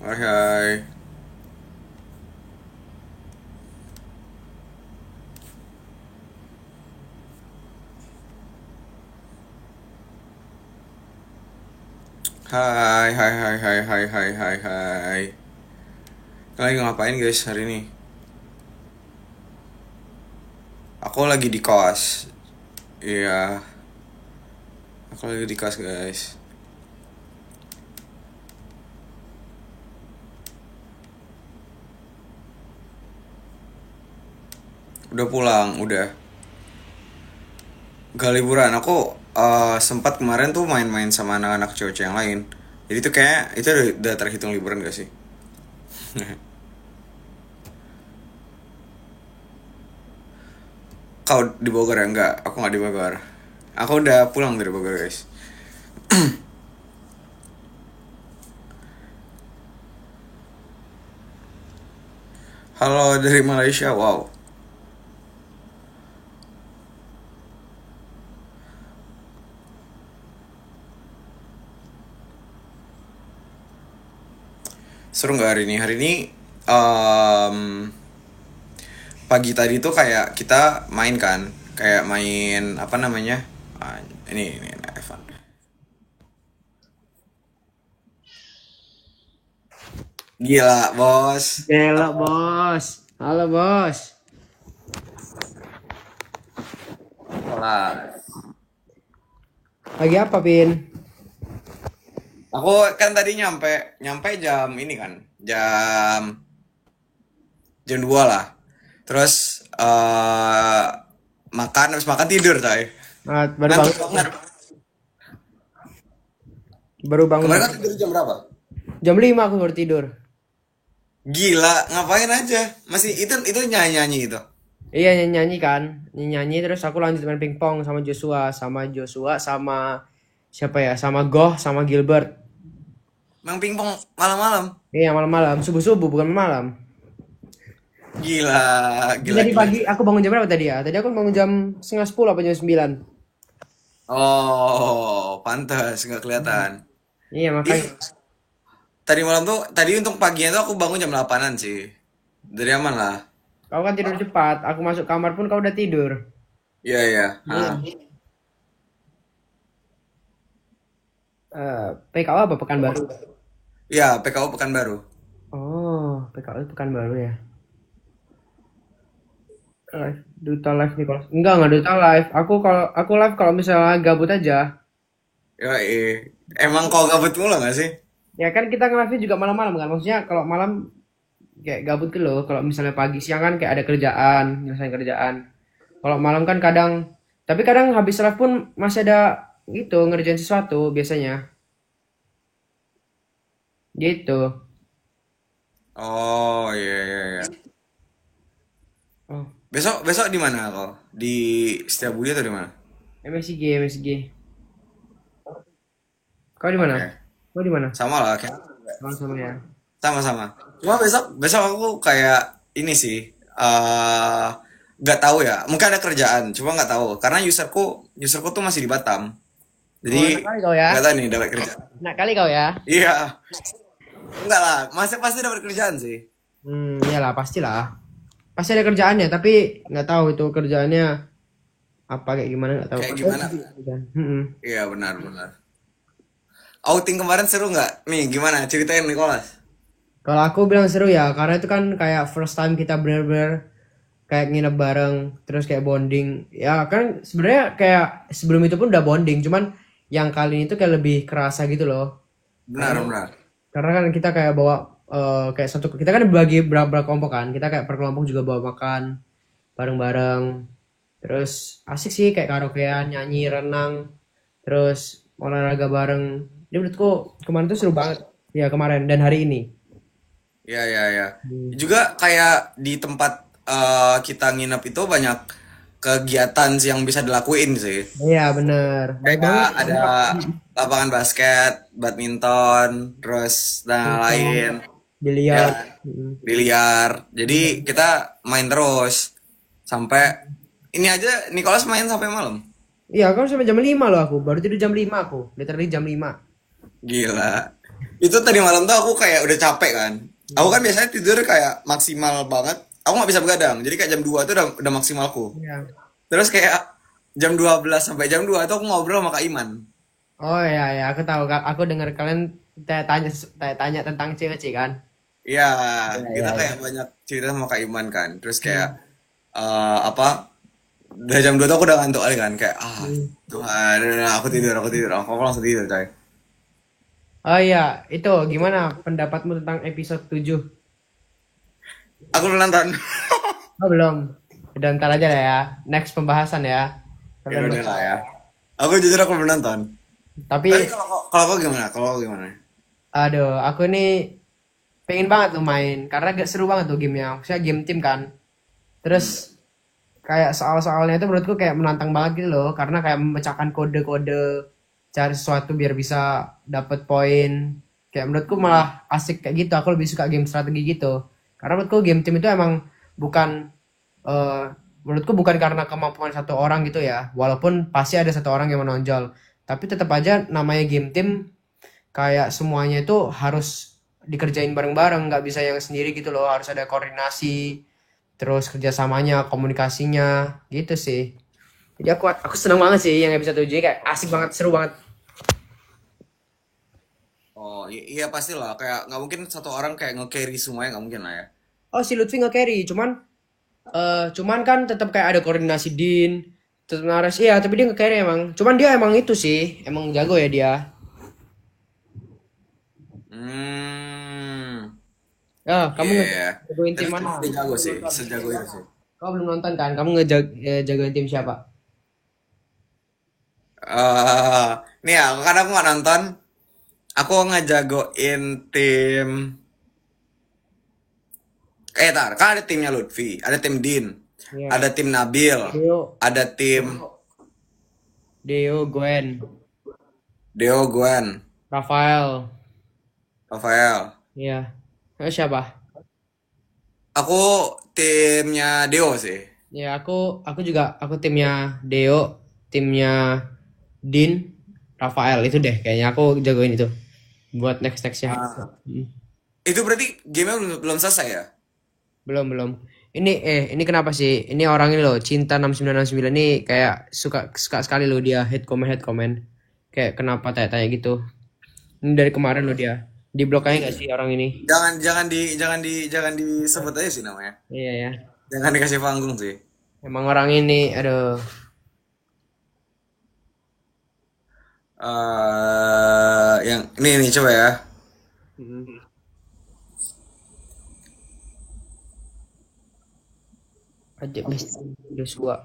Hai hai. Hai hai hai hai hai hai hai hai. Kalian lagi ngapain guys hari ini? Aku lagi di kos. Iya, aku lagi di kos guys. Udah pulang, udah. Gak liburan. Aku sempat kemarin tuh main-main sama anak-anak cewek yang lain. Jadi tuh kayak itu udah terhitung liburan gak sih? Kau di Bogor ya? Enggak, aku nggak di Bogor. Aku udah pulang dari Bogor guys. Halo dari Malaysia, wow. Seru nggak hari ini? Hari ini em, pagi tadi tuh kayak kita main kan, kayak main apa namanya? Ah, ini Evan. Gila bos. Gelo bos. Halo bos. Wah. Lagi apa Pin? Aku kan tadi nyampe nyampe jam ini kan, jam jam 2 lah. Terus makan, habis makan tidur coy. Baru Ngantuk bangun. banget. Baru bangun Kemarin aku. kan tidur jam berapa? Jam 5 aku baru tidur. Gila, ngapain aja? Masih itu nyanyi-nyanyi itu. Iya nyanyi-nyanyi kan. Nyanyi terus aku lanjut main pingpong sama Joshua, sama siapa ya? Sama Goh, sama Gilbert. Main pingpong malam-malam. Iya malam-malam, subuh-subuh bukan malam. Gila, Jadi gila, tadi gila. pagi aku bangun jam berapa tadi ya? Tadi aku bangun jam setengah 10 apa jam 9. Oh, pantas nggak kelihatan. Iya Ih, makanya. tadi malam tuh, tadi untuk paginya tuh aku bangun jam 8-an sih. Dari aman lah. Kau kan tidur cepat. Aku masuk kamar pun kau udah tidur. Iya, iya. Iya. PKO apa Pekanbaru? Iya, PKU Pekanbaru. Oh, PKL Pekanbaru ya. Live, Duta live nih kalau enggak Duta live. Aku live kalau misalnya gabut aja. Ya, emang kau gabut mulu gak sih? Ya kan kita nge-live juga malam-malam kan. Maksudnya kalau malam kayak gabut gitu loh. Kalau misalnya pagi siang kan kayak ada kerjaan, nyelesain kerjaan. Kalau malam kan kadang tapi kadang habis live pun masih ada gitu ngerjain sesuatu biasanya. Gitu. Oh, iya, iya, iya. Oh, Besok, besok di mana kau? Di Setiabudi atau di mana? MSG. Kau di mana? Oke. Kau di mana? Sama lah, kayak Sama ya. sama-sama. Cuma besok besok aku kayak ini sih eh nggak tahu ya. Mungkin ada kerjaan, cuma nggak tahu karena userku tuh masih di Batam. Jadi Oh, enak kali kau ya. nggak tahu nih dapat kerjaan. Enak kali kau ya. Iya, enggak lah, masih pasti dapat kerjaan sih. Iyalah pastilah. Pasti ada kerjaannya, tapi nggak tahu itu kerjaannya apa kayak gimana nggak tahu. Kayak Pasti gimana? ada kerjaan. Mm-mm. Iya benar-benar. Outing kemarin seru nggak? Nih gimana? Ceritain Nicholas. Kalau aku bilang seru ya, karena itu kan kayak first time kita bener-bener kayak nginep bareng, terus kayak bonding. Ya kan sebenarnya kayak sebelum itu pun udah bonding, cuman yang kali ini tuh kayak lebih kerasa gitu loh. Karena Benar-benar. karena kan kita kayak bawa kayak satu kita kan bagi berapa kelompok kan, kita kayak per kelompok juga bawa makan bareng-bareng. Terus asik sih kayak karaokean, nyanyi, renang, terus olahraga bareng. Jadi menurutku kemarin tuh seru banget. Ya kemarin dan hari ini. Iya, iya, iya. Hmm. Juga kayak di tempat kita nginep itu banyak kegiatan sih yang bisa dilakuin sih. Iya bener. Baik banget. Kayak ada lapangan basket, badminton, terus dan lain, ya Biliar. kan? Biliar. Jadi kita main terus sampai ini aja Nicholas main sampai malam. Iya, kan sampai jam 5 loh aku. Baru tidur jam 5 aku. Literally jam 5. Gila. Itu tadi malam tuh aku kayak udah capek kan. Aku kan biasanya tidur kayak maksimal banget. Aku nggak bisa begadang. Jadi kayak jam 2 tuh udah maksimalku. Iya. Terus kayak jam 12 sampai jam 2 tuh aku ngobrol sama Kak Iman. Oh ya ya, aku tahu Kak. Aku dengar kalian tanya tentang cewek kan. Iya, Iya kita iya iya. kayak banyak cerita sama Kak Iman kan. Terus kayak Hmm. apa? Udah jam 2 tuh aku udah ngantuk aja kan. Kayak Hmm. Tuhan, aku tidur, aku tidur. Aku langsung tidur, coy. Oh iya, itu gimana pendapatmu tentang episode 7? Aku belum nonton. Oh belum. Udah ntar aja lah ya. Next pembahasan ya. Ya Kalian udah baca. lah ya. Aku jujur aku belum nonton. Tapi, Tapi kalau kau gimana? Kalau kau gimana? aduh, aku nih pengen banget tuh main. Karena gak seru banget tuh gamenya. Maksudnya game tim kan. Terus Hmm. kayak soal-soalnya itu menurutku kayak menantang banget gitu loh. Karena kayak memecahkan kode-kode. Cari sesuatu biar bisa dapet poin. Kayak menurutku malah asik kayak gitu. Aku lebih suka game strategi gitu. Karena menurutku game tim itu emang bukan eh menurutku bukan karena kemampuan satu orang gitu ya. Walaupun pasti ada satu orang yang menonjol. Tapi tetap aja namanya game tim kayak semuanya itu harus dikerjain bareng-bareng, nggak bisa yang sendiri gitu loh. Harus ada koordinasi, terus kerjasamanya, komunikasinya, gitu sih. Jadi aku seneng banget sih yang episode 7 kayak asik banget, seru banget. Oh iya pastilah. Kayak nggak mungkin satu orang kayak nge-carry semuanya nggak mungkin lah ya. Oh si Lutfi nge-carry, cuman kan tetap kayak ada koordinasi Din, tetap Nares, iya tapi dia nge-carry emang. Cuman dia emang itu sih, emang jago ya dia. Hmm. Ah, kamu Iya. Yeah. ngejagoin tim mana? Dia jago Belum sih, nonton. sejago itu sih. Kau belum nonton kan? Kamu jagoin tim siapa? eh Nih ya, karena aku nggak nonton, aku ngejagoin tim. Kan ada timnya Lutfi, ada tim Din, Iya. ada tim Nabil, Deo, ada tim Deo, Gwen, Deo Gwen, Rafael. Rafael. Iya. Siapa? Aku timnya Deo sih. Ya aku juga aku timnya Deo, timnya Din, Rafael itu deh kayaknya aku jagoin itu buat nextnya. Ah. Hmm. Itu berarti gamenya belum selesai ya? Belum belum. Ini kenapa sih? Ini orang ini loh, Cinta 6969 ini kayak suka suka sekali loh dia head comment. Kayak kenapa tanya-tanya gitu. Ini dari kemarin loh dia. Di blok aja nggak sih orang ini? Jangan disebut aja sih namanya. Iya ya. Jangan dikasih panggung sih. Emang orang ini, aduh. Yang ini coba ya. Hmm. Aja Besti Joshua.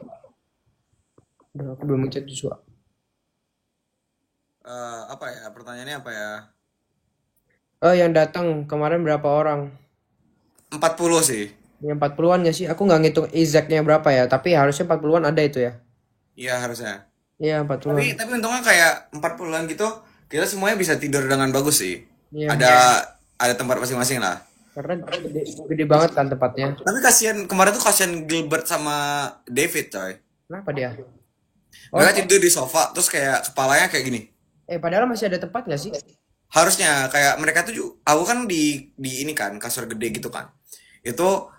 Aduh, aku belum ngecek Joshua. Apa ya? Pertanyaannya apa ya? Oh, yang datang kemarin berapa orang? 40 sih. Yang 40-an ya sih? Aku nggak ngitung exactnya berapa ya, tapi harusnya 40-an ada itu ya. Iya harusnya. Iya, Tapi 40-an. tapi untungnya kayak 40-an gitu, kita semuanya bisa tidur dengan bagus sih. Iya, Ada tempat masing-masing lah. karena gede, gede banget kan tempatnya. Tapi kemarin tuh kasihan Gilbert sama David coy. Kenapa dia? Oh, Mereka tidur di sofa, terus kayak kepalanya kayak gini. padahal masih ada tempat nggak sih? Harusnya kayak mereka tuh aku kan di ini kan kasur gede gitu kan. Itu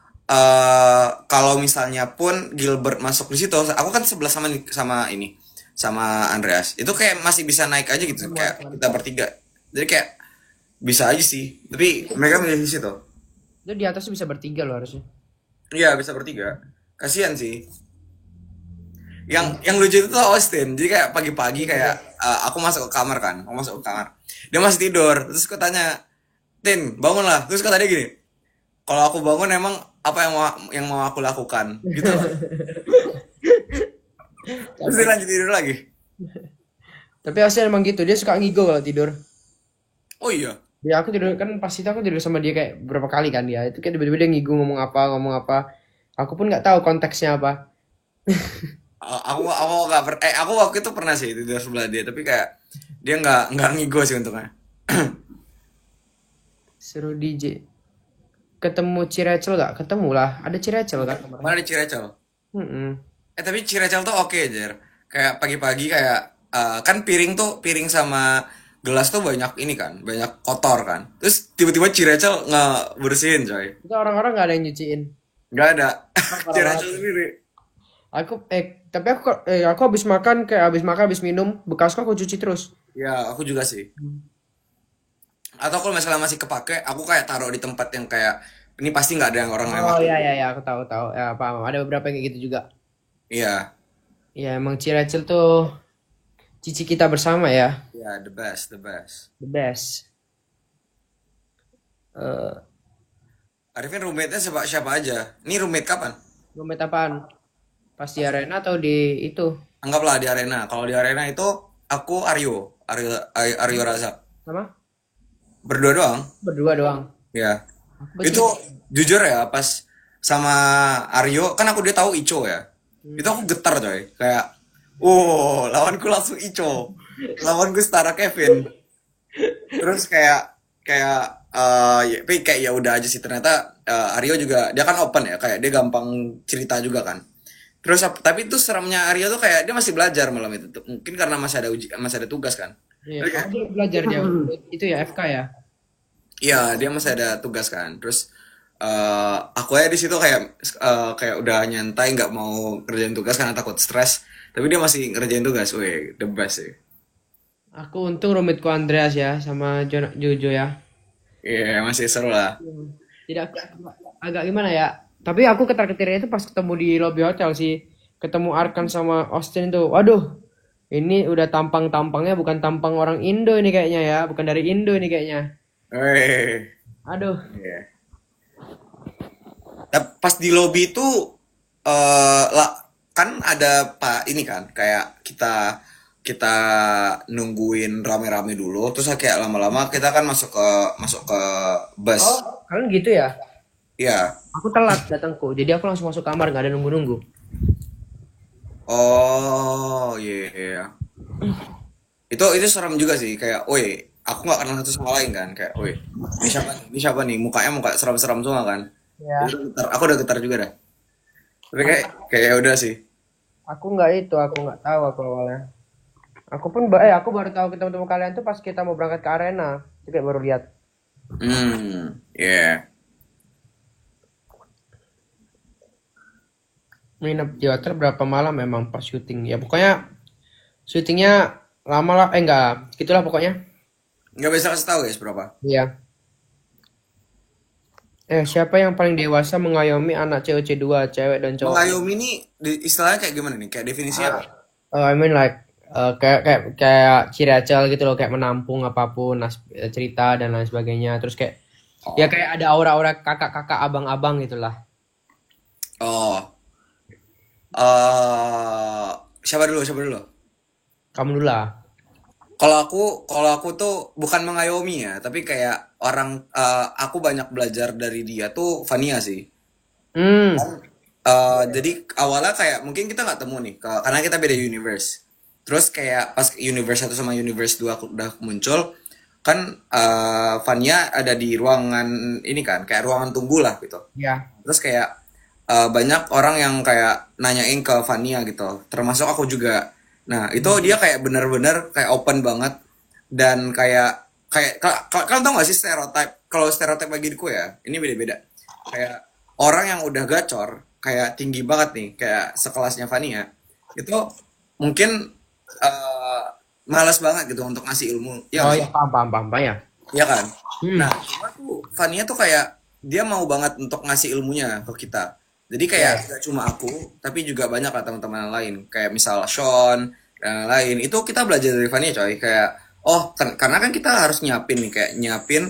kalau misalnya pun Gilbert masuk di situ, aku kan sebelah sama ini sama Andreas. Itu kayak masih bisa naik aja gitu kayak kita bertiga. Jadi kayak bisa aja sih. Tapi mereka milih di situ. Itu di atas bisa bertiga loh harusnya. Iya, bisa bertiga. Kasihan sih. Yang lucu itu tuh Austin. Jadi kayak pagi-pagi kayak aku masuk ke kamar kan. Aku masuk ke kamar. Dia masih tidur. Terus aku tanya, "Tin, bangunlah." Terus kata dia gini, "Kalau aku bangun emang apa yang mau aku lakukan?" Gitu loh. Terus dia lanjut tidur lagi. Tapi Asia emang gitu, dia suka ngigo kalau tidur. Oh iya. Ya aku tidur kan pas itu aku tidur sama dia kayak berapa kali kan dia. Itu kayak tiba-tiba dia ngigo ngomong apa. Aku pun nggak tahu konteksnya apa. Aku waktu itu pernah sih tidur sebelah dia, tapi kayak dia nggak ngigo sih untungnya. Seru DJ. Ketemu Ciracel gak? Ketemu lah. Ada Ciracel kan kemarin. Mana di Cirecel? Mm-mm. Tapi Cirecel tuh oke, Jer. Kayak pagi-pagi kayak kan piring sama gelas tuh banyak ini kan, banyak kotor kan. Terus tiba-tiba Ciracel ngebersihin coy. Itu orang-orang nggak ada yang nyuciin. Nggak ada. Ah, parah banget Ciracel sih. sendiri. Tapi aku habis makan kayak habis makan habis minum bekasku aku cuci terus. Ya, aku juga sih. Atau kalau misalnya masih kepake, aku kayak taruh di tempat yang kayak ini pasti nggak ada yang orang lewat. Oh ya ya ya, aku tahu tahu. Ya paham. Ada beberapa yang kayak gitu juga. Iya, Ya emang Ciracel tuh cici kita bersama ya. iya, the best, the best. The best. Eh, Arifin roommate-nya siapa, siapa aja? Ini roommate kapan? dompet apaan? Pas di arena atau di itu? Anggaplah di arena. Kalau di arena itu aku Aryo Razak. Sama? Berdua doang. Berdua doang. Ya. Aku Itu bertiga. jujur ya pas sama Aryo kan aku dia tahu Ico ya. Itu aku getar coy. Kayak lawanku langsung Ico. Lawanku setara Kevin. Terus kayak tapi kayak ya udah aja sih ternyata Aryo juga dia kan open ya kayak dia gampang cerita juga kan. Terus tapi itu seramnya Aryo tuh kayak dia masih belajar malam itu tuh. Mungkin karena masih ada tugas kan. Iya, Jadi oh, kayak, dia belajar dia. Itu ya FK ya. iya, dia masih ada tugas kan. Terus aku aja di situ kayak udah nyantai nggak mau kerjain tugas karena takut stres. Tapi dia masih ngerjain tugas. Wih, the best sih. Aku untung roommateku Andreas ya sama Jojo ya. Iya, masih seru lah. Tidak agak gimana ya? Tapi aku ketar-ketirnya itu pas ketemu di lobby hotel sih. Ketemu Arkan sama Austin tuh. Waduh, ini udah tampang-tampangnya bukan tampang orang Indo ini kayaknya ya, bukan dari Indo ini kayaknya. Wih, Aduh, iya. Pas di lobby itu lah kan ada pak ini kan kayak kita kita nungguin rame-rame dulu terus kayak lama-lama kita kan masuk ke oh, bus. kalian gitu ya? Iya. Aku telat datangku, jadi aku langsung masuk kamar nggak ada nunggu-nunggu. Oh, iya, iya. Itu serem juga sih kayak, woi, aku nggak kenal satu sama lain kan kayak, woi, ini siapa nih? Ini siapa nih? Mukanya muka seram-seram semua kan. Ya, Aku udah getar juga dah. Tapi kayak ya udah sih. aku nggak tahu aku awalnya. Aku baru tahu ketemu kalian tuh pas kita mau berangkat ke arena. Juga baru lihat. Yeah. Nginep di hotel berapa malam memang pas syuting. Ya pokoknya syutingnya lama lah, enggak, gitulah pokoknya. Nggak bisa kasih tahu guys berapa. Iya. Siapa yang paling dewasa mengayomi anak COC2, cewek dan cowok? Mengayomi ini istilahnya kayak gimana nih? Kayak definisinya apa? I mean like kayak Ciracel gitu loh, kayak menampung apapun cerita dan lain sebagainya. Terus kayak ya Oh. kayak ada aura-aura kakak-kakak, abang-abang gitulah. Oh. eh siapa dulu? Siapa dulu? Kamu dulu lah. Kalau aku tuh bukan mengayomi ya, tapi kayak aku banyak belajar dari dia tuh Vania sih. Hmm. Jadi awalnya kayak mungkin kita nggak temu nih, karena kita beda universe. Terus kayak pas universe satu sama universe 2 udah muncul, kan Vania ada di ruangan ini kan, kayak ruangan tunggu lah gitu. Ya. Terus kayak banyak orang yang kayak nanyain ke Vania gitu, termasuk aku juga. Nah, itu dia kayak bener-bener kayak open banget dan kalian tau gak sih stereotype? Kalau stereotype bagiku ya, ini beda-beda. Kayak orang yang udah gacor, kayak tinggi banget nih, kayak sekelasnya Vania, itu mungkin eh, malas banget gitu untuk ngasih ilmu. Ya Oh nggak ya, sih? paham paham paham, paham ya. Iya kan? Hmm. Nah, cuma tuh Fania tuh kayak dia mau banget untuk ngasih ilmunya ke kita. Jadi kayak Ya. gak cuma aku, tapi juga banyak lah teman-teman yang lain. Kayak misal Sean dan lain. Itu kita belajar dari Fania coy. Kayak karena kan kita harus nyiapin nih, kayak nyiapin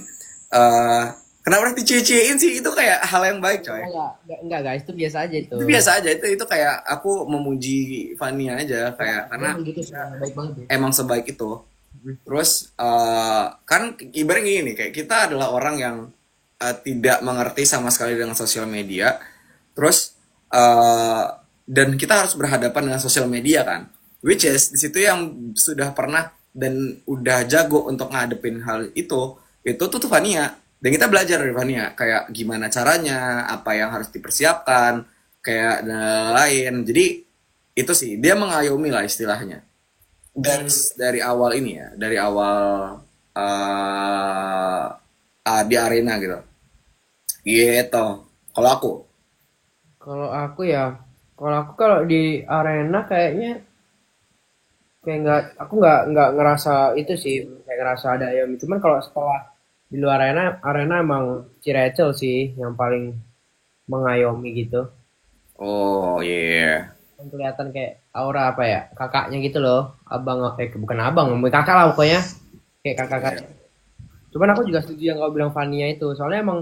eh kenapa harus dicie-ciein sih? Itu kayak hal yang baik coy. Enggak guys, itu biasa aja itu. Itu biasa aja itu kayak aku memuji Fania aja kayak karena Memang gitu sih, baik banget ya. emang sebaik itu. Terus kan ibaratnya gini nih, kayak kita adalah orang yang tidak mengerti sama sekali dengan sosial media. Terus dan kita harus berhadapan dengan sosial media kan. Which is di situ yang sudah pernah dan udah jago untuk ngadepin hal itu tuh Fania. Dan kita belajar dari Fania kayak gimana caranya, apa yang harus dipersiapkan, kayak dan lain. Jadi itu sih dia mengayomi lah istilahnya. dari Hmm. dari awal ini ya, dari awal eh di arena gitu. Gitu. Kalau aku, Kalau aku ya, kalau di arena kayaknya kayak nggak, aku nggak ngerasa itu sih, kayak ngerasa ada ayam. Cuman kalau setelah di luar arena emang Ciracel sih yang paling mengayomi gitu. oh iya, Kan kelihatan kayak aura apa ya, kakaknya gitu loh, abang, bukan abang, kakak lah pokoknya, kayak kakak. iya, Cuman aku juga setuju yang kau bilang Fania itu. Soalnya emang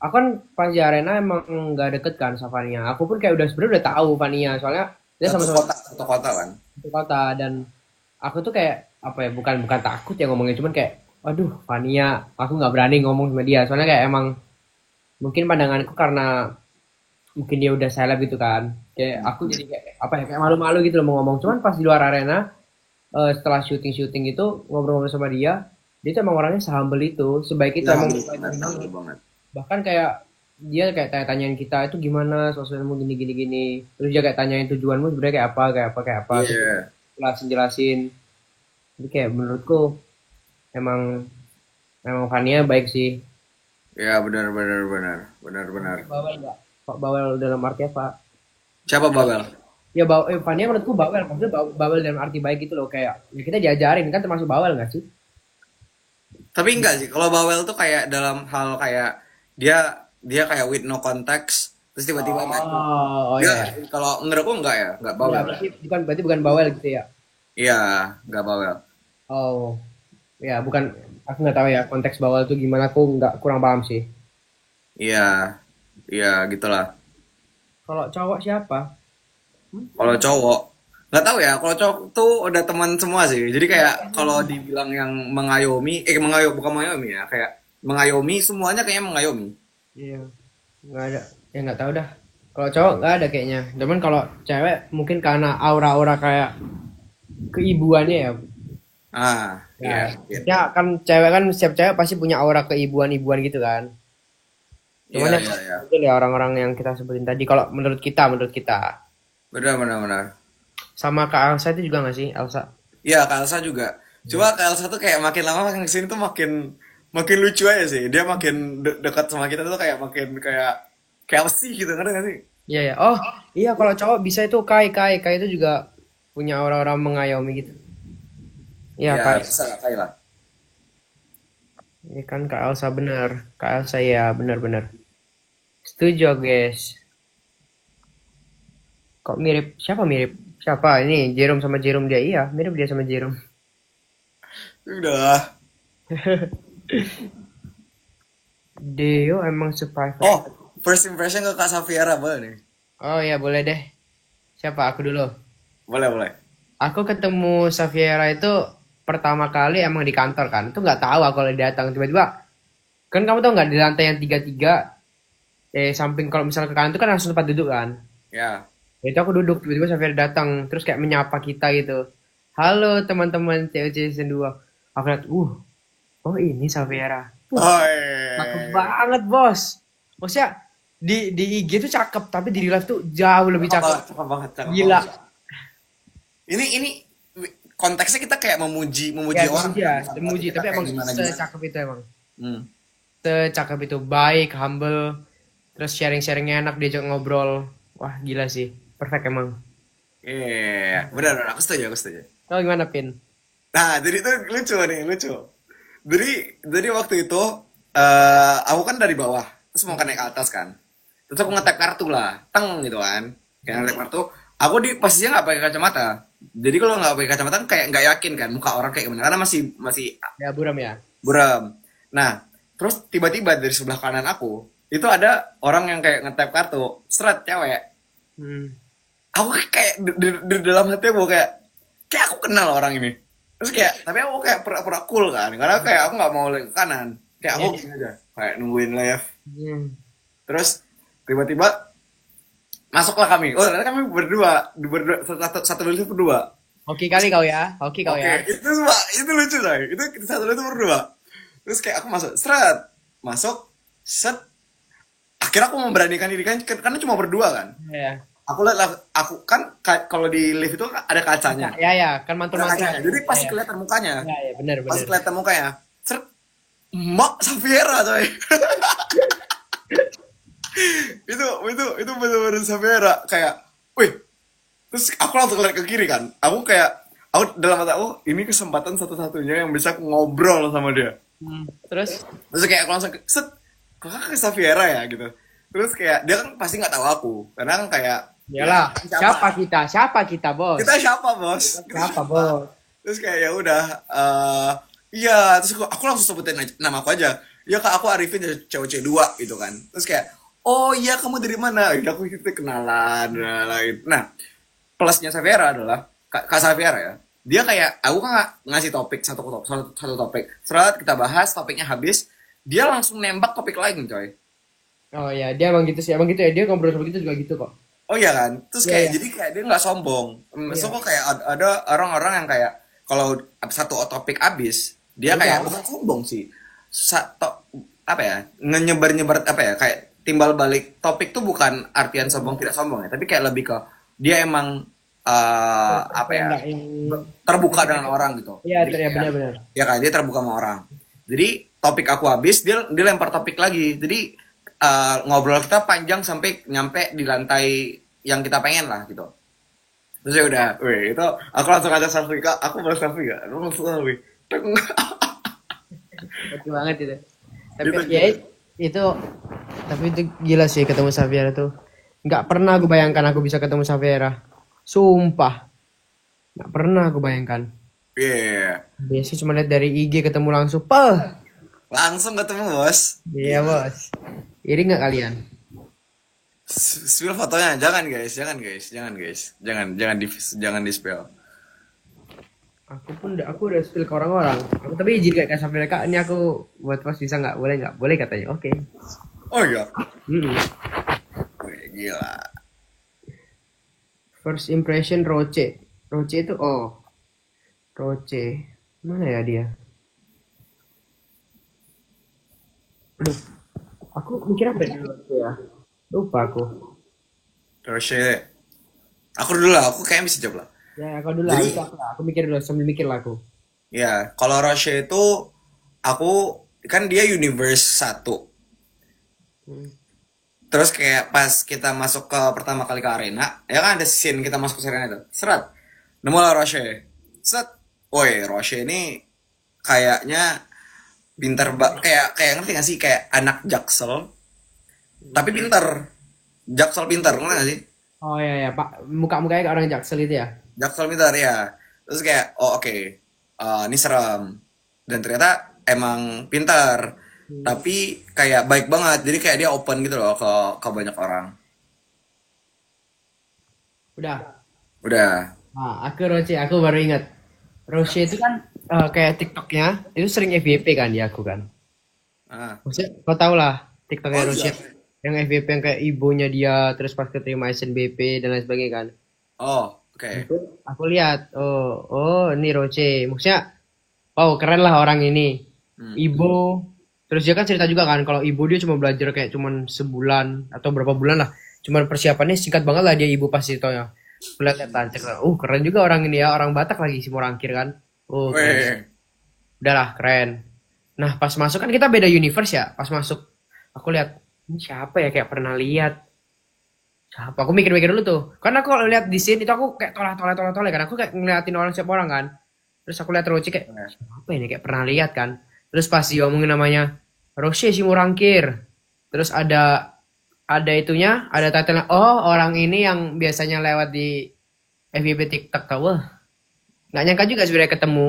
aku kan pas di arena emang nggak deket kan sama Fania. Aku pun kayak udah sebenarnya udah tahu Fania. Soalnya dia sama-sama satu kota kan. satu kota dan aku tuh kayak apa ya, bukan bukan takut ya ngomongnya, cuman kayak aduh Fania, aku nggak berani ngomong sama dia. Soalnya kayak emang mungkin pandanganku karena mungkin dia udah seleb gitu kan. Kayak aku jadi kayak apa ya, kayak malu-malu gitu loh mau ngomong. Cuman pas di luar arena, setelah syuting-syuting itu ngobrol-ngobrol sama dia tuh emang orangnya sehumble itu, sebaik itu Nah, emang humble sebaik banget, itu humble banget. banget. Bahkan kayak dia kayak tanya-tanyain kita itu gimana sosmedmu gini gini gini, terus dia kayak tanyain tujuanmu sebenarnya kayak apa, terus Iya, jelasin. Jadi kayak menurutku emang emang Fania baik sih. iya benar benar benar benar benar. Bawel nggak? Pak bawel dalam arti apa? Siapa Babel? Ya Fania menurutku bawel, maksudnya bawel dalam arti baik gitu loh, kayak ya kita diajarin kan termasuk bawel nggak sih? Tapi enggak sih, kalau bawel tuh kayak dalam hal kayak dia dia kayak with no context, terus tiba-tiba masuk. Oh, oh Dia ya, ya. kalau menurutku enggak ya, enggak Ya, bawel. berarti bukan bawel gitu ya. Iya, enggak bawel. Oh, ya bukan, aku nggak tahu ya konteks bawel itu gimana, aku nggak, kurang paham sih. Iya, iya gitulah. Kalau cowok siapa? Kalau cowok, nggak tahu ya. Kalau cowok tuh udah teman semua sih. Jadi kayak kalau dibilang yang mengayomi, bukan mengayomi ya, kayak mengayomi semuanya kayaknya mengayomi. Iya, nggak ada. Ya nggak tahu dah. Kalau cowok nggak ada kayaknya. Cuman kalau cewek mungkin karena aura-aura kayak keibuannya ya. Ah, Ya, iya, iya, ya kan cewek kan, setiap cewek pasti punya aura keibuan-ibuan gitu kan. iya, Cuman ya iya, iya. mungkin ya orang-orang yang kita sebutin tadi. Kalau menurut kita. Benar, benar, benar. Sama Kak Elsa itu juga nggak sih, Elsa? Iya, Kak Elsa juga. Coba Kak Elsa tuh kayak makin lama makin kesini tuh makin makin lucu aja sih. Dia makin dekat sama kita tuh kayak makin kayak kayak apa sih gitu, ngerti nggak sih? Iya ya. Oh, iya kalau cowok bisa itu Kai itu juga punya aura-aura mengayomi gitu. Iya Iya, Kai. bisa lah, kayak lah. Ini kan Kak Elsa benar. Kak Elsa ya benar-benar. Setuju guys. Kok mirip? Siapa mirip? Siapa? Ini Jerome sama Jerome dia. Iya, mirip dia sama Jerome. Udah. Deo emang se-private. Oh, first impression ke Kak Safiera boleh nih. Oh ya boleh deh. Siapa aku dulu? Boleh, boleh. Aku ketemu Safiera itu pertama kali emang di kantor kan. Itu nggak tahu aku kalau dia datang tiba-tiba. Kan kamu tahu nggak di lantai yang 33, samping kalau misalnya ke kantor kan langsung tempat duduk kan. Ya. Ya itu aku duduk, tiba-tiba Safiera datang terus kayak menyapa kita gitu. Halo teman-teman COC Season 2. Aku lihat, oh ini Safiera. Oh, Cakep banget bos. Maksudnya di IG tuh cakep, tapi di real life tuh jauh lebih cakep cakep. banget, cakep banget, cakep Gila. banget. Ini konteksnya kita kayak memuji Ya, memuji orang memuji kan. ya, Misalnya memuji. kita Tapi kayak emang gimana gimana. secakep itu emang. Hmm. Secakep itu, baik, humble, terus sharing-sharingnya enak, diajak ngobrol. Wah gila sih, perfect emang. Iya, benar, benar. Aku setuju, aku setuju. Kalau gimana Pin? Nah, jadi itu lucu nih, lucu. Jadi waktu itu aku kan dari bawah, terus mau ke naik atas kan. Terus aku ngetap kartu lah, teng gitu kan. Kayak ngetap kartu, aku di posisinya nggak pakai kacamata. Jadi kalau nggak pakai kacamata kan kayak nggak yakin kan muka orang kayak gimana, karena masih masih Ya buram ya. buram. Nah, terus tiba-tiba dari sebelah kanan aku itu ada orang yang kayak ngetap kartu, seret cewek. Hmm. Aku kayak di dalam hati aku kayak aku kenal orang ini. Terus kayak tapi aku kayak pura-pura cool kan, karena kayak aku nggak mau lihat ke kanan, kayak aku Ya. gini aja kayak nungguin live. Hmm. Terus tiba-tiba masuklah kami, oh ternyata kami berdua satu lift berdua. Oke kali kau ya, oke kau Oke, ya. itu lucu coy, itu kita satu lift berdua. Terus kayak aku masuk masuk set, akhirnya aku memberanikan diri kan, karena cuma berdua kan. Ya. aku lihat aku kan kalau di lift itu ada kacanya. Ya ya, kan Ada mantul-mantul. kacanya. Jadi Ya pasti ya. kelihatan mukanya. Ya ya, benar Pasti benar. kelihatan mukanya. Seret, Mak Safiera coy. itu bener-bener Safiera kayak, wih. Terus aku langsung lihat ke kiri kan. Aku dalam mata aku ini kesempatan satu-satunya yang bisa ngobrol sama dia. Terus Terus kayak aku langsung set, kakak ke Safiera ya gitu. Terus kayak dia kan pasti nggak tahu aku, karena kan kayak ya iyalah, siapa siapa? kita? Siapa kita, Bos? Kita siapa bos? Kita Siapa, siapa? Bos? Terus kayak ya udah, iya. Terus aku langsung sebutin nama aku aja. Ya kak, aku Arifin dari COC2 gitu kan. Terus kayak, oh iya kamu dari mana? Ya, aku gitu kenalan dan lain. Nah, plusnya Safiera adalah Kak Safiera ya. Dia kayak aku kan ngasih topik satu topik. Setelah kita bahas topiknya habis, dia langsung nembak topik lain coy. Oh ya, dia emang gitu sih. Emang gitu ya. Dia ngobrol sama kita juga gitu kok. Oh iya kan? Terus Iya, kayak iya. jadi kayak dia nggak sombong. Maksudnya Iya. kok kayak ada orang-orang yang kayak kalau satu topik habis, dia Ya kayak udah. bukan sombong sih. Apa ya? Nyebar-nyebar apa ya? Kayak timbal balik topik tuh bukan artian sombong tidak sombong ya, tapi kayak lebih ke dia emang apa Apa ya? enggak yang Terbuka dengan orang gitu. iya, Jadi ya kayak benar-benar. ya kan dia terbuka sama orang. Jadi topik aku habis, dia lempar topik lagi. Jadi ngobrol kita panjang sampai nyampe di lantai yang kita pengen lah gitu. Terus ya udah, weh itu aku langsung ajak selfie kak, aku mau selfie gak? Aku langsung selfie. Teng. Betul banget itu. Tapi Gitu ya gitu. itu tapi itu gila sih ketemu Xaviera tuh. Nggak pernah aku bayangkan aku bisa ketemu Xaviera. Sumpah, nggak pernah aku bayangkan. Iya. Biasanya cuma lihat dari IG ketemu langsung. Pah. Langsung ketemu bos. Iya, Bos. Iri nggak kalian? Spill fotonya, jangan guys, jangan di spill. Aku udah spill ke orang-orang. Aku tapi izin kayak Xaviera, Kak, ini aku buat post bisa nggak? Boleh nggak? Boleh katanya. Oke. Oh iya. Mm-mm. Wih, gila. First impression Roche. Roche itu Roche. Mana ya dia? Aduh, aku mikir apa ya dulu Roche ya? Lupa aku. Terus aku dulu lah, aku kayaknya bisa jawab lah. Ya, aku dulu lah, Jadi lupa aku lah. Aku mikir dulu sambil mikir lah aku. ya, kalau Roche itu aku kan dia universe satu. Hmm. Terus kayak pas kita masuk ke pertama kali ke arena, ya kan ada scene kita masuk ke arena itu. Seret. Nemu lah Roche. Set. Woi, Roche ini kayaknya kayak kayak ngerti gak sih kayak anak Jaksel tapi pinter. Jaksel pinter, ngerti gak sih? Oh ya ya, Pak. Muka-mukanya kayak orang Jaksel itu ya. Jaksel pinter ya. Terus kayak oh oke. Ini serem. Dan ternyata emang pinter. Hmm. Tapi kayak baik banget. Jadi kayak dia open gitu loh ke banyak orang. Udah. Udah. Nah, aku Roche, aku baru ingat. Roche itu kan kayak TikToknya itu sering FYP kan di aku kan. Ah. Maksudnya kau tau lah Oh TikToknya iya. Roche yang FYP yang kayak ibunya dia terus pas keterima SNBP dan lain sebagainya kan. Oh, oke. Itu aku lihat, oh ini Roche. Maksudnya, wow keren lah orang ini. Hmm. Ibu, terus dia kan cerita juga kan kalau ibu dia cuma belajar kayak cuman sebulan atau berapa bulan lah. Cuman persiapannya singkat banget lah dia ibu pasti itu ya. Lihat tancap, keren juga orang ini ya, orang Batak lagi si Morangkir kan. Oh keren. Weh. Udahlah keren. Nah pas masuk kan kita beda universe ya. Pas masuk aku lihat ini siapa ya kayak pernah lihat. Siapa? Aku mikir-mikir dulu tuh. Karena aku kalau lihat di scene itu aku kayak toleh kan. Aku kayak ngeliatin orang siapa orang kan. Terus aku lihat Roche kayak siapa ini kayak pernah lihat kan. Terus pas diomongin namanya Roche si Murangkir. Terus ada itunya, ada title oh orang ini yang biasanya lewat di FYP TikTok tau. Wah, nggak nyangka juga sebenarnya ketemu.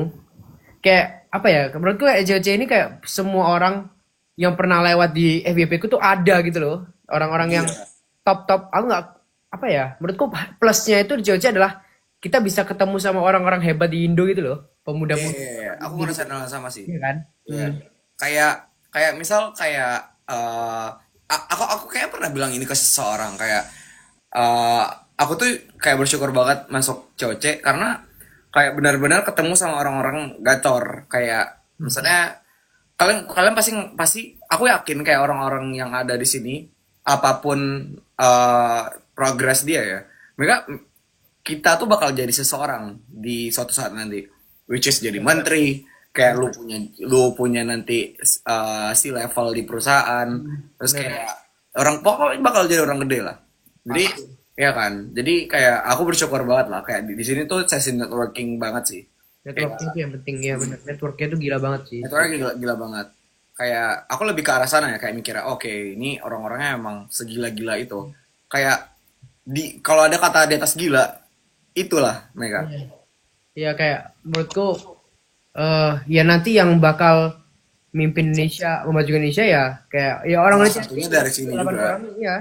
Kayak apa ya? Menurutku kayak JOC ini kayak semua orang yang pernah lewat di FYP ku tuh ada gitu loh. Orang-orang yang Gila. top aku nggak apa ya menurutku plusnya itu di Jogja adalah kita bisa ketemu sama orang-orang hebat di Indo gitu loh pemuda-pemuda Iya. Aku ngerasain hal yang sama sih. iya kan. Iya. Kayak kayak misal kayak aku kayak pernah bilang ini ke seseorang kayak eh aku tuh kayak bersyukur banget masuk COC karena kayak benar-benar ketemu sama orang-orang gacor kayak misalnya kalian kalian pasti pasti aku yakin kayak orang-orang yang ada di sini apapun progres dia ya mereka kita tuh bakal jadi seseorang di suatu saat nanti, which is jadi menteri, kayak lu punya nanti si level di perusahaan, terus Bener. kayak orang pokoknya bakal jadi orang gede lah. Jadi Pasti. ya kan, jadi kayak aku bersyukur banget lah, kayak di sini tuh sesi networking banget sih, kayak Networking itu yang penting ya benar. Networknya tuh gila banget sih. networknya gila, gila banget. Kayak aku lebih ke arah sana ya, kayak mikirnya oke, ini orang-orangnya emang segila-gila itu. Kayak kalau ada kata di atas gila, itulah mereka. Iya. Ya kayak menurutku ya nanti yang bakal mimpin Indonesia, memajukan Indonesia ya kayak ya orang Salah Indonesia satunya dari sini 8 juga. orang ya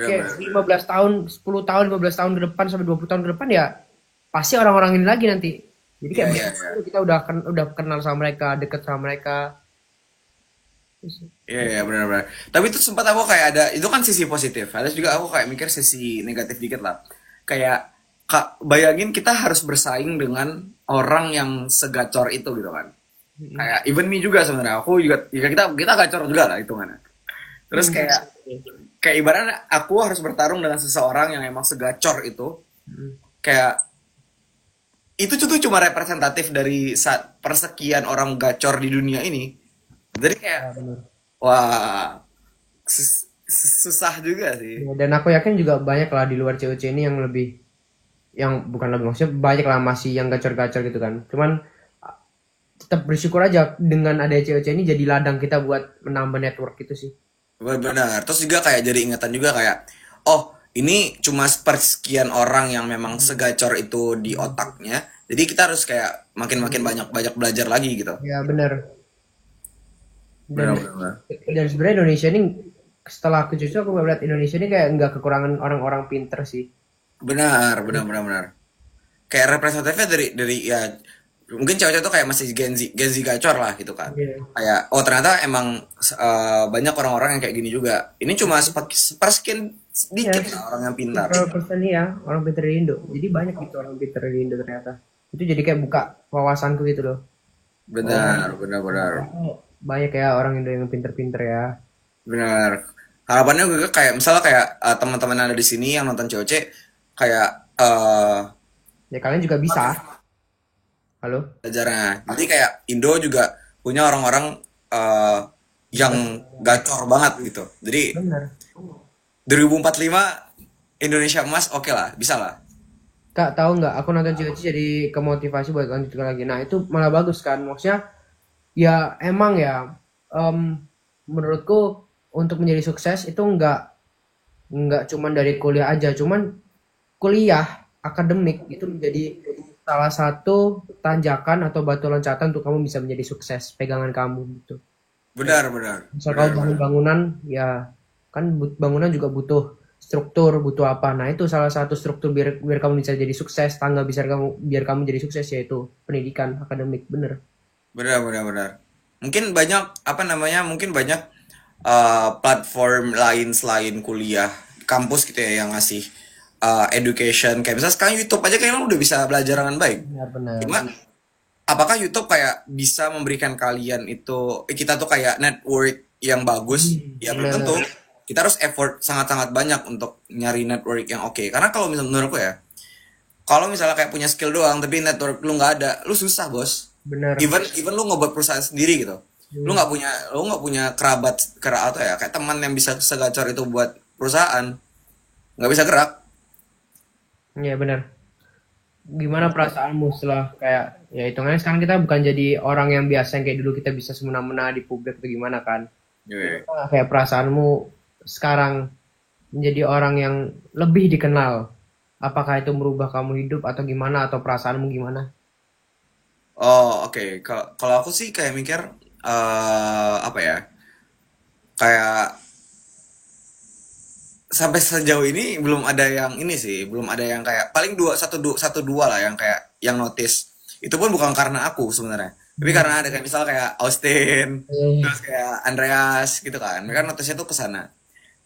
kayak Benar-benar. 15 tahun, 10 tahun, 15 tahun ke depan sampai 20 tahun ke depan ya pasti orang-orang ini lagi nanti. Jadi Iya, kayak iya, iya. kita udah kenal sama mereka, deket sama mereka. Iya, iya, benar-benar. Tapi itu sempat aku kayak ada, itu kan sisi positif. Ada juga aku kayak mikir sisi negatif dikit lah. Kayak, Kak, bayangin kita harus bersaing dengan orang yang segacor itu gitu kan. Mm-mm. Kayak even me juga sebenarnya. Aku juga, ya kita kita gacor juga lah hitungannya. Terus Hmm. kayak ibaratnya aku harus bertarung dengan seseorang yang emang segacor itu. Mm. Kayak itu tuh cuma representatif dari persekian orang gacor di dunia ini. Jadi kayak Ya, benar. wah, susah juga sih. Ya, dan aku yakin juga banyak lah di luar COC ini yang lebih yang bukan lebih maksudnya banyak lah masih yang gacor-gacor gitu kan. Cuman tetap bersyukur aja dengan ada COC ini jadi ladang kita buat menambah network gitu sih. Benar. Terus juga kayak jadi ingatan juga kayak, oh ini cuma sepersekian orang yang memang segacor itu di otaknya. Jadi kita harus kayak makin-makin banyak banyak belajar lagi gitu. Ya benar. Dan Benar-benar. dan sebenarnya Indonesia ini setelah aku justru aku melihat Indonesia ini kayak nggak kekurangan orang-orang pinter sih. Benar, benar, benar, benar. Kayak representatifnya dari ya mungkin cewek-cewek tuh kayak masih Gen Z gacor lah gitu kan. Iya. Kayak oh ternyata emang banyak orang-orang yang kayak gini juga. Ini cuma sepersekian Ya, sedikit lah orang yang pintar. beberapa persen ya orang pinter di Indo. Jadi banyak gitu orang pinter di Indo ternyata. Itu jadi kayak buka wawasanku gitu loh. Oh, Benar, benar, benar. banyak ya orang Indo yang pinter-pinter ya. Benar. Harapannya gue kayak misalnya kayak teman-teman yang ada di sini yang nonton COC kayak Ya kalian juga bisa. Halo? belajarnya. Nanti kayak Indo juga punya orang-orang eh, yang gacor banget gitu. Jadi Bener. 2045 Indonesia emas oke lah, bisa lah. Kak, tahu nggak? Aku nonton Cici jadi kemotivasi buat lanjut lagi. Nah, itu malah bagus kan. Maksudnya, ya emang ya, em, menurutku untuk menjadi sukses itu nggak cuman dari kuliah aja. Cuman kuliah akademik itu menjadi salah satu tanjakan atau batu loncatan untuk kamu bisa menjadi sukses. Pegangan kamu gitu. Benar, benar. Misal Benar, kamu bangun benar. bangunan, ya kan bangunan juga butuh struktur, butuh apa. Nah, itu salah satu struktur biar biar kamu bisa jadi sukses, tangga bisa kamu biar kamu jadi sukses yaitu pendidikan akademik, bener. Benar, benar, benar. Mungkin banyak apa namanya? Mungkin banyak platform lain selain kuliah kampus gitu ya yang ngasih education kayak misalnya sekarang YouTube aja kayaknya udah bisa belajar dengan baik. Benar-benar. Cuma apakah YouTube kayak bisa memberikan kalian itu kita tuh kayak network yang bagus? Ya belum tentu. Benar. Kita harus effort sangat-sangat banyak untuk nyari network yang oke. Karena kalau misalnya menurutku ya, kalau misalnya kayak punya skill doang tapi network lu nggak ada, lu susah bos. Benar. Even lu ngebuat perusahaan sendiri gitu, lu nggak punya kerabat atau ya kayak teman yang bisa segacor itu buat perusahaan, nggak bisa gerak. Ya benar. Gimana perasaanmu setelah kayak ya hitungannya sekarang kita bukan jadi orang yang biasa yang kayak dulu kita bisa semena-mena di publik atau gimana kan? Iya. Nah, kayak perasaanmu sekarang menjadi orang yang lebih dikenal. Apakah itu merubah kamu hidup atau gimana atau perasaanmu gimana? Oh oke. Kalau aku sih kayak mikir apa ya, kayak sampai sejauh ini belum ada yang ini sih, belum ada yang kayak paling satu dua lah yang kayak yang notice. Itu pun bukan karena aku sebenarnya, tapi karena ada kayak misal kayak Austin, Eh, terus kayak Andreas gitu kan. Mereka notice tuh ke sana.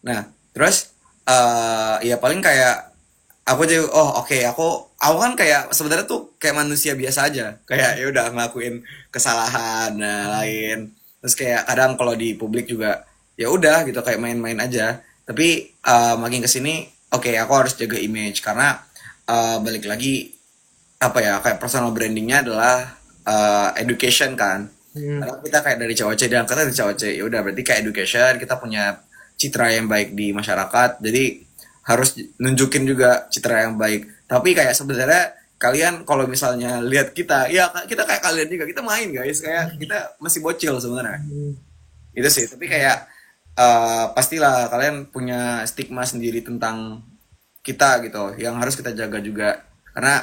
Nah, terus ya paling kayak aku jadi oh oke, aku kan kayak sebenarnya tuh kayak manusia biasa aja. Kayak ya udah ngelakuin kesalahan lain. Terus kayak kadang kalau di publik juga ya udah gitu kayak main-main aja. Tapi makin kesini oke, aku harus jaga image karena balik lagi apa ya, kayak personal brandingnya adalah education kan. Hmm. Karena kita kayak dari COC dan kata dari COC ya udah berarti kayak education, kita punya citra yang baik di masyarakat, jadi harus nunjukin juga citra yang baik. Tapi kayak sebenarnya kalian kalau misalnya lihat kita, ya kita kayak kalian juga, kita main guys, kayak kita masih bocil sebenarnya. Hmm. Itu sih, tapi kayak pastilah kalian punya stigma sendiri tentang kita gitu, yang harus kita jaga juga. Karena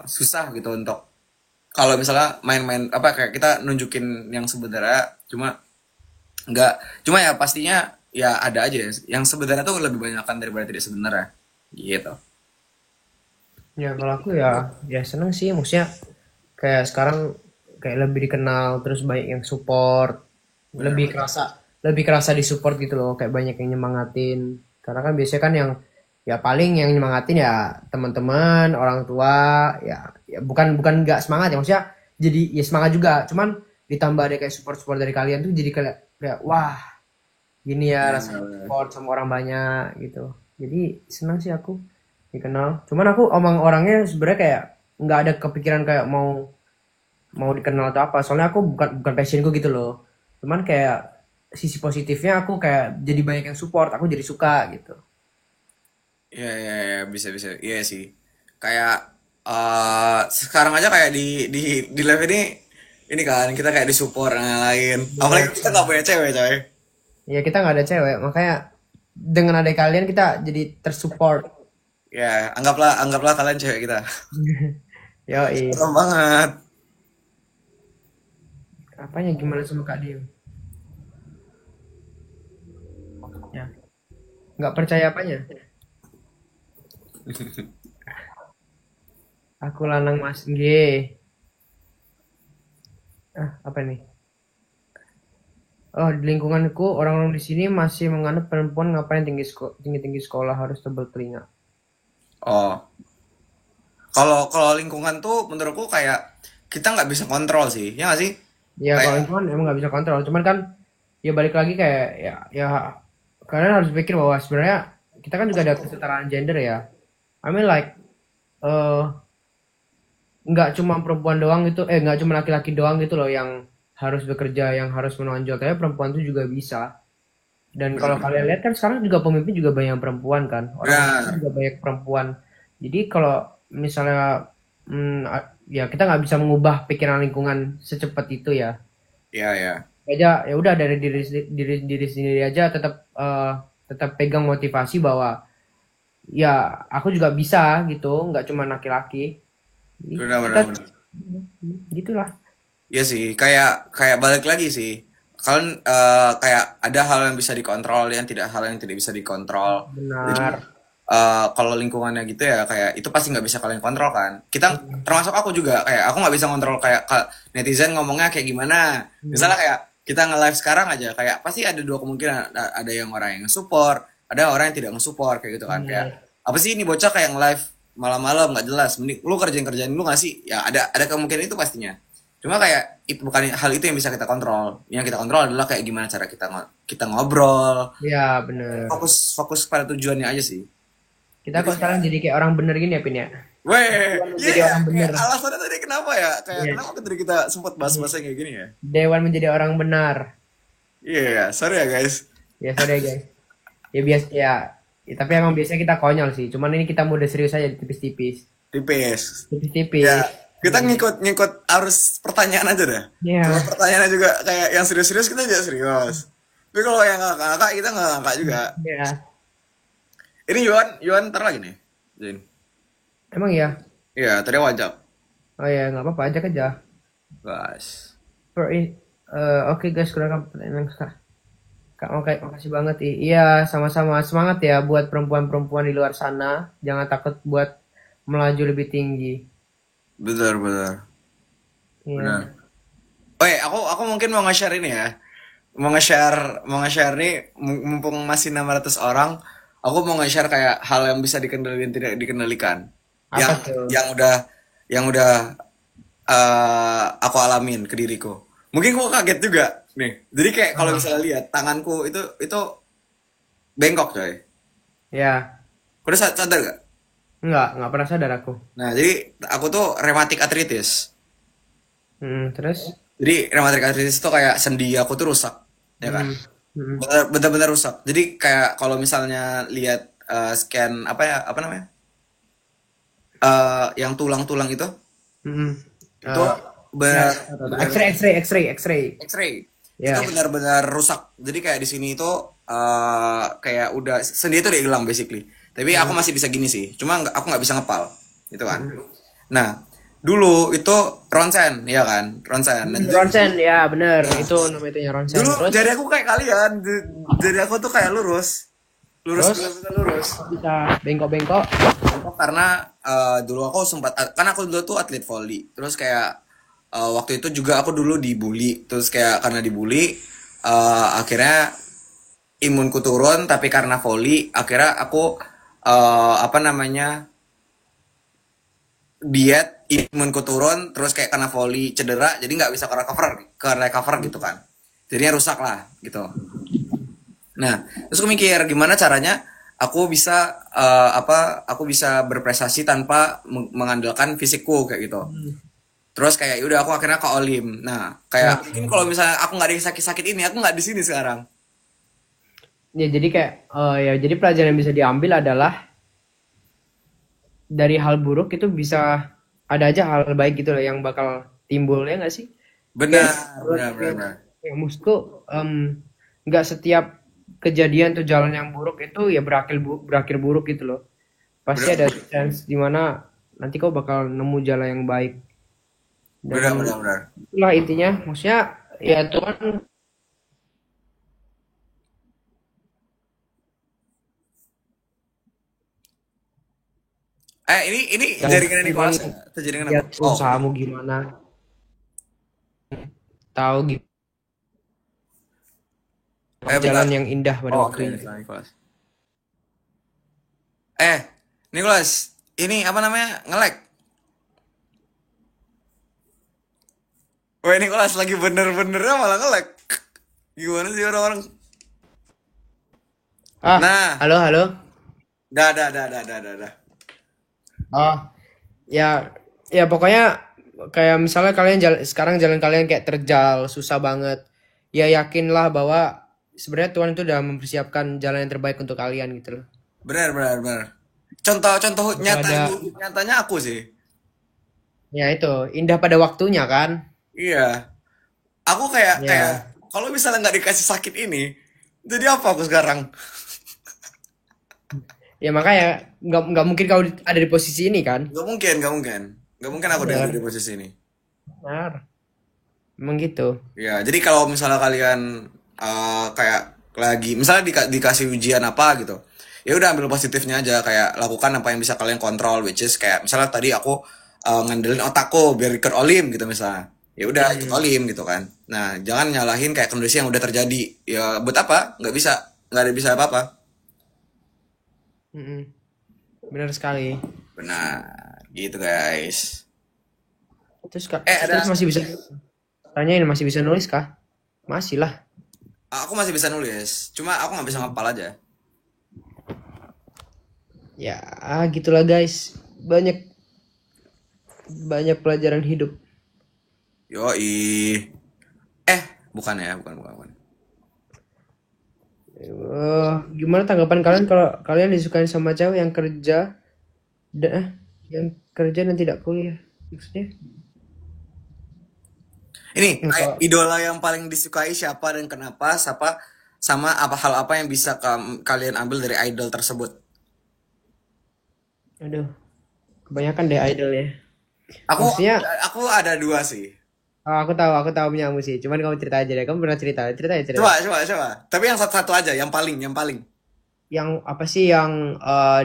susah gitu untuk kalau misalnya main-main apa kayak kita nunjukin yang sebenarnya, nggak cuma ya pastinya ya ada aja yang sebenarnya tuh lebih banyakkan daripada tidak sebenarnya gitu. Ya kalau aku ya seneng sih, maksudnya kayak sekarang kayak lebih dikenal, terus banyak yang support, lebih Benar-benar. kerasa lebih kerasa di support gitu loh, kayak banyak yang nyemangatin. Karena kan biasanya kan yang ya paling yang nyemangatin ya teman-teman, orang tua, ya ya bukan bukan nggak semangat ya, maksudnya jadi ya semangat juga, cuman ditambah ada kayak support-support dari kalian tuh jadi kayak wah, gini ya rasanya support sama orang banyak gitu. Jadi senang sih aku dikenal. Cuman aku omong orangnya sebenarnya kayak nggak ada kepikiran kayak mau mau dikenal atau apa. Soalnya aku bukan bukan passionku gitu loh. Cuman kayak sisi positifnya aku kayak jadi banyak yang support. Aku jadi suka gitu. Ya, ya, ya, bisa bisa iya sih, kayak sekarang aja kayak di live ini kan kita kayak disupport yang lain, apalagi Bener. kita nggak punya cewek coy. Ya kita nggak ada cewek, makanya dengan ada kalian kita jadi tersupport. Ya, anggaplah kalian cewek kita. Yoi. Serem banget. Apanya gimana sama Kak Dio? Ya. Nggak percaya apanya? Aku lanang Mas G. Ah, apa nih? Oh, di lingkunganku orang-orang di sini masih menganut perempuan ngapain tinggi-tinggi sekolah harus tebal telinga. Oh, kalau kalau lingkungan tuh menurutku kayak kita nggak bisa kontrol sih, ya nggak sih? Ya kalau Kayak lingkungan emang nggak bisa kontrol. Cuman kan ya balik lagi kayak ya kalian harus pikir bahwa sebenarnya kita kan juga ada kesetaraan gender ya. I mean like eh nggak cuma perempuan doang gitu, nggak cuma laki-laki doang gitu loh yang harus bekerja, yang harus menonjol. Tapi perempuan tuh juga bisa. Dan kalau bener-bener. kalian lihat kan sekarang juga pemimpin juga banyak perempuan kan, orang-orang Benar. juga banyak perempuan. Jadi kalau misalnya ya kita nggak bisa mengubah pikiran lingkungan secepat itu ya. Ya, ya. Aja ya udah dari diri sendiri aja tetap tetap pegang motivasi bahwa ya aku juga bisa gitu, nggak cuma laki-laki. Jadi Benar, kita benar, benar. gitulah. Iya sih, kayak kayak balik lagi sih. Kalian kayak ada hal yang bisa dikontrol, yang tidak hal yang tidak bisa dikontrol. Jadi Benar. kalau lingkungannya gitu ya kayak itu pasti nggak bisa kalian kontrol kan. Kita termasuk aku juga kayak aku nggak bisa kontrol kayak netizen ngomongnya kayak gimana. Hmm. Misalnya kayak kita nge-live sekarang aja kayak pasti ada dua kemungkinan, ada yang orang yang support, ada orang yang tidak nge-support kayak gitu kan. Kayak Benar. apa sih ini bocah kayak nge-live malam-malam nggak jelas. Mending lu kerjain lu nggak sih? Ya ada kemungkinan itu pastinya. Cuma kayak itu bukan hal itu yang bisa kita kontrol. Yang kita kontrol adalah kayak gimana cara kita ngobrol. Ya benar. Fokus fokus pada tujuannya aja sih. Kita Jadi kok sekarang jadi kayak orang bener gini ya Pin ya. weh, Dewan iya menjadi ya, orang kayak bener. alasannya tadi kenapa ya? Kayak Yes. kenapa tadi kita sempat bahas-bahas yang kayak gini ya? Dewan menjadi orang benar. Iya, yeah, sorry ya guys. Ya sorry guys. Ya biasa ya, tapi emang biasanya kita konyol sih. Cuman ini kita mode serius aja tipis-tipis. Tipis. Tipis-tipis. Ya, kita ngikut arus pertanyaan aja dah. Kalau Ya. pertanyaannya juga kayak yang serius-serius kita juga serius. Tapi kalau yang ngakak-ngakak kita nggak ngakak juga. Ya. Ini Yuan ntar lagi nih. Jin. Emang ya. Iya, tadi wajab. Oh ya nggak apa-apa ajak aja. Guys. Oke guys, kurang pertanyaan Kak. Kak, makasih banget. Iya, sama-sama semangat ya buat perempuan-perempuan di luar sana. Jangan takut buat melaju lebih tinggi. Benar, benar. Iya. Benar. Oh ya, aku mungkin mau nge-share ini ya. Mau nge-share nih mumpung masih 600 orang, aku mau nge-share kayak hal yang bisa dikendalikan tidak dikendalikan. Apa Yang tuh? yang udah aku alamin ke diriku. Mungkin kok kaget juga nih. Jadi kayak kalau Ah, misalnya lihat tanganku itu bengkok coy. Ya, Udah sadar gak? nggak pernah sadar aku. Nah, jadi aku tuh rematik arthritis. Terus? Jadi rematik arthritis itu kayak sendi aku tuh rusak, ya kan? Hmm, hmm, Bener-bener rusak. Jadi kayak kalau misalnya lihat scan apa ya, apa namanya? Yang tulang-tulang hmm. itu Eh, ya, benar X-ray, X-ray, X-ray, X-ray. X-ray. Itu Ya. benar-benar rusak. Jadi kayak di sini itu kayak udah sendi itu udah hilang basically. Tapi aku Hmm, masih bisa gini sih. Cuma aku nggak bisa ngepal, gitu kan. hmm. Nah, dulu itu ronsen, ya kan? Ronsen. Dan Ronsen, ya bener. nah, Itu namanya Ronsen. dulu Terus, jari aku kayak kalian. Jari aku tuh kayak lurus. Lurus terus bener-bener lurus. bisa bengkok-bengkok. Karena dulu aku sempat kan aku dulu tuh atlet volley. Terus kayak waktu itu juga aku dulu dibully. Terus kayak karena dibully akhirnya imunku turun tapi karena volley akhirnya aku apa namanya diet imunku turun terus kayak karena volley cedera jadi nggak bisa ke recover gitu kan jadinya rusak lah gitu. Nah, terus aku mikir gimana caranya aku bisa aku bisa berprestasi tanpa mengandalkan fisikku kayak gitu. Hmm. Terus kayak udah aku akhirnya ke Olim. Nah, Ya, kayak mungkin kalau misalnya aku nggak ada yang sakit-sakit ini, aku nggak di sini sekarang. ya jadi kayak ya jadi pelajaran yang bisa diambil adalah dari hal buruk itu bisa ada aja hal baik gitu loh yang bakal timbul ya nggak sih? Benar, Kayak benar, benar, benar. kayak maksudku nggak setiap kejadian atau jalan yang buruk itu ya berakhir buruk gitu loh. Pasti Benar, ada chance dimana nanti kau bakal nemu jalan yang baik benar, dan benar, benar. itulah intinya. Maksudnya ya Tuhan Ini yang jaringan Tuhan Nicholas ya? Atau jaringan aku? lihat Oh, oke. usahamu gimana, tahu Bentar. jalan yang indah pada Oh, oke, waktunya. Nicholas. Eh, Nicholas, ini apa namanya? Nge-lag. Wah, Nicholas lagi bener-benernya malah nge-lag. Gimana sih orang-orang? Ah, Nah, halo, halo. dah, dah, dah, dah, dah, dah, dah. Oh, ya, ya pokoknya kayak misalnya kalian sekarang jalan kalian kayak terjal, susah banget. Ya yakinlah bahwa sebenarnya Tuhan itu udah mempersiapkan jalan yang terbaik untuk kalian gitu loh. Benar, benar, benar. Contoh-contoh Bakal nyata ada, nyatanya aku sih. ya itu indah pada waktunya kan? Iya. Aku kayak kayak Ya, kalau misalnya nggak dikasih sakit ini, jadi apa aku sekarang? ya makanya nggak mungkin kau ada di posisi ini kan? Gak mungkin, gak mungkin. Gak mungkin aku ada di Benar, posisi ini. benar. Emang gitu. Ya, jadi kalau misalnya kalian kayak lagi, misalnya dikasih ujian apa gitu, ya udah ambil positifnya aja, kayak lakukan apa yang bisa kalian kontrol, which is kayak misalnya tadi aku ngandelin otakku biar ikut olim gitu misalnya. Ya udah ikut Hmm, olim gitu kan. Nah, jangan nyalahin kayak kondisi yang udah terjadi. Ya buat apa? Nggak bisa, nggak ada bisa apa-apa. mm-mm. Benar sekali. Benar, gitu guys. Terus kak, Ada, terus masih bisa tanyain masih bisa nulis kah? Masih lah. aku masih bisa nulis, cuma aku nggak bisa ngapal aja. Ya, gitulah guys. Banyak banyak pelajaran hidup. Yoi. Bukan ya, bukan, bukan, bukan. Gimana tanggapan kalian kalau kalian disukain sama cewek yang kerja, yang kerja dan tidak kuliah? Maksudnya? Ini kayak Kalau, idola yang paling disukai siapa dan kenapa, siapa sama apa hal apa yang bisa kalian ambil dari idol tersebut. aduh, kebanyakan deh idol ya. Aku Maksudnya, aku ada dua sih. aku tahu punyamu sih. Cuman kamu cerita aja deh. Kamu pernah cerita, cerita ya cerita. Coba, coba, coba. Tapi yang satu-satu aja, yang paling, yang paling. Yang apa sih yang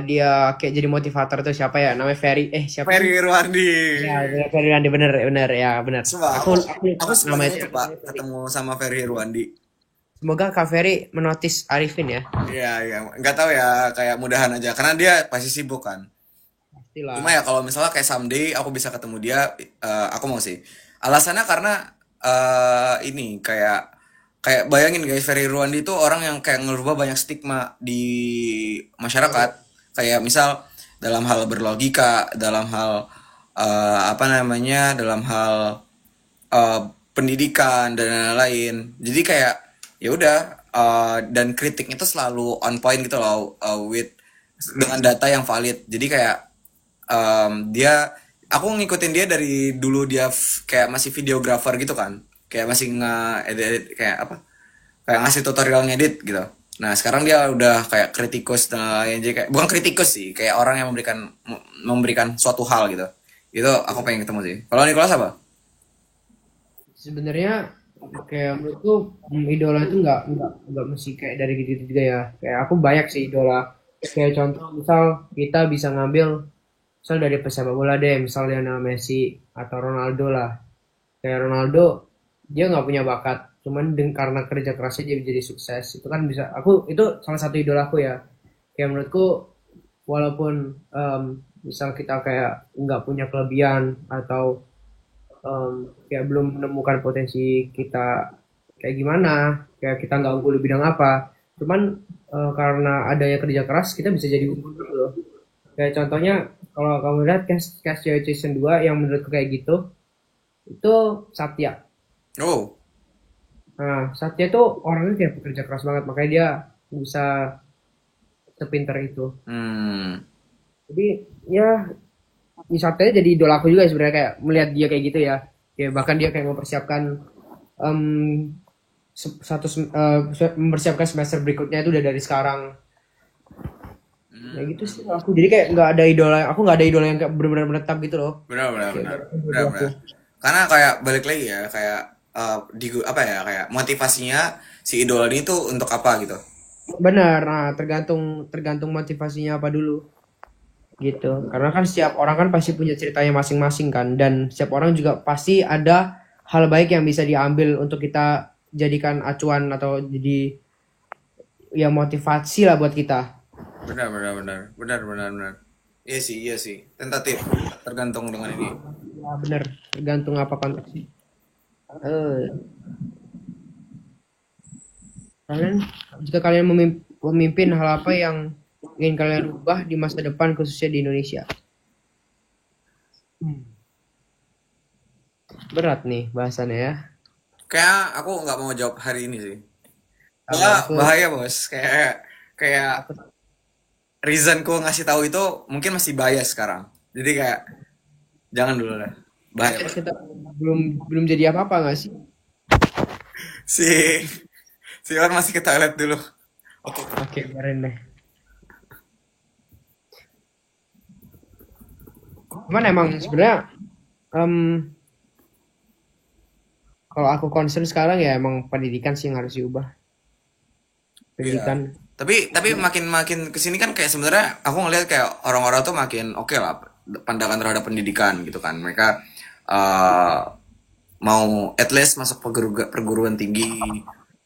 dia kayak jadi motivator tuh siapa ya? Namanya Ferry. Siapa sih? Ferry Irwandi. Ya, bener, Ferry Randi, bener, bener, ya, bener. Coba, Aku aku lupa namanya sebenarnya siapa. coba ketemu sama Ferry Irwandi. Semoga Kak Ferry menotis Arifin ya. Iya, iya. Nggak tahu ya, kayak mudahan aja. Karena dia pasti sibuk kan. Cuma Pastilah. ya kalau misalnya kayak someday aku bisa ketemu dia, aku mau sih. Alasannya karena ini kayak kayak bayangin guys, Ferry Ruandi itu orang yang kayak ngerubah banyak stigma di masyarakat. Kayak misal dalam hal berlogika, dalam hal apa namanya, dalam hal eh, pendidikan dan lain-lain. Jadi kayak ya udah, dan kritiknya itu selalu on point gitu loh, with dengan data yang valid. Jadi kayak dia, aku ngikutin dia dari dulu dia kayak masih videographer gitu kan, kayak masih edit kayak apa, kayak ngasih tutorial ngedit gitu. Nah sekarang dia udah kayak kritikus dan lain, jadi kayak bukan kritikus sih, kayak orang yang memberikan suatu hal gitu. Itu aku pengen ketemu sih. Kalau Nicholas apa? Sebenarnya kayak menurutku idola itu nggak mesti kayak dari gitu juga ya. Kayak aku banyak sih idola. Kayak contoh misal kita bisa ngambil misal dari pesepak bola deh, misal Lionel Messi atau Ronaldo lah. Kayak Ronaldo dia nggak punya bakat, cuman karena kerja kerasnya dia jadi sukses. Itu kan bisa. Aku itu salah satu idola aku ya. Kayak menurutku walaupun misal kita kayak nggak punya kelebihan atau kayak belum menemukan potensi kita kayak gimana, kayak kita nggak unggul di bidang apa, cuman karena adanya kerja keras kita bisa jadi unggul gitu loh. Kayak contohnya kalau kamu lihat cast Cewek Season 2 yang menurutku kayak gitu, itu Satya. Oh. Nah, Satya itu orangnya kayak pekerja keras banget, makanya dia bisa sepinter itu. Hmm. Jadi ya Satya jadi idola aku juga sebenarnya, kayak melihat dia kayak gitu ya. Kayak bahkan dia kayak mempersiapkan em, mempersiapkan semester berikutnya itu udah dari sekarang. Ya gitu sih kalau aku. Jadi kayak nggak ada idola, aku nggak ada idola yang kayak benar-benar menetap gitu loh. Benar, benar, Kayak benar, benar, idola aku. benar. Karena kayak balik lagi ya, kayak di apa ya, kayak motivasinya si idola ini tuh untuk apa gitu. Benar, nah tergantung tergantung motivasinya apa dulu gitu. Karena kan setiap orang kan pasti punya ceritanya masing-masing kan, dan setiap orang juga pasti ada hal baik yang bisa diambil untuk kita jadikan acuan atau jadi ya motivasi lah buat kita. Benar, benar, benar, benar, benar, benar. Iya sih, iya sih. Tentatif, tergantung dengan ini. Ya, benar, tergantung apa konteksnya. Eh, kalian jika kalian memimpin hal apa yang ingin kalian ubah di masa depan khususnya di Indonesia? Hmm, berat nih bahasannya ya. Kayak aku nggak mau jawab hari ini sih. Sama Bahaya, aku, bahaya bos. Kayak kayak aku reasonku ngasih tahu itu mungkin masih bias sekarang. Jadi kayak jangan dulu lah. Bahaya podcast banget. kita belum belum jadi apa-apa nggak sih? Si si Iwan masih ke toilet dulu. Oke. Oke, biarin deh. Cuman emang sebenarnya em, kalau aku concern sekarang ya emang pendidikan sih yang harus diubah. Iya. Pendidikan. Tapi makin makin kesini kan kayak sebenarnya aku ngelihat kayak orang-orang tuh makin oke lah pandangan terhadap pendidikan gitu kan. Mereka eh, mau at least masuk perguruan tinggi,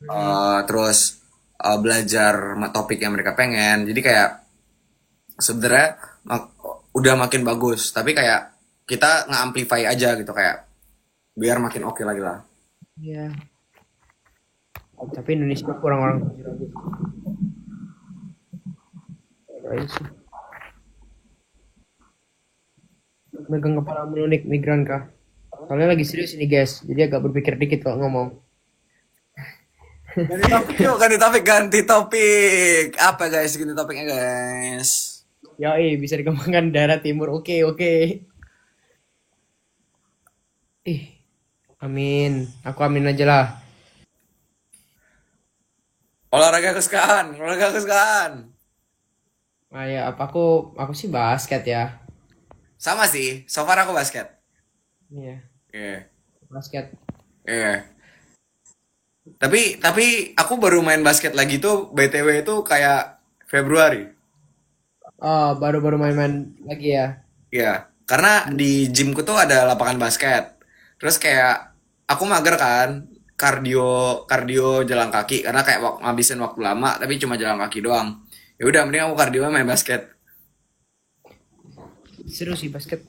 Hmm, terus belajar topik yang mereka pengen. Jadi kayak sebenarnya udah makin bagus. Tapi kayak kita nge-amplify aja gitu, kayak biar makin oke lagi lah. ya. Tapi Indonesia kurang orang ragu. Megang kepala melunik migran kah? Soalnya lagi serius ini guys, jadi agak berpikir dikit kalau ngomong. Ganti topik yuk, ganti topik, ganti topik. Apa guys, ganti topiknya guys. Yoi, bisa dikembangkan daerah timur. Oke, oke. Ih, amin. Aku amin aja lah. Olahraga kesukaan. Ah ya, apa aku sih basket ya. Sama sih, so far aku basket. Iya, Iya, basket. iya. Tapi aku baru main basket lagi tuh, BTW itu kayak Februari. Oh, baru-baru main-main lagi ya. Iya, karena di gymku tuh ada lapangan basket. Terus kayak aku mager kan, kardio kardio jalan kaki karena kayak ngabisin waktu lama tapi cuma jalan kaki doang. Ya udah mending aku kardio main basket. Seru sih basket.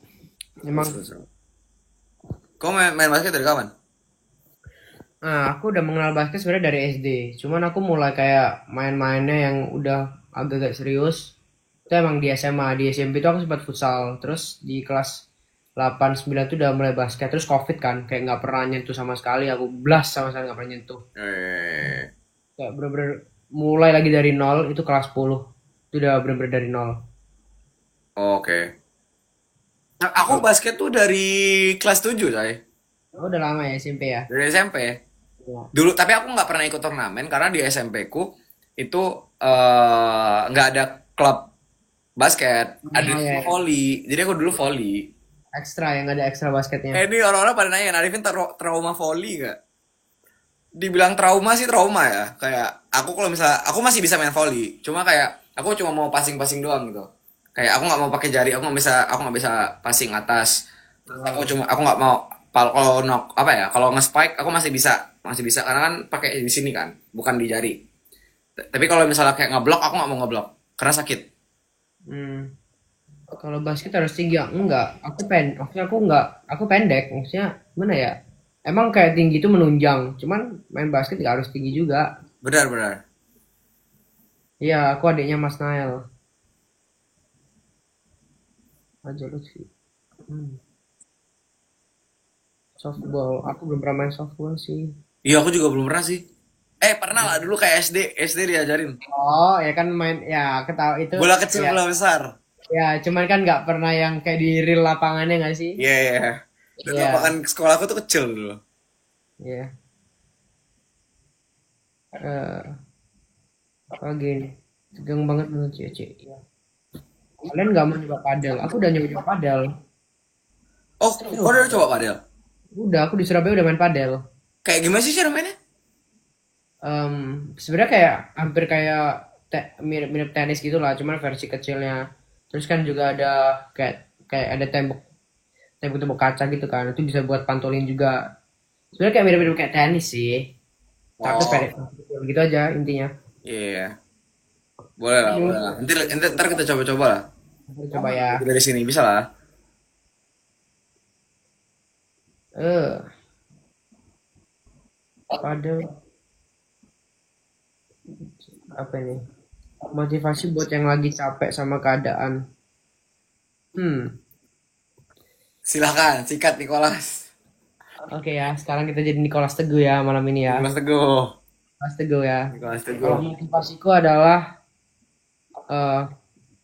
Seru, Emang seru, seru. Kau main basket dari kapan? Nah, aku udah mengenal basket sebenarnya dari SD. Cuman aku mulai kayak main-mainnya yang udah agak-agak serius. Itu emang di SMA, di SMP itu aku sempat futsal. Terus di kelas 8 9 tuh udah mulai basket. Terus COVID kan, kayak nggak pernah nyentuh sama sekali. Aku blast sama sekali nggak pernah nyentuh. Eh, Kayak bener-bener mulai lagi dari nol itu kelas 10. Itu udah bener-bener dari nol. oke. Nah, aku basket tuh dari kelas 7, coy. Oh, udah lama ya SMP ya? Dari SMP. Iya. Dulu, tapi aku nggak pernah ikut turnamen karena di SMP ku itu nggak ada klub basket. Ada Oh ya, cuma ya. volley. Jadi aku dulu volley. Ekstra yang ada ekstra basketnya. Ini orang-orang pada nanya, Arifin trauma volley gak? Dibilang trauma sih trauma ya. Kayak aku kalau misalnya aku masih bisa main volley, cuma kayak aku cuma mau passing-passing doang gitu. Kayak aku nggak mau pakai jari, aku nggak bisa passing atas. Aku nggak mau kalau knock apa ya? Kalau nge-spike aku masih bisa karena kan pakai di sini kan, bukan di jari. Tapi kalau misalnya kayak ngeblok aku nggak mau ngeblok karena sakit. Hmm. Kalau basket harus tinggi ya? Enggak. Maksudnya aku enggak. Aku pendek. Maksudnya mana ya? Emang kayak tinggi itu menunjang. Cuman main basket nggak harus tinggi juga. Benar-benar. Iya, aku adiknya Mas Nael. Aja lu sih. Hmm. Softball. Aku belum pernah main softball sih. Iya aku juga belum pernah sih. Pernah lah dulu kayak SD diajarin. Oh, ya kan main. Ya, aku tahu itu. Bola kecil, Ya, bola besar. ya. Cuman kan nggak pernah yang kayak di real lapangannya nggak sih? Iya, iya. Dan lapangan Iya, sekolahku tuh kecil dulu. iya. Eh, Lagi nih. Tegang banget menurut Cece. Iya. Kalian nggak mau nyoba padel? Aku udah nyoba padel. Oh, kau Seru. udah coba padel? Udah, aku di Surabaya udah main padel. Kayak gimana sih cara mainnya? Em, Sebenarnya kayak hampir kayak mirip-mirip tenis gitu lah, cuman versi kecilnya. Terus kan juga ada kayak kayak ada tembok-tembok kaca gitu kan. Itu bisa buat pantulin juga. Sebenarnya kayak mirip-mirip kayak tenis sih. Tapi Oh, pendek gitu aja intinya. iya. Boleh lah, boleh lah. Nanti ntar kita coba-coba lah. Kita coba ya. Dari sini bisa lah. Eh, Padel apa ini? Motivasi buat yang lagi capek sama keadaan. Hmm. Silahkan, sikat Nicholas. Oke ya, sekarang kita jadi Nicholas Teguh ya malam ini ya. Nicholas Teguh. Nicholas Teguh ya. Nicholas Kalau Teguh. motivasiku adalah eh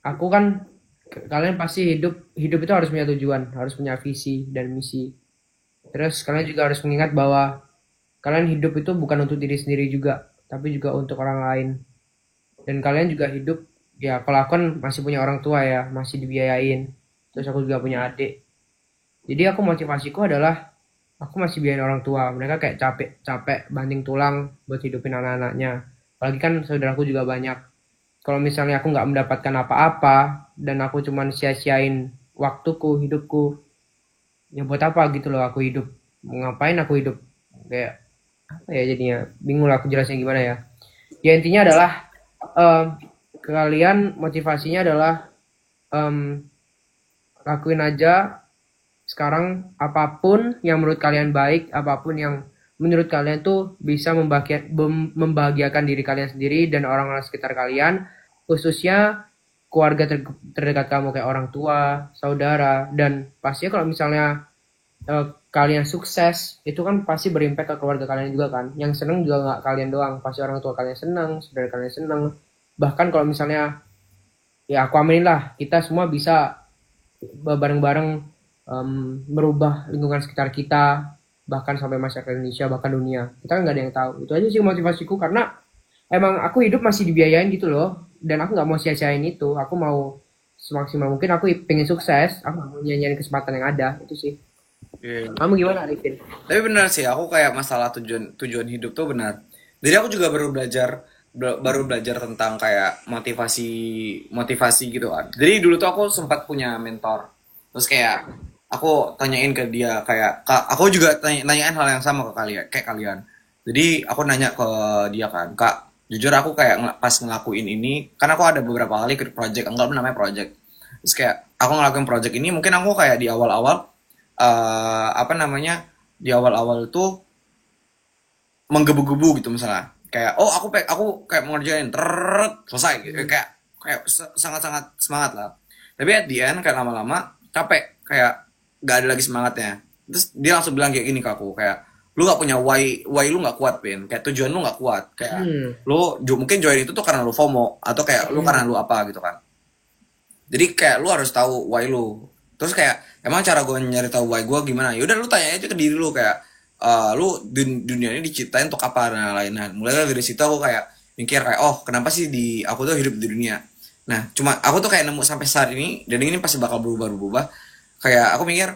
aku kan kalian pasti hidup hidup itu harus punya tujuan, harus punya visi dan misi. Terus kalian juga harus mengingat bahwa kalian hidup itu bukan untuk diri sendiri juga, tapi juga untuk orang lain. Dan kalian juga hidup ya kalau aku kan masih punya orang tua ya, masih dibiayain. Terus aku juga punya adik. Jadi aku motivasiku adalah aku masih biayain orang tua. Mereka kayak capek-capek banting tulang buat hidupin anak-anaknya. Apalagi kan saudaraku juga banyak. Kalau misalnya aku nggak mendapatkan apa-apa dan aku cuman sia-siain waktuku, hidupku, ya buat apa gitu loh aku hidup. Ngapain aku hidup? Kayak apa ya jadinya? Bingung lah aku jelasnya gimana ya. Ya intinya adalah em, kalian motivasinya adalah em, lakuin aja sekarang apapun yang menurut kalian baik, apapun yang menurut kalian tuh bisa membahagiakan diri kalian sendiri dan orang-orang sekitar kalian, khususnya keluarga terdekat kamu kayak orang tua, saudara, dan pastinya kalau misalnya kalian sukses, itu kan pasti berimpact ke keluarga kalian juga kan. Yang seneng juga nggak kalian doang, pasti orang tua kalian seneng, saudara kalian seneng. Bahkan kalau misalnya, ya aku aminin lah, kita semua bisa bareng-bareng merubah lingkungan sekitar kita, bahkan sampai masyarakat Indonesia, bahkan dunia. Kita kan nggak ada yang tahu. Itu aja sih motivasiku karena emang aku hidup masih dibiayain gitu loh, dan aku nggak mau sia-siain itu. Aku mau semaksimal mungkin. Aku pengen sukses. Aku nggak mau nyanyiin kesempatan yang ada. Itu sih. Iya. Kamu gimana, Arifin? Tapi benar sih, aku kayak masalah tujuan tujuan hidup tuh benar. Jadi aku juga baru belajar tentang kayak motivasi motivasi gitu kan. Jadi dulu tuh aku sempat punya mentor. Terus kayak aku tanyain ke dia kayak Kak, aku juga nanyain hal yang sama ke kalian, kayak kalian. Jadi aku nanya ke dia kan, Kak, jujur aku kayak pas ngelakuin ini, karena aku ada beberapa kali ikut project, anggap namanya project. Terus kayak aku ngelakuin project ini, mungkin aku kayak di awal-awal apa namanya di awal-awal itu menggebu-gebu gitu misalnya. Kayak oh aku kayak mau ngerjain selesai gitu. Kayak sangat-sangat semangat lah. Tapi at the end kayak lama-lama capek, kayak gak ada lagi semangatnya. Terus dia langsung bilang kayak gini ke aku, kayak lu gak punya why lu gak kuat, Pin. Kayak tujuan lu gak kuat. Kayak Hmm. mungkin join itu tuh karena lu FOMO atau kayak lu karena lu apa gitu kan. Jadi kayak lu harus tahu why lu. Terus kayak emang cara gue nyari tahu why gue gimana? Ya udah lu tanya aja ke diri lu, kayak lu dunia ini diciptain untuk apa dan lain-lain. Nah, mulai dari situ aku kayak mikir kayak oh kenapa sih aku tuh hidup di dunia. Nah cuma aku tuh kayak nemu sampai saat ini, dan ini pasti bakal berubah. Kayak aku mikir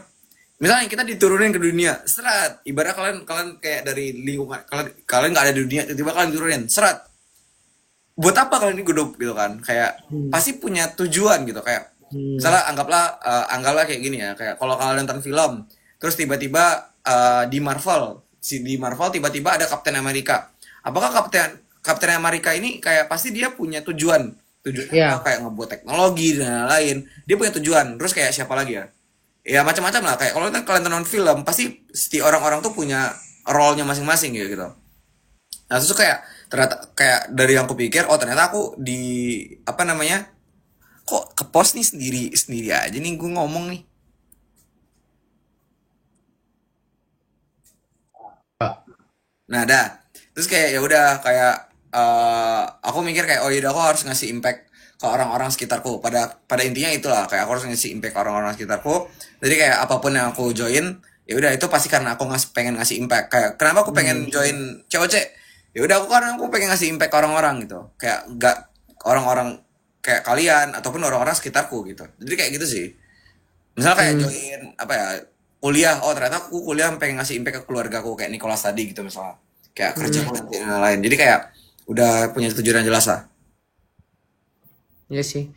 misalnya kita diturunin ke dunia serat, ibarat kalian kalian kayak dari lingkungan kalian nggak ada di dunia, tiba-tiba kalian diturunin serat, buat apa kalian ini hidup gitu kan, kayak Hmm. pasti punya tujuan gitu. Kayak Hmm. misalnya anggaplah kayak gini ya, kayak kalau kalian nonton film terus tiba-tiba di Marvel tiba-tiba ada Captain America, apakah Captain Captain America ini kayak pasti dia punya tujuannya apa, Ya. kayak ngebuat teknologi dan lain-lain, dia punya tujuan. Terus kayak siapa lagi ya, ya macam-macam lah, kayak kalau kalian nonton film pasti setiap orang-orang tuh punya role-nya masing-masing gitu gitu. Nah terus kayak ternyata kayak dari yang aku pikir, oh ternyata aku di apa namanya, kok ke pos nih sendiri sendiri aja nih gue ngomong nih. Nah dah, terus kayak ya udah kayak aku mikir kayak oh yaudah aku harus ngasih impact ke orang-orang sekitarku. Pada pada intinya itulah, kayak aku harus ngasih impact ke orang-orang sekitarku. Jadi kayak apapun yang aku join, ya udah itu pasti karena aku pengen ngasih impact. Kayak kenapa aku pengen Hmm. join COC? Ya udah aku karena aku pengen ngasih impact ke orang-orang gitu. Kayak nggak orang-orang kayak kalian ataupun orang-orang sekitarku gitu. Jadi kayak gitu sih. Misal kayak Hmm. join apa ya, kuliah, oh ternyata aku kuliah pengen ngasih impact ke keluarga aku kayak Nicholas tadi gitu misalnya, kayak kerja Hmm. nanti dan lain-lain. Jadi kayak udah punya tujuan yang jelas lah. Iya sih.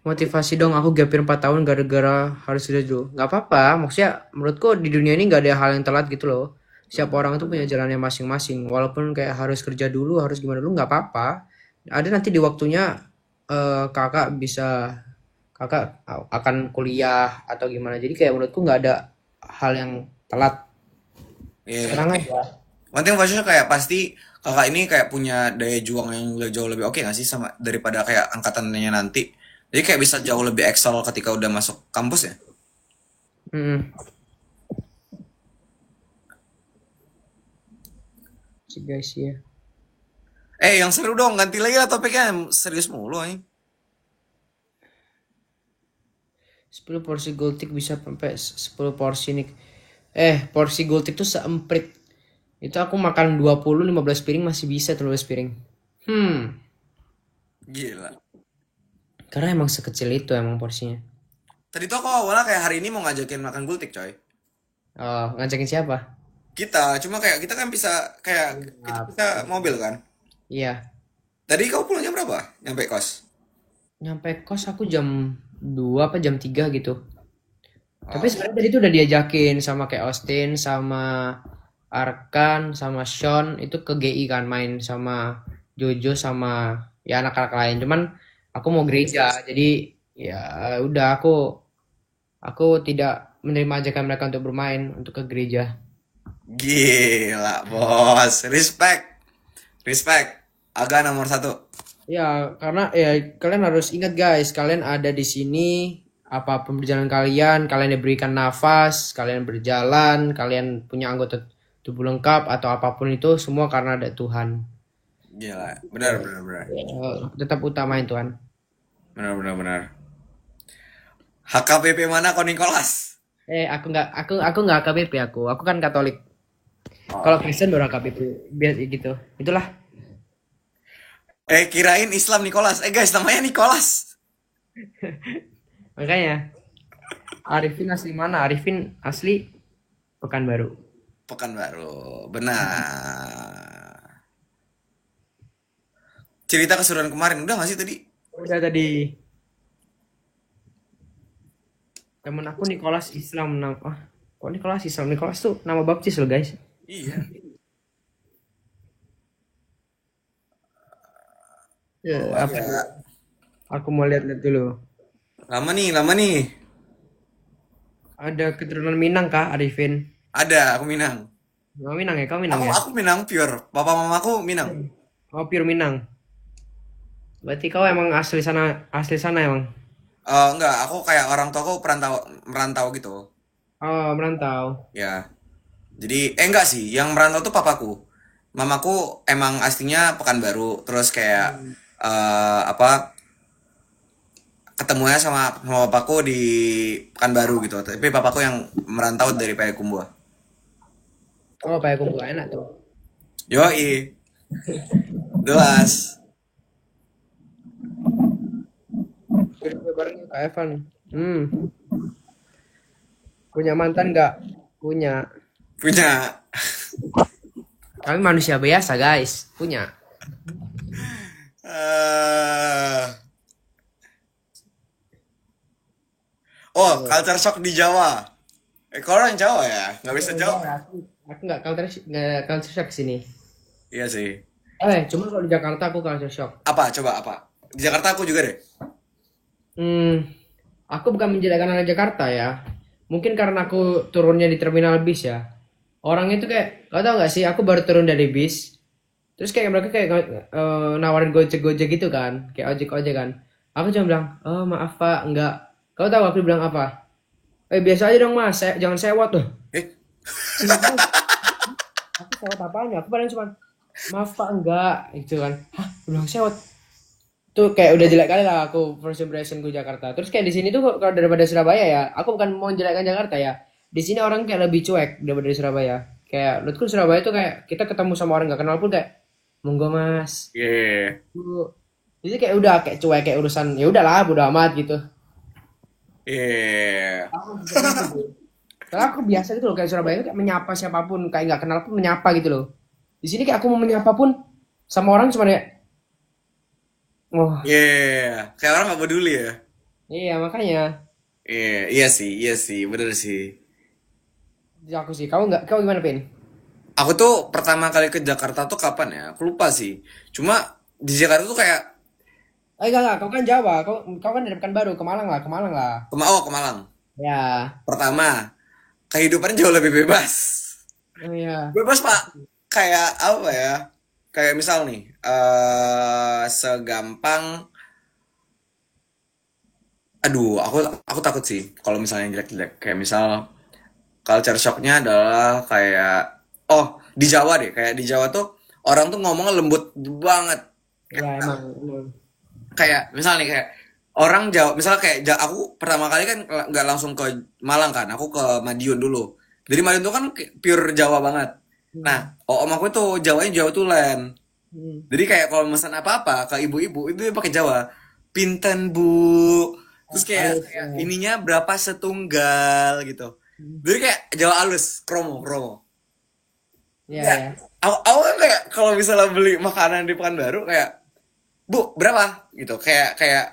Motivasi dong aku gapir 4 tahun gara-gara harus sudah dulu. Nggak apa-apa. Maksudnya menurutku di dunia ini nggak ada hal yang telat gitu loh. Setiap orang tuh punya jalannya masing-masing. Walaupun kayak harus kerja dulu, harus gimana dulu, nggak apa-apa. Ada nanti di waktunya kakak bisa kakak akan kuliah atau gimana. Jadi kayak menurutku nggak ada hal yang telat. Iya. Tenang aja. One thing for sure, kayak pasti kakak ini kayak punya daya juang yang jauh lebih oke nggak sih sama daripada kayak angkatannya nanti. Jadi kayak bisa jauh lebih excel ketika udah masuk kampus ya. Hmm. Sih guys ya. Yang seru dong, ganti lagi lah topiknya, serius mulu aja. 10 porsi gultik bisa sampai 10 porsi nih. Porsi gultik tuh seemprit. Itu aku makan 20 15 piring masih bisa tuh 15 piring. Hmm, Gila. karena emang sekecil itu emang porsinya. Tadi tuh aku awalnya kayak hari ini mau ngajakin makan gultik coy. Oh, ngajakin siapa? Cuma kayak kita kan bisa, kayak kita Ah, bisa mobil kan. iya, Tadi kau pulang jam berapa? Nyampe kos? nyampe kos aku jam 2 apa jam 3 gitu. Tapi Oh, sebenarnya tadi tuh udah diajakin sama kayak Austin, sama Arkan, sama Sean itu ke GI kan main sama Jojo sama ya anak-anak lain. Cuman aku mau gereja, jadi ya udah aku tidak menerima ajakan mereka untuk bermain untuk ke gereja. gila bos. Respect. Respect. Aga nomor satu. Ya, karena ya kalian harus ingat guys, kalian ada di sini apapun perjalanan kalian, kalian diberikan nafas, kalian berjalan, kalian punya anggota tubuh lengkap atau apapun itu semua karena ada Tuhan. Gila. Benar, benar, benar. Tetap utamain Tuhan. Benar, benar, benar. HKBP mana kau Nicholas? Aku nggak AKBP aku kan Katolik. Kalau Oh. Kristen baru AKBP biar gitu. Itulah Kirain Islam Nicholas. Guys, namanya Nicholas. makanya Arifin asli mana? Arifin asli Pekanbaru. Pekanbaru. Benar. Cerita keseruan kemarin udah gak sih tadi? Udah tadi temen aku Nicholas Islam nama kok Nicholas Islam Nicholas tuh nama baptis loh guys. Iya. Ya, Oh, apa tuh? agak Aku mau lihat-lihat dulu. lama nih, lama nih. Ada keturunan Minang kah Arifin? Ada, aku Minang. Oh, Minang ya, kau Minang ya? Aku Minang pure. Papa mamaku Minang. Oh, pure Minang. Berarti kau emang asli sana emang. Enggak, aku kayak orang tua aku perantau merantau gitu. Oh, merantau. Ya. Jadi enggak sih, yang merantau tuh papaku. Mamaku emang aslinya Pekanbaru, terus kayak Hmm. apa ketemunya sama papaku di Pekanbaru gitu. Tapi papaku yang merantau dari Payakumbuh. Oh, pakai kumpul enak tuh. Yoi, jelas. Udah bareng Kak Evan. Hmm, punya mantan nggak? Punya. Punya. Kami manusia biasa, guys. Punya. eh oh, Oh, culture shock di Jawa. Kalau orang Jawa ya, nggak bisa orang jawab Jawa, ya. aku nggak culture shock sini. Iya sih. Cuma kalau di Jakarta aku culture shock. Apa? Coba apa? Di Jakarta aku juga deh. Hmm, aku bukan menjelekkan anak Jakarta ya. Mungkin karena aku turunnya di terminal bis ya. Orang itu kayak, kau tau nggak sih? Aku baru turun dari bis. Terus kayak mereka kayak nawarin gojek-gojek gitu kan, kayak ojek-ojek kan. Aku cuma bilang, oh maaf pak, enggak. Kau tahu aku bilang apa? Biasa aja dong mas, jangan sewot tuh. Eh, Ngapain? Aku sewot apanya? Aku paling cuma, maaf pak enggak, gitu kan. Hah, bilang sewot. Tuh kayak udah jelek kali lah aku first impression ku Jakarta. Terus kayak di sini tuh kalau daripada Surabaya ya, aku bukan mau menjelekkan Jakarta ya. Di sini orang kayak lebih cuek daripada di Surabaya. Kayak menurutku Surabaya tuh kayak kita ketemu sama orang nggak kenal pun kayak monggo mas. yeah. Bu. Jadi kayak udah kayak cuek kayak urusan ya udahlah bodo amat gitu. Iya. Aku juga gitu, Bu. Karena aku biasa gitu loh kayak Surabaya itu kayak menyapa siapapun kayak nggak kenal pun menyapa gitu loh. Di sini kayak aku mau menyapa pun sama orang cuma kayak oh Iya. Kayak orang nggak peduli ya. iya makanya Iya, iya sih, bener sih. di aku sih kau gimana Pin? Aku tuh pertama kali ke Jakarta tuh kapan ya? Aku lupa sih. Cuma di Jakarta tuh kayak Enggak, kau kan Jawa, kau kan dari Pekanbaru, ke Malang lah. Ke Malang. Ya, Pertama, kehidupannya jauh lebih bebas. oh ya, Bebas Pak. Kayak apa ya? Kayak misal nih, segampang, aduh, aku takut sih kalau misalnya jelek-jelek. Kayak misal culture shocknya adalah kayak, oh di Jawa deh, kayak di Jawa tuh orang tuh ngomongnya lembut banget. ya emang. Kayak misal nih kayak orang Jawa, misalnya kayak aku pertama kali kan nggak langsung ke Malang kan, aku ke Madiun dulu. Dari Madiun tuh kan pure Jawa banget. Nah, Hmm, om aku tuh Jawanya Jawa Tulen. hmm. Jadi kayak kalau pesan apa-apa ke ibu-ibu itu dia pakai Jawa. Pinten bu. Terus Halus kayak ya. ininya berapa setunggal gitu. Hmm. Jadi kayak Jawa halus, kromo, kromo. Ya, Ya, ya. aku kan kayak kalau misalnya beli makanan di Pekanbaru kayak Bu, berapa? Gitu. Kayak Iya, kayak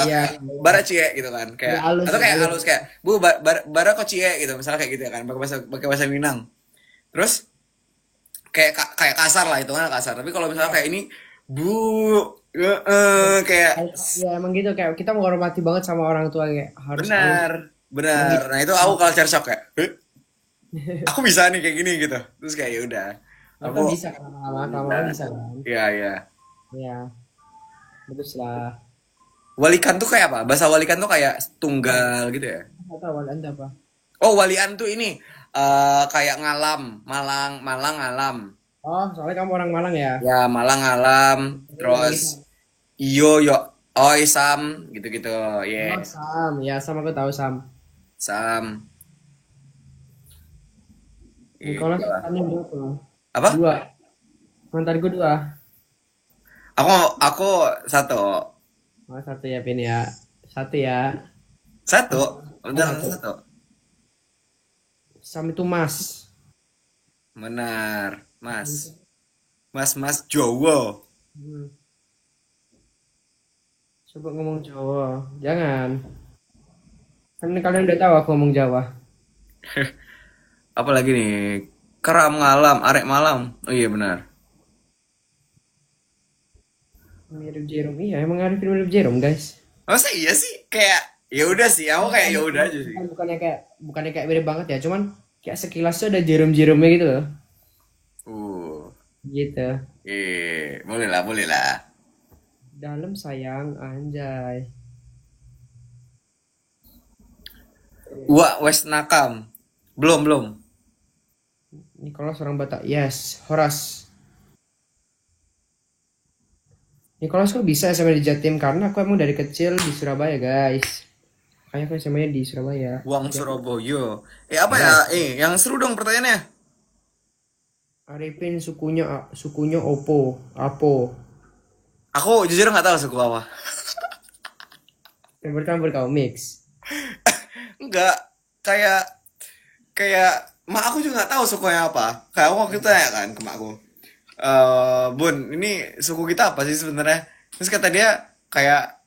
iya, iya. bara cie gitu kan. Ya, Kayak halus atau ya, kayak halus. halus kayak Bu, bara kok cie gitu. Misalnya kayak gitu ya kan, pakai bahasa Minang. Terus kayak kasar lah itu kan kasar. Tapi kalau misalnya kayak ini Bu, kayak Ya emang gitu kayak kita menghormati banget sama orang tua kayak harus halus. benar, Emang benar. gitu. Nah, itu aku culture shock kayak, "Heh, aku bisa nih kayak gini gitu." Terus kayak ya udah. Apa Aku bisa kan lama-lama bisa kan? Iya, iya. Ya, bagus lah. Walikan tuh kayak apa? Bahasa walikan tuh kayak tunggal gitu ya. Nggak tahu Anda apa? Oh, walian tuh ini kayak ngalam, Malang, Malang ngalam. Oh, soalnya kamu orang Malang ya. Ya, Malang ngalam, Iya, terus gitu. iyo yo oi sam gitu-gitu. Oh, Yeah, Sam. Ya, sama aku tahu Sam. sam. Nicholas Gitu lah. mantannya berapa? Apa? Dua. Mantanku dua. Aku satu. Oh, satu ya, Pin ya. Satu ya. Satu. Oh, Udah satu. satu. Sam itu Mas. Benar, Mas. Mas Jowo. Hmm. Coba ngomong Jawa. Jangan. Kan kalian udah tahu aku ngomong Jawa. Apalagi nih? Keram ngalam, arek malam. Oh iya benar. Mirip Jerome. Iya, emang Arifin mirip Jerome, guys. Masa iya sih? Kayak ya udah sih, aku kayak ya udah aja sih. Bukannya kayak mirip banget ya, cuman kayak sekilas tuh ada jerum-jerumnya gitu loh. Uh. Gitu. Boleh lah, boleh lah. Dalam sayang, anjay. Wah, West Nakam. Belum, belum. Nicholas orang Batak. Yes, Horas. Nicholas kok bisa SMA di Jatim karena aku emang dari kecil di Surabaya, guys. Kayak aku SMA-nya di Surabaya. Wang Jatim. Surabaya. Apa ya? Yes. Yang seru dong pertanyaannya. Arifin sukunya Oppo, Apo. Aku jujur nggak tahu suku apa. Yang bercampur kau mix. Enggak, kayak kayak mak aku juga nggak tahu sukunya apa. Kayak aku waktu itu tanya kan ke makku. Bun, ini suku kita apa sih sebenarnya? Terus kata dia kayak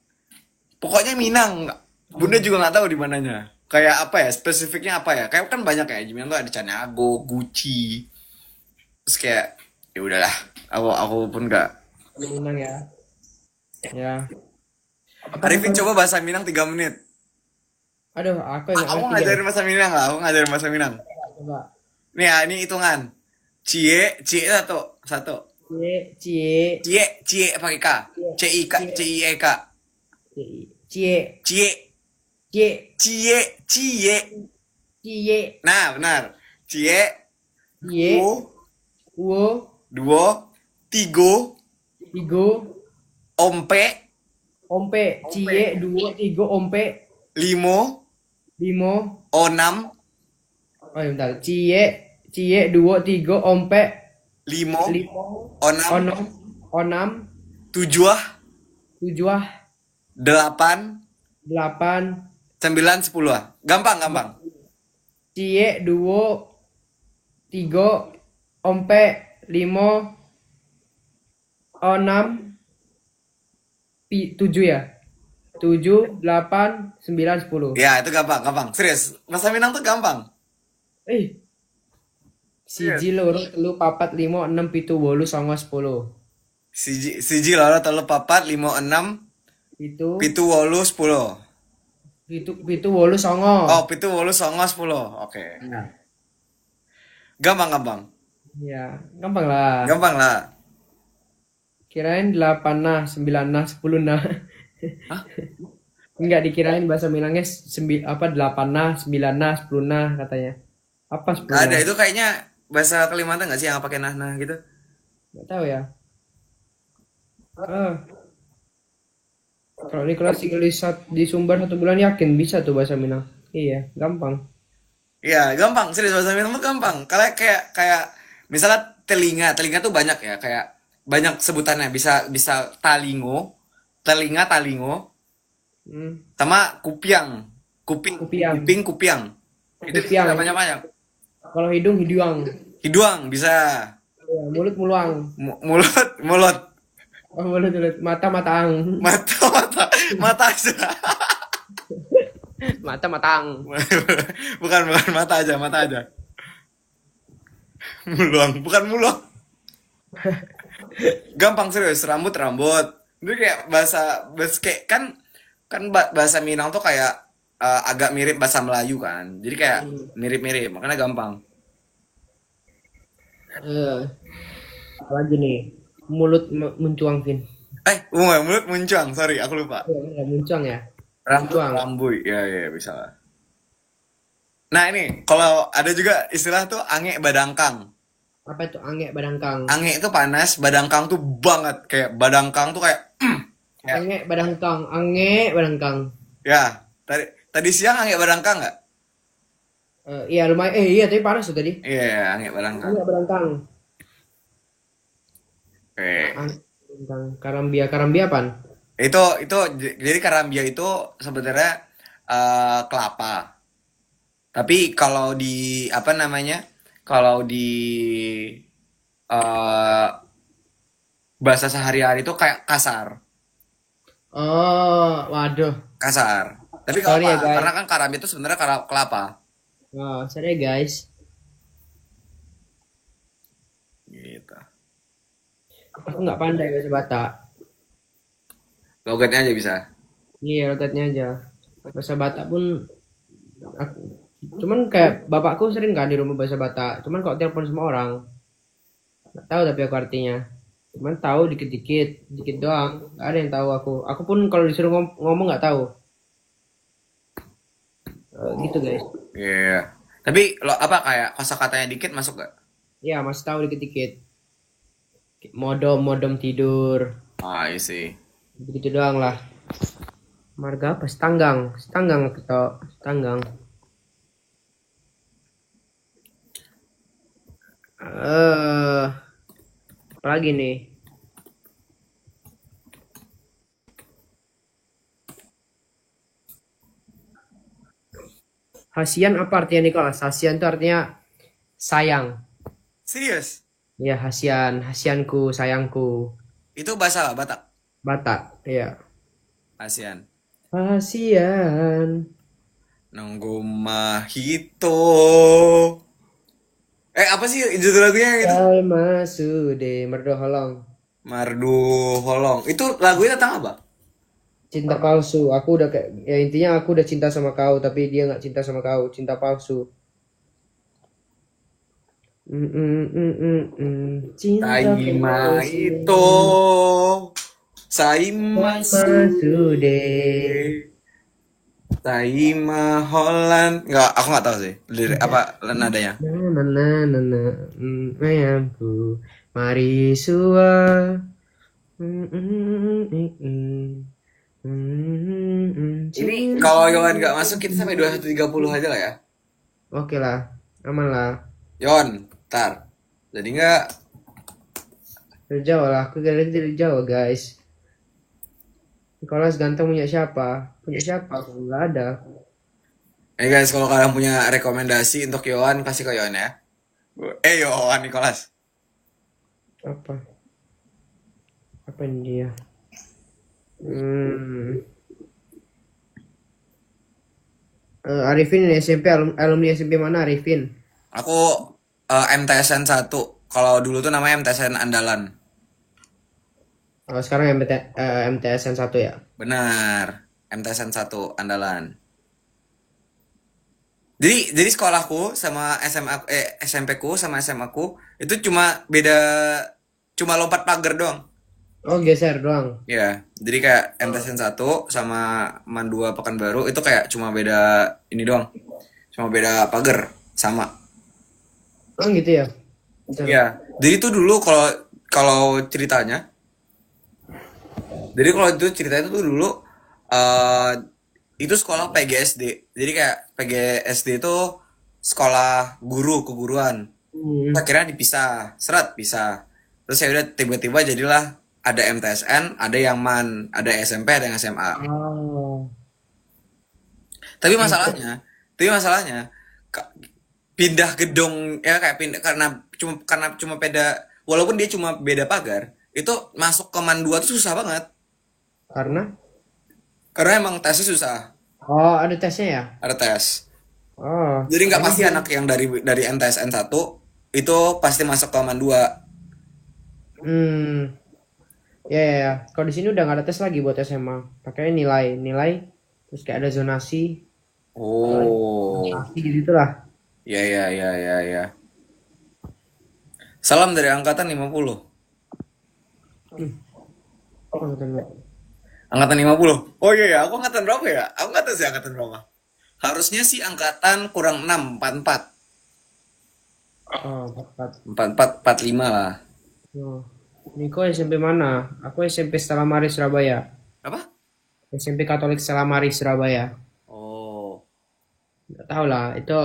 pokoknya Minang. Bunda juga nggak tahu di mananya. Kayak apa ya? Spesifiknya apa ya? Kayak kan banyak ya. Di Minang tuh ada Canago, Gucci. Terus kayak ya udahlah. Aku pun nggak. Minang ya. Ya. Apa Arifin apa? coba bahasa Minang 3 menit. Aduh, aku nggak Aku ngerti guys. ngajarin bahasa Minang lah. Aku ngajarin bahasa Minang. Coba. Nih ya, ini hitungan. Cie, cie satu, satu. Cie, cie, Cie, cie pakai K. C I K, C cie, I E K. cie, Cie, cie, cie, cie. cie, Nah, benar. Cie, cie, duo, uo, duo, tigo, tigo, ompe, ompe, cie, duo, tigo, ompe, limo, limo. onam, Oh, ya bentar. Cie, cie, duo, tigo, ompe, limo, limo, onam, onom, onam, tujuh, tujuh, delapan, delapan, 9, 10. Gampang, gampang. cie, duo, tigo, ompe, limo, enam, tujuh ya. Tujuh, delapan, sembilan, sepuluh. Ya, itu gampang, gampang. Serius, bahasa Minang tuh gampang. Eh, Serius. siji, loro, telu, papat, limo, enam, pitu, wolu, songo, sepuluh. Siji loro telu papat limo enam Pitu, pitu wolu 10. pitu, wolu, songo. Oh, pitu wolu songo 10. Oke. Nah, Gampang, gampang. ya, gampang lah. Gampang lah. Kirain 8 nah, 9 nah, 10 nah. Hah? Enggak dikirain bahasa Minangnya 8 nah, 9 nah, 10 nah katanya. Apa 10 Ada nah? itu kayaknya bahasa Kalimantan nggak sih yang pakai nah gitu? Enggak tahu ya. Ah, kalau Nicholas tinggal di Sumbar 1 bulan yakin bisa tuh bahasa Minang. Iya, gampang. Iya, gampang. Serius bahasa Minang tuh gampang. Kayak kayak kayak misalnya telinga, telinga tuh banyak ya, kayak banyak sebutannya. Bisa bisa talingo, telinga talingo, Hmm, sama kupiang, kuping, kupiang, kuping kupiang. Itu kupiang. bisa banyak-banyak. Kalau hidung, hiduang. Hiduang bisa. Ya, mulut, muluang. Mulut, mulut. Oh, mulut. Mata, mataang. Mata, mata, mata aja. Mata, mataang. Bukan mata aja, mata aja. Muluang, bukan muluang. Gampang serius, rambut, rambut. Itu kayak bahasa kayak kan kan bahasa Minang tuh kayak agak mirip bahasa Melayu kan. Jadi kayak mirip-mirip, makanya gampang. Eh, apa lagi nih? Mulut muncuang, Vin. Mulut muncang, sorry, aku lupa. Ya, muncuang ya. Rambut Muncuang. rambuy, ya bisa lah. Nah ini, kalau ada juga istilah tuh angek badangkang. Apa itu angek badangkang? Angek itu panas, badangkang tuh banget. Kayak badangkang tuh kayak, kayak Angek badangkang. Angek badangkang. ya, tadi tadi siang angek badangkang nggak? Iya lumayan. Iya tapi panas tuh tadi. Iya, angek badangkang. Angek badangkang. Oke. Angek badangkang. Karambia. Karambia apaan? Jadi karambia itu sebenarnya kelapa. Tapi kalau di apa namanya? Kalau di eh, bahasa sehari-hari itu kayak kasar, Oh, waduh. kasar. Tapi nggak Sorry apa, ya guys. karena kan karambia itu sebenarnya kelapa. Oh, sorry ya guys. Gitu. Aku nggak pandai bahasa Batak. Logatnya aja bisa. Iya, logatnya aja. Bahasa Batak pun aku Cuman kayak bapakku sering kan di rumah bahasa Batak. Cuman kalau telepon sama orang, nggak tahu tapi aku artinya. Cuman tahu dikit-dikit, dikit doang. Gak ada yang tahu aku. Aku pun kalau disuruh ngomong nggak tahu. Gitu guys. Oh, iya. Tapi lo apa kayak kosakatanya dikit masuk gak? Ya masih tahu dikit-dikit. Modom, modom tidur. Ah, iya sih. Begitu doang lah. Marga apa? Setanggang. Setanggang atau setanggang. Eh, apalagi nih? Hasian apa artinya Nicholas? Hasian itu artinya sayang. Serius? Ya, hasian, hasianku, sayangku. Itu bahasa apa, Batak? Batak, ya. ASEAN. Hasian. Nunggu Mahito. Apa sih judul lagunya yang itu? Dalma sude merdoholong. Mardu Holong. Itu lagunya tentang apa? Cinta palsu. Aku udah kayak ya intinya aku udah cinta sama kau tapi dia nggak cinta sama kau. Cinta palsu. Cinta Taima palsu. itu Saima Dalma sude. Taima Holland. Enggak, aku nggak tahu sih. Lirik apa nadanya. Na na na na na. Ayamku. Mari sua. Ini Cinta. kalau Yohan nggak masuk kita sampai 21.30 aja lah ya. Oke lah, aman lah. Yon, ntar. Jadi nggak? Dari Jawa lah, aku dari Jawa guys. Nicholas ganteng punya siapa? Punya siapa? Aku nggak ada. Guys, kalau kalian punya rekomendasi untuk Yohan, kasih ke Yohan ya. Yohan Nicholas. Apa? Apa ini dia? Hmm. Arifin ini SMP, alumni SMP mana Arifin? Aku MTSN 1. Kalau dulu tuh namanya MTSN Andalan. Oh, sekarang MTSN 1 ya? Benar. MTSN 1 Andalan. Jadi sekolahku sama SMA SMP ku sama SMA ku itu cuma lompat pagar doang. Oh, geser doang. Ya, jadi kayak MTSN 1 sama MAN 2 Pekanbaru itu kayak cuma beda ini doang. Cuma beda pagar sama. Oh, gitu ya? Betul. Ya, jadi itu dulu kalau kalau ceritanya. Jadi kalau itu ceritanya itu dulu eh itu sekolah PGSD. Jadi kayak PGSD itu sekolah guru keguruan. Hmm. Akhirnya dipisah, seret pisah. Terus ya udah tiba-tiba jadilah ada MTSN, ada yang MAN, ada SMP, ada yang SMA. Oh. Tapi masalahnya, ka- pindah gedung ya kayak pindah karena cuma beda walaupun dia cuma beda pagar, itu masuk ke MAN 2 tuh susah banget. Karena? Karena emang tesnya susah, Oh, ada tesnya ya? ada tes. Oh, Jadi nggak emang pasti anak yang dari MTSN 1 itu pasti masuk ke MAN 2. hmm, ya, ya, ya. Kalau di sini udah nggak ada tes lagi buat SMA. Pakainya nilai, nilai, terus kayak ada zonasi, Oh. gitu lah. Ya ya ya ya ya. Salam dari angkatan 50. Oh, betul, betul. Angkatan 50. Oh iya ya, aku angkatan berapa ya? Aku nggak tahu sih angkatan berapa. Harusnya sih angkatan kurang 6, 44. Oh, tepat. 44, 45 lah. Oh. Niko SMP mana? Aku SMP Stella Maris Surabaya. Apa? SMP Katolik Stella Maris Surabaya. Oh. Nggak tahu lah, itu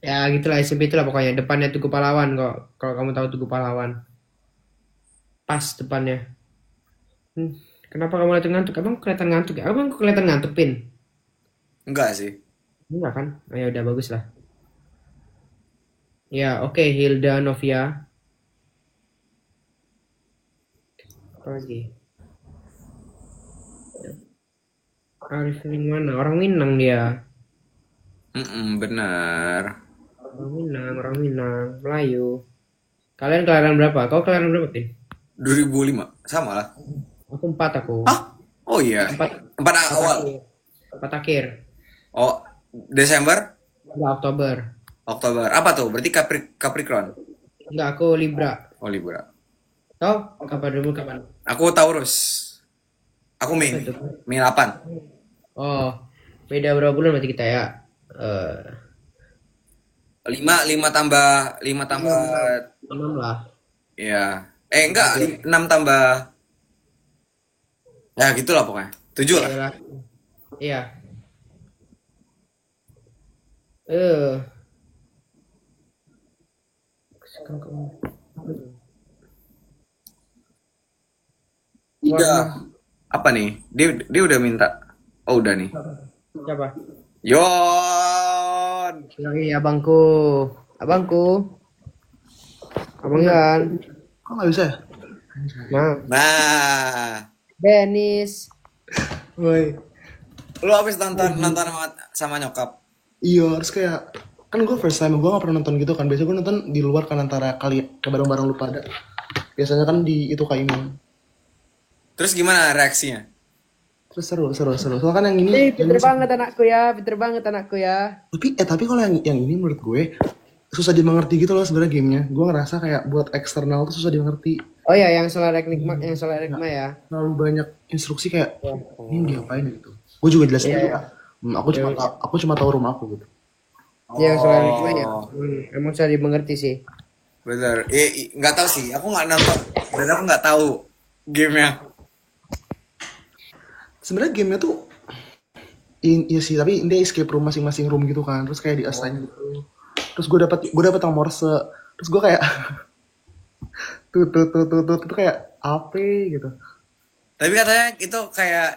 ya gitulah SMP itulah pokoknya. Depannya Tugu Pahlawan kok. Kalau kamu tahu Tugu Pahlawan. Pas depannya. Kenapa kamu kelihatan ngantuk? Emang kelihatan ngantuk ya? Emang kelihatan ngantuk, Pin? Enggak sih. Enggak kan? Oh, ya udah bagus lah. Ya, oke, Hilda Novia. Apa lagi? Arif ini mana? Orang Minang dia. Benar. Orang Minang, Melayu. Kalian kelahiran berapa? Kau kelahiran berapa, Pin? 2005. Sama lah. Aku empat aku. Hah? Oh iya. Empat, Empat empat awal. akhir. Empat akhir. Oh, Desember? Enggak, Oktober. Oktober. Apa tuh? Berarti Capricorn. Enggak, aku Libra. Oh, Libra. Tahu kapan dulu kapan? Aku Taurus. Aku Mei Apa nih. itu? Mei 8. Oh, beda berapa bulan berarti kita ya? Eh, 5 tambah 6 lah. ya. Enggak, 6 tambah ya gitulah pokoknya. 7 lah. Iyalah. Iya. Eh, sekarang Udah. warna Apa nih? Dia udah minta. Oh, udah nih. siapa? Yon. Lagi abangku. Abangku. Abang Yan. Kok nggak bisa ya? Nah, Nah, Denis. Woi. lu habis nonton nonton sama nyokap. Iya, harus kayak kan gue first time gue gak pernah nonton gitu kan. Biasanya gue nonton di luar kan antara kali ke bareng-bareng lu pada. Biasanya kan di itu Kak Iman. Terus gimana reaksinya? Terus seru. Soalnya kan yang ini, Pinter banget anakku ya, pinter banget anakku ya. tapi kalau yang ini menurut gue susah dimengerti gitu loh sebenarnya gamenya. Gue ngerasa kayak buat eksternal tuh susah dimengerti. Oh ya, yang soal enigma, yang soal enigma ya. Terlalu banyak instruksi kayak ini diapain gitu. Gue juga jelasin Iya, gitu iya. kan. Aku cuma tahu rumah aku gitu. Yang soal enigma ya. Oh, Emang susah dimengerti sih. bener. Nggak tahu sih. Aku nggak nonton dan aku nggak tahu gamenya. Sebenarnya gamenya tuh iya sih, tapi dia escape room masing-masing room gitu kan. Terus kayak di assign gitu. Terus gue dapet yang Morse. Terus gue kayak tut itu kayak apa gitu. Tapi katanya itu kayak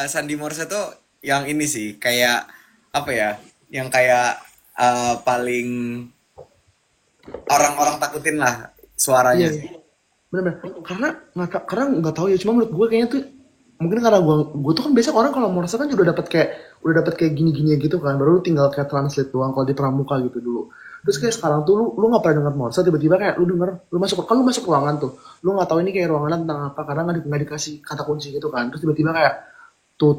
Sandy Morse tuh yang ini sih, kayak apa ya? Yang kayak paling orang-orang takutin lah Iya, suaranya. iya. Bener-bener. Karena nggak tahu ya. Cuma menurut gue kayaknya tuh mungkin karena gue tuh kan biasa orang kalau Morse kan udah dapat kayak gini-gini gitu kan. Baru lu tinggal kayak translate doang kalau di pramuka gitu dulu. Terus kayak sekarang tuh lu nggak pernah denger Morse, tiba-tiba kayak lu masuk ruangan tuh, lu nggak tahu ini kayak ruangan tentang apa karena nggak dikasih kata kunci gitu kan. Terus tiba-tiba kayak tuh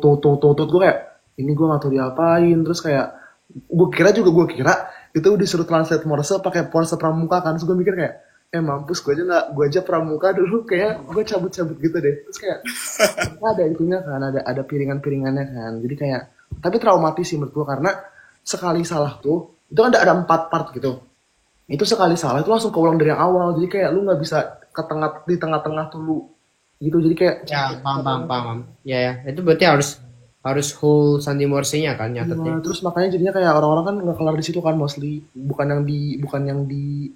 gue kayak ini gue nggak tahu diapain. Terus kayak gue kira itu disuruh translate Morse pakai Morse pramuka kan. Terus gue mikir kayak mampus, gue aja pramuka dulu kayak gue cabut-cabut gitu deh. Terus kayak ada itunya kan, ada piringan-piringannya kan. Jadi kayak tapi traumatis sih menurut gue karena sekali salah tuh itu kan ada 4 part gitu. Itu sekali salah itu langsung keulang dari yang awal. Jadi kayak lu nggak bisa di tengah-tengah tuh lu gitu. Jadi kayak Ya, paham. Ya, ya. Itu berarti harus whole Sandi Morse-nya kan nyatetnya. terus makanya jadinya kayak orang-orang kan nggak kelar di situ kan mostly, bukan yang di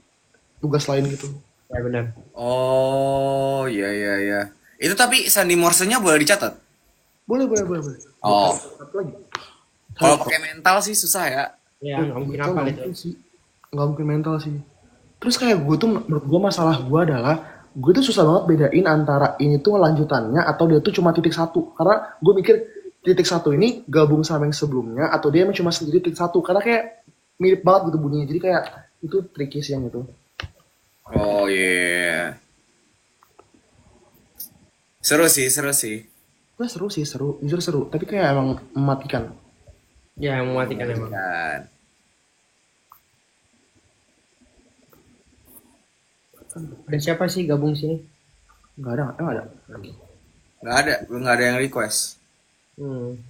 tugas lain gitu. Ya benar. Oh, iya iya iya. Itu tapi Sandy Morse-nya boleh dicatat. Boleh. Oh, Satu lagi. kalau pakai mental sih susah ya. Ya, nggak mungkin apa Nggak itu. mungkin sih, nggak mungkin mental sih. Terus kayak gue tuh menurut gue masalah gue adalah gue tuh susah banget bedain antara ini tuh lanjutannya atau dia tuh cuma titik satu. Karena gue mikir titik satu ini gabung sama yang sebelumnya atau dia emang cuma sendiri titik satu. Karena kayak mirip banget gitu bunyinya. Jadi kayak itu tricky sih yang itu. Oh iya. Seru sih. Nah, seru sih, jujur seru. Tapi kayak emang mematikan. Ya, mematikan emang. Kan. Dan siapa sih gabung sini? Nggak ada, emang ada lagi. Nggak ada yang request. Hmm.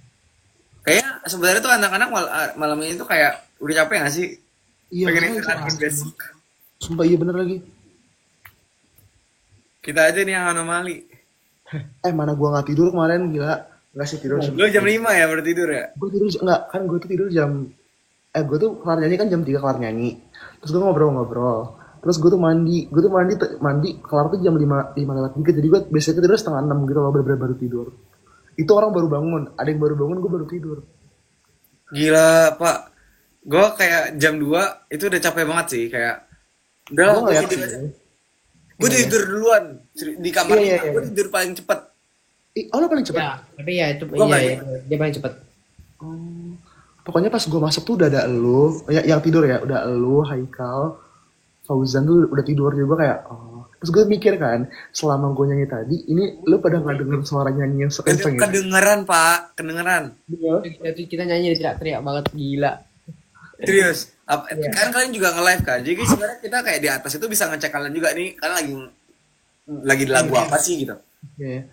Kayak sebenarnya tuh anak-anak malam ini tuh kayak udah capek nggak sih? Iya, Pengen makanya istirahat itu. basic. Sumpah iya bener lagi. Kita aja nih yang anomali. Mana gua nggak tidur kemarin, gila. Nggak sih tidur. Lu jam 5 ya baru tidur ya? Gue tidur enggak kan, gue tuh tidur gue tuh kelar nyanyi kan jam 3 kelar nyanyi. Terus gue ngobrol, terus gue tuh mandi kelar tuh jam 5 lewat dikit. Jadi gue biasanya tidur setengah 6 gitu loh, bener-bener baru tidur. Itu orang baru bangun, ada yang baru bangun, gue baru tidur. Gila, Pak. Gue kayak jam 2 itu udah capek banget sih. Kayak udah Gue lah, nggak gue yakin tidur aja. ya. Gue tidur duluan di kamar Iya. gue tidur paling cepet. Oh, lo paling cepet. Ya, tapi ya itu Gua nggak iya, dia paling cepat. Pokoknya pas gue masuk tuh udah ada elu, yang tidur ya, udah elu, Haikal, Fauzan tuh udah tidur. Jadi gue kayak, oh. Terus gue mikir kan, selama gue nyanyi tadi, ini lu pada nggak denger suara nyanyi yang sekenceng ya? Kedengeran, Pak. Kedengeran. Kita nyanyi tidak teriak banget gila. Serius. Iya. Kan kalian juga nge-live kan. Jadi sebenarnya kita kayak di atas itu bisa ngecek kalian juga nih. Kalian lagi di lagu apa sih gitu. Ya,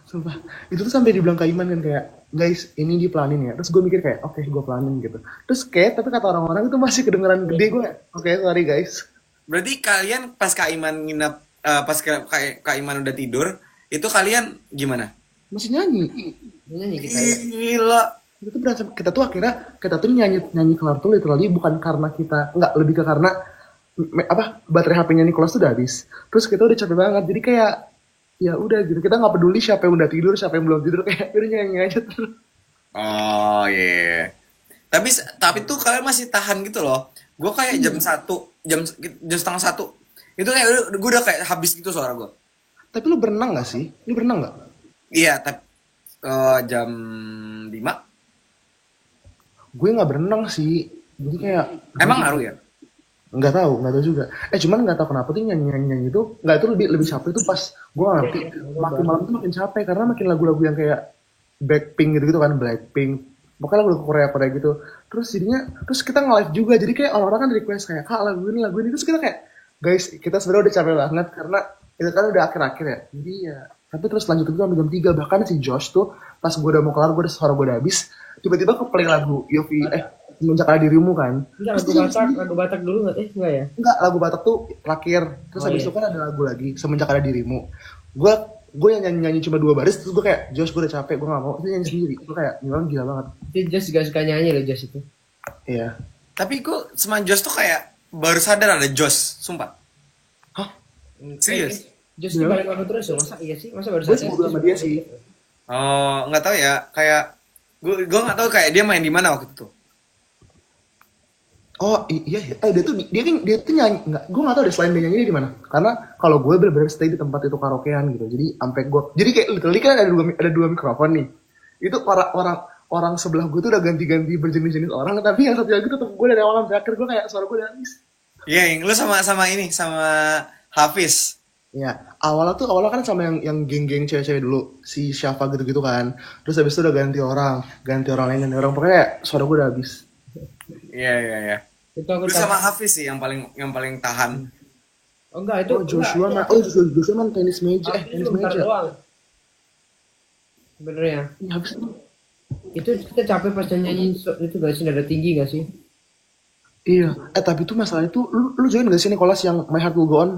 sumpah. Itu tuh sampai dibilang Kak Iman kan kayak, guys, ini dipelanin ya. Terus gue mikir kayak, oke, gue pelanin gitu. Terus kayak, tapi kata orang-orang itu masih kedengeran gede gue. Oke, sorry guys. Berarti kalian pas Kak Iman nginap, pas Kak Iman udah tidur, itu kalian gimana? Masih nyanyi. Nyanyi kita ya. Gila. Itu tuh berasa, kita tuh akhirnya, kita tuh nyanyi kelar tuh literally bukan karena kita, enggak, lebih ke karena baterai HP-nya Nicholas tuh udah habis. Terus kita udah capek banget. Jadi kayak ya udah gitu. Kita nggak peduli siapa yang udah tidur, siapa yang belum tidur, kayak udah nyanyi aja terus. Oh iya. Tapi tuh kalian masih tahan gitu loh. Gue kayak jam setengah satu. Itu kayak gue udah kayak habis gitu suara gue. Tapi lu berenang gak sih? Lu berenang gak? Iya, tapi jam 5. Gue nggak berenang sih. Jadi kayak Emang ngaruh ya? nggak tahu juga. Cuma nggak tahu kenapa tuh nyanyi itu nggak, itu lebih capek tuh pas gue nggak ngerti. Makin malam tuh makin capek karena makin lagu-lagu yang kayak Blackpink gitu kan, Blackpink. Pokoknya lagu Korea gitu. Terus kita nge-live juga. Jadi kayak orang-orang kan request kayak, Kak lagu ini. Terus kita kayak, guys, kita sebenarnya udah capek banget karena itu kan udah akhir-akhir ya. Jadi ya, tapi terus lanjut itu sampai jam 3. Bahkan si Josh tuh pas gue udah mau kelar, suara gue udah habis, tiba-tiba keplay lagu Yofi Semenjak Ada Dirimu kan. Enggak, lagu Batak dulu nggak? Enggak ya? Enggak, lagu Batak tuh terakhir. Terus habis itu kan ada lagu lagi, Semenjak Ada Dirimu. Gue yang nyanyi cuma 2 baris, terus gue kayak, Josh gue udah capek, gue gak mau. Terus nyanyi sendiri. Gue kayak, ini orang gila banget. Dia Josh juga suka nyanyi loh, Josh itu. Iya. Tapi gue sama Josh tuh kayak baru sadar ada Josh, sumpah. Hah? Serius? Josh itu paling aku terus loh, masa iya sih? Masa baru Gue sadar? sebelum sama dia sih. Oh, nggak tahu ya. Kayak gue nggak tahu kayak dia main di mana waktu itu. Oh iya, dia tuh nyanyi, nggak, gue nggak tahu deh selain dia nyanyi dia di mana. Karena kalau gue bener-bener stay di tempat itu karaokean gitu. Jadi sampai gue, jadi kayak literally kan ada dua mikrofon nih. Itu orang sebelah gue tuh udah ganti-ganti berjenis-jenis orang, tapi yang satu lagi tuh tetep gue dari awal sampai akhir, gue kayak suara gue udah habis. Iya, yang lu sama Hafiz. Ya, awalnya kan sama yang geng-geng cewek-cewek dulu, si Syafa gitu-gitu kan. Terus habis itu udah ganti orang lain, pokoknya kayak suara gue udah habis. Iya. Itu aku Lu sama Hafiz sih yang paling tahan. Oh enggak, itu Joshua enggak, mah, Joshua mah tenis meja, tenis bentar meja. doang. Sebenarnya. Iya, habis itu. Itu kita capek pas nyanyi itu gak sih, nada tinggi gak sih? Iya, tapi itu masalah itu, lu join gak sih Nicholas yang My Heart Will Go On?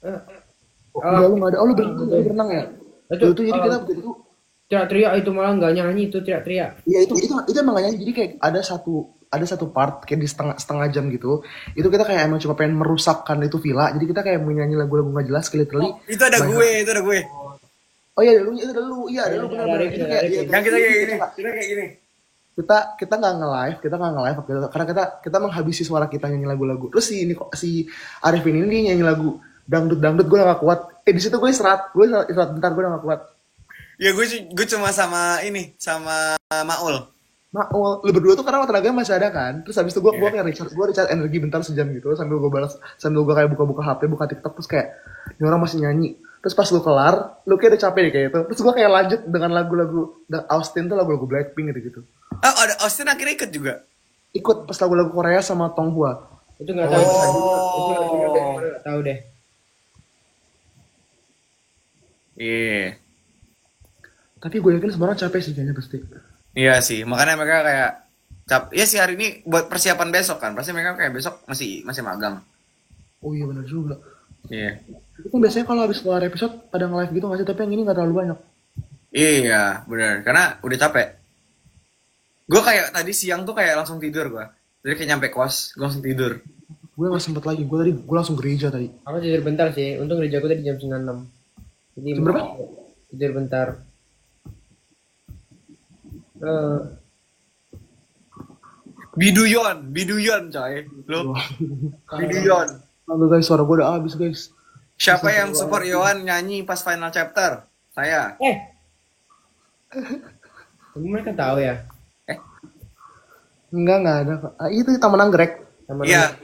Enggak, lu gak ada. Oh, lu berenang ya? Itu jadi kita begitu tuh. Teriak-teriak itu malah nggak nyanyi, itu teriak-teriak. Iya, itu emang gak nyanyi. Jadi kayak ada satu part kayak di setengah jam gitu. Itu kita kayak emang cuma pengen merusakkan itu villa. Jadi kita kayak menyanyi lagu-lagu gak jelas, literally. Itu ada gue. Oh iya, ada lu. Iya, ada lu benar-benar. Itu kayak Yang kita kayak gini. Kita kayak gini. Kita nggak nge-live karena kita menghabisi suara kita nyanyi lagu-lagu. Terus si Arifin ini dia nyanyi lagu dangdut gue gak kuat. Di situ gue istirahat bentar, gue udah gak kuat. Ya gue cuma sama Maul. Lu berdua tuh karena tenaga masih ada kan. Terus habis itu gue kayak recharge energi bentar sejam gitu, sambil gue kayak buka HP, buka TikTok, terus kayak ini orang masih nyanyi. Terus pas lu kelar, lu kayak udah capek deh kayak itu. Terus gue kayak lanjut dengan lagu-lagu Austin tuh, lagu-lagu Blackpink gitu. Oh, ada Austin akhirnya ikut juga. Ikut pas lagu-lagu Korea sama Tonghua. Itu nggak tahu. Itu nggak tahu deh. Iya. Tapi gue yakin semua orang capek sih kayaknya pasti. Iya sih, makanya mereka kayak ya sih hari ini buat persiapan besok kan. Pasti mereka kayak besok masih magang. Oh iya benar juga. Iya. Itu kan biasanya kalau habis keluar episode pada nge-live gitu nggak sih? Tapi yang ini nggak terlalu banyak. Iya, benar. Karena udah capek. Gue kayak tadi siang tuh kayak langsung tidur gue. Jadi kayak nyampe kos, gue langsung tidur. Gue nggak sempet lagi. Gue langsung gereja tadi. Aku tidur bentar sih. Untung gereja aku tadi jam 9.06. Jadi Jam berapa? Tidur bentar. Biduyon coy. Lo. Biduyon. Halo guys, suara gue udah habis guys. Siapa yang support Yohan nyanyi pas final chapter? Saya. Mereka tahu ya? Enggak ada. Itu Taman Anggrek. Iya.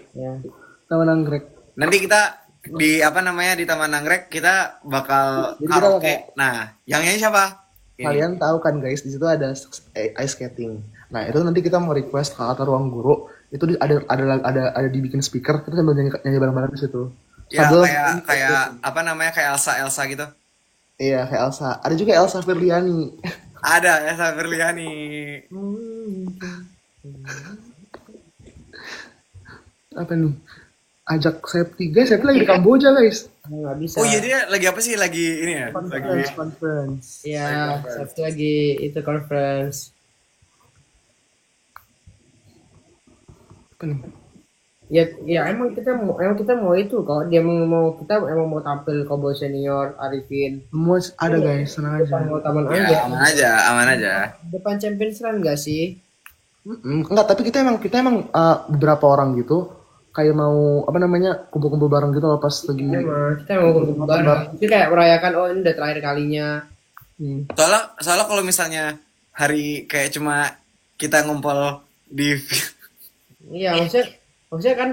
Taman Anggrek. Nanti kita di Taman Anggrek kita bakal karaoke. Nah, yang nyanyi siapa? Kalian tahu kan guys, di situ ada ice skating, Nah itu nanti kita mau request ke kata ruang guru, itu ada dibikin speaker, kita sambil nyanyi, nyanyi bareng-bareng di situ. Ya Sambil kayak kayak apa namanya kayak Elsa Elsa gitu. iya kayak Elsa. Ada juga Elsa Firliani. Ada Elsa Firliani. Apa nih? Ajak Septi guys, Septi lagi di Kamboja guys. Nggak bisa. Oh iya dia lagi apa sih? Lagi ini ya? Lagi Conference. Ya, Sabtu lagi itu conference. Apa nih? Ya emang kita mau itu kok. Dia mau kita emang mau tampil Kobo Senior Arifin. Semua ada guys, tenang aja. Depan mau taman ya aja. aman aja, aman aja. Depan Champions Run nggak sih? Enggak, tapi kita emang beberapa orang gitu kayak mau apa namanya kumpul-kumpul bareng gitu loh pas lagi. Emang kita mau kumpul bareng. Itu kayak merayakan oh ini udah terakhir kalinya. Soalnya kalau misalnya hari kayak cuma kita ngumpul di Iya, maksudnya kan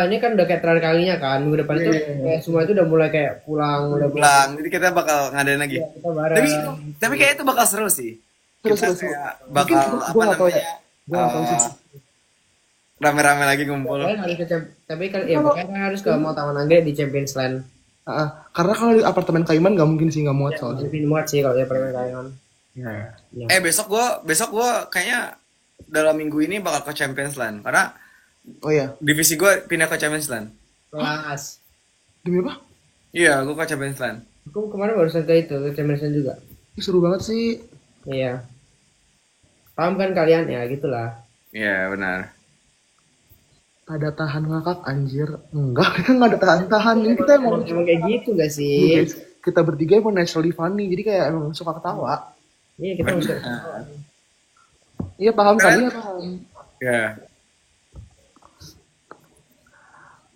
ini kan udah kayak terakhir kalinya kan. Minggu depan itu kayak semua itu udah mulai kayak pulang, udah mulai pulang, jadi kita bakal ngadain lagi. kita bareng. Tapi kayak itu bakal seru sih. Terus Kita kayak bakal Mungkin apa gua nggak tahu ya. namanya? Gue nggak tahu sih. Rame-rame lagi ngumpul. Pokoknya harus tapi kan ya pokoknya kan harus ke mau Taman Anggrek di Champions Land. Karena kalau di apartemen Kaiman nggak mungkin sih, nggak muat soalnya. Lebih muat sih kalau dia pernah kalian. Iya. Besok gua kayaknya dalam minggu ini bakal ke Champions Land karena Oh iya. divisi gua pindah ke Champions Land. Kelas. Demi apa? Iya, gua ke Champions Land. Aku kemarin barusan ke itu ke Champions Land juga. Ih, seru banget sih. Iya. Paham kan kalian ya gitulah. Iya, benar. Ada tahan ngakak anjir. Enggak, kita nggak ada tahan-tahan. Ini kita emang Emang kayak gitu gak Iya, sih? guys, kita bertiga emang naturally funny. Jadi kayak emang suka ketawa. Iya kita masuk. Iya paham kan? Iya paham. Iya.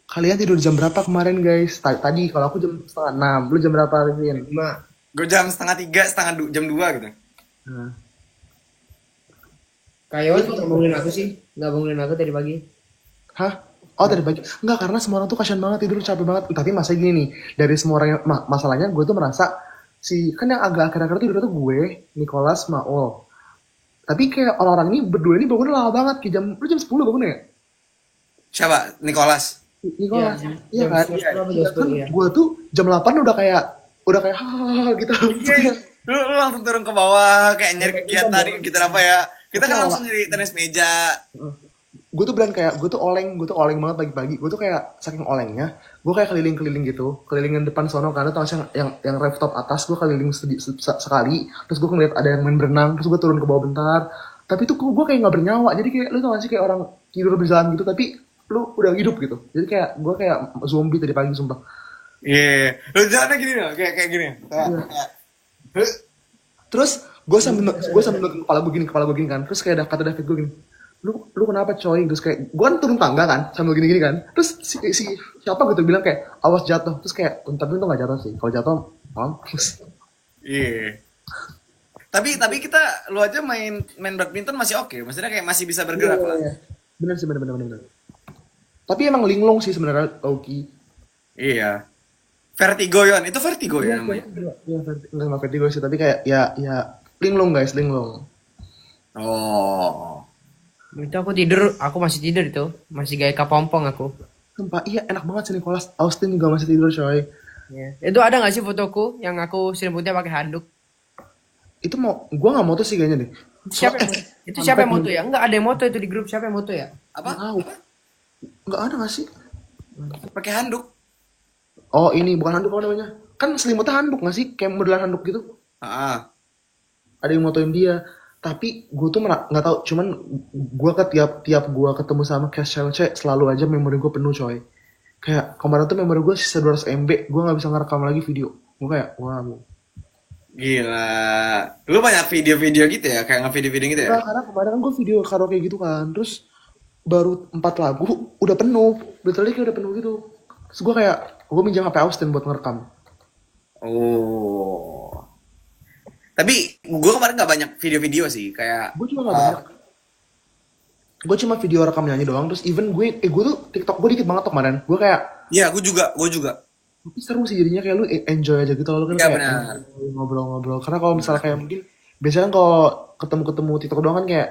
Kalian tidur jam berapa kemarin guys? Tadi kalau aku jam 5:30. Lu jam berapa Rivin? Cuma Gua jam 2:30, jam 2 gitu. Nah. Kayawan kok nggak bangunin aku sih? Nggak bangunin aku tadi pagi. Hah? Oh tadi pagi? Enggak, karena semua orang tuh kasihan banget tidur, capek banget. Tapi masa gini nih, dari semua orang yang, masalahnya gue tuh merasa kan yang agak akhir-akhir tidur tuh gue, Nicholas, Maul. Tapi kayak orang-orang ini berdua ini bangunnya lama banget, kayak lu jam 10 bangunnya ya? Siapa? Nicholas. Nicholas, Iya, iya jam kan? 10 Iya kan? iya. Gue tuh jam 8 udah kayak hahaha gitu. Iya. Lu langsung turun ke bawah kayak nyari kegiatan gitu apa ya? Kita kan langsung nyari tenis meja. Gue tuh bilang kayak gue tuh oleng banget pagi-pagi. Gue tuh kayak saking olengnya, gue kayak keliling-keliling gitu, kelilingin depan sono karena tuh yang rooftop atas gue keliling sekali, terus gue ngeliat ada yang main berenang, terus gue turun ke bawah bentar. Tapi tuh gue kayak nggak bernyawa, jadi kayak lu tau gak sih kayak orang tidur berjalan gitu, tapi lu udah hidup gitu. Jadi kayak gue kayak zombie tadi pagi sumpah. Iya. Lu jalannya gini loh, kayak gini. Terus gue sambil nutupin kepala gue gini kan, terus kayak kata David gue gini, lu kenapa coy? Terus kayak gue kan turun tangga kan sambil gini-gini kan, terus si siapa gitu bilang kayak awas jatuh, terus kayak tapi itu nggak jatuh sih, kalau jatuh mampus. Iya. Tapi kita lu aja main badminton masih oke, maksudnya kayak masih bisa bergerak lah. Iya. Bener sih, bener. Tapi emang linglung sih sebenarnya Oki. Iya. Vertigo Yon, itu vertigo ya namanya. Iya, nggak vertigo sih, tapi kayak ya linglung guys, linglung. Oh. Itu aku masih tidur itu, masih gaya kapompong aku. Sumpah, iya enak banget sih Nicholas. Austin juga masih tidur coy. Iya. Itu ada nggak sih fotoku yang aku selimutnya pakai handuk? Itu gue nggak mau tuh sih kayaknya deh. Siapa yang moto ya? Enggak ada yang moto itu di grup, siapa yang moto ya? Apa? Nggak ada nggak sih? Pakai handuk. Oh ini bukan handuk apa namanya? Kan selimutnya handuk nggak sih? Kayak modelan handuk gitu. Ada yang motoin dia. Tapi gue tuh nggak tahu. Cuman gue tiap gue ketemu sama cash cewek selalu aja memori gue penuh coy. Kayak kemarin tuh memori gue sisa 200 MB. Gue nggak bisa ngerekam lagi video. Gue kayak wow. Gila. Lu banyak video-video gitu ya? Kayak nge-video-video gitu ya? Nah, karena kemarin kan gue video karaoke gitu kan. Terus baru 4 lagu udah penuh. Literally kayak udah penuh gitu. Terus gue kayak gue minjam HP Austin buat ngerekam. Oh. Tapi gue kemarin gak banyak video-video sih. Kayak Gue juga gak banyak. Gue cuma video rekam nyanyi doang. Terus even gue tuh TikTok gue dikit banget tuh kemarin. Gue kayak iya, gue juga. tapi seru sih jadinya, kayak lu enjoy aja gitu. Lu kan Iya, kayak benar. ngobrol-ngobrol. Karena kalau misalnya kayak mungkin biasanya kan kalau ketemu TikTok doang kan kayak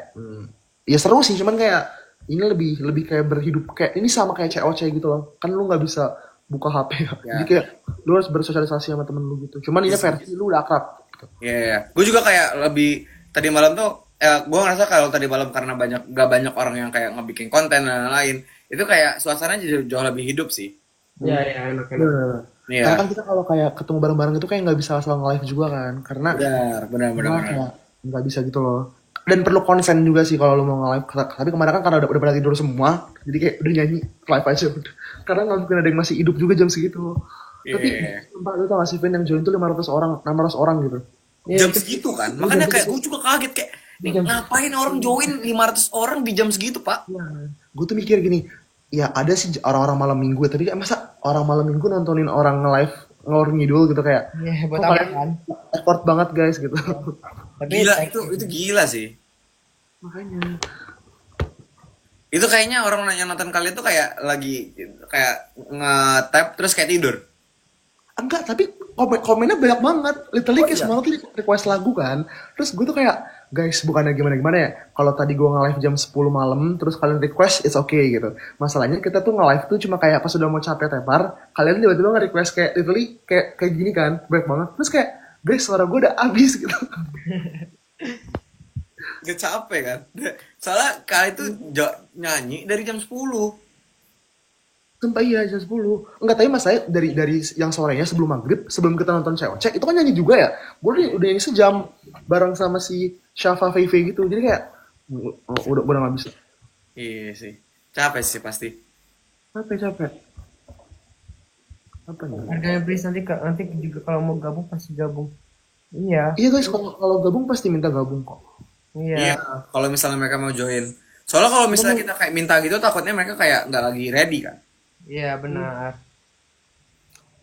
ya seru sih, cuman kayak ini lebih lebih kayak berhidup kayak ini sama kayak COC gitu loh. Kan lu nggak bisa buka HP ya. Jadi Ya. kayak lu harus bersosialisasi sama temen lu gitu. Cuman ini Yes, versi lu udah akrab gitu. Iya. Gue juga kayak lebih tadi malam tuh gue ngerasa kalau tadi malam karena gak banyak orang yang kayak ngebikin konten dan lain-lain, itu kayak suasananya jauh, jauh lebih hidup sih. Ya, ya, enak, enak. Bener. Karena Iya. kan kita kalau kayak ketemu bareng-bareng itu kayak nggak bisa asal nge-live juga kan. Karena Benar, benar, benar, Wah, benar. kayak nggak bisa gitu loh. Dan perlu konsen juga sih kalau lu mau nge-live. Tapi kemarin kan karena udah pada tidur semua, jadi kayak udah nyanyi live aja udah. Karena nggak mungkin ada yang masih hidup juga jam segitu. Tapi Iya. sumpah lu tau gak sih Vin, yang join tuh 500 orang, 600 orang gitu. Ya, Jam itu segitu kan. Makanya kayak gue juga kaget kayak nih, ngapain orang join 500 orang di jam segitu, Pak? Nah, gue tuh mikir gini, ya ada sih orang-orang malam minggu ya, tapi kayak masa orang malam minggu nontonin orang nge-live ngalor ngidul gitu kayak, ya buat kok apa kalian kan? effort banget guys gitu. Tapi Gila, itu gila sih. Makanya. Itu kayaknya orang yang nonton kalian tuh kayak lagi kayak nge-tap terus kayak tidur. Enggak, tapi komennya banyak banget. Literally kayak iya? semua tuh request lagu kan. Terus gue tuh kayak, guys bukannya gimana-gimana ya. Kalau tadi gue nge-live jam 10 malam, terus kalian request, it's okay gitu. Masalahnya kita tuh nge-live tuh cuma kayak pas udah mau capek tepar, kalian tiba-tiba nge-request kayak literally kayak gini kan, banyak banget. Terus kayak, guys suara gue udah habis gitu. Gak capek kan? Soalnya kalian tuh nyanyi dari jam 10. Sampai iya jam 10. Enggak, tapi masalahnya dari yang sorenya sebelum maghrib, sebelum kita nonton COC, itu kan nyanyi juga ya. Gue udah nyanyi sejam bareng sama si Syafa Feife gitu. Jadi kayak, udah gak bisa. Iya sih. Capek sih pasti. Capek. Apa nih? harganya please nanti juga kalau mau gabung pasti gabung. Iya, Iya guys, kalau gabung pasti minta gabung kok. iya. Iya, kalau misalnya mereka mau join. Soalnya kalau misalnya kita kayak minta gitu takutnya mereka kayak nggak lagi ready kan. Iya, benar.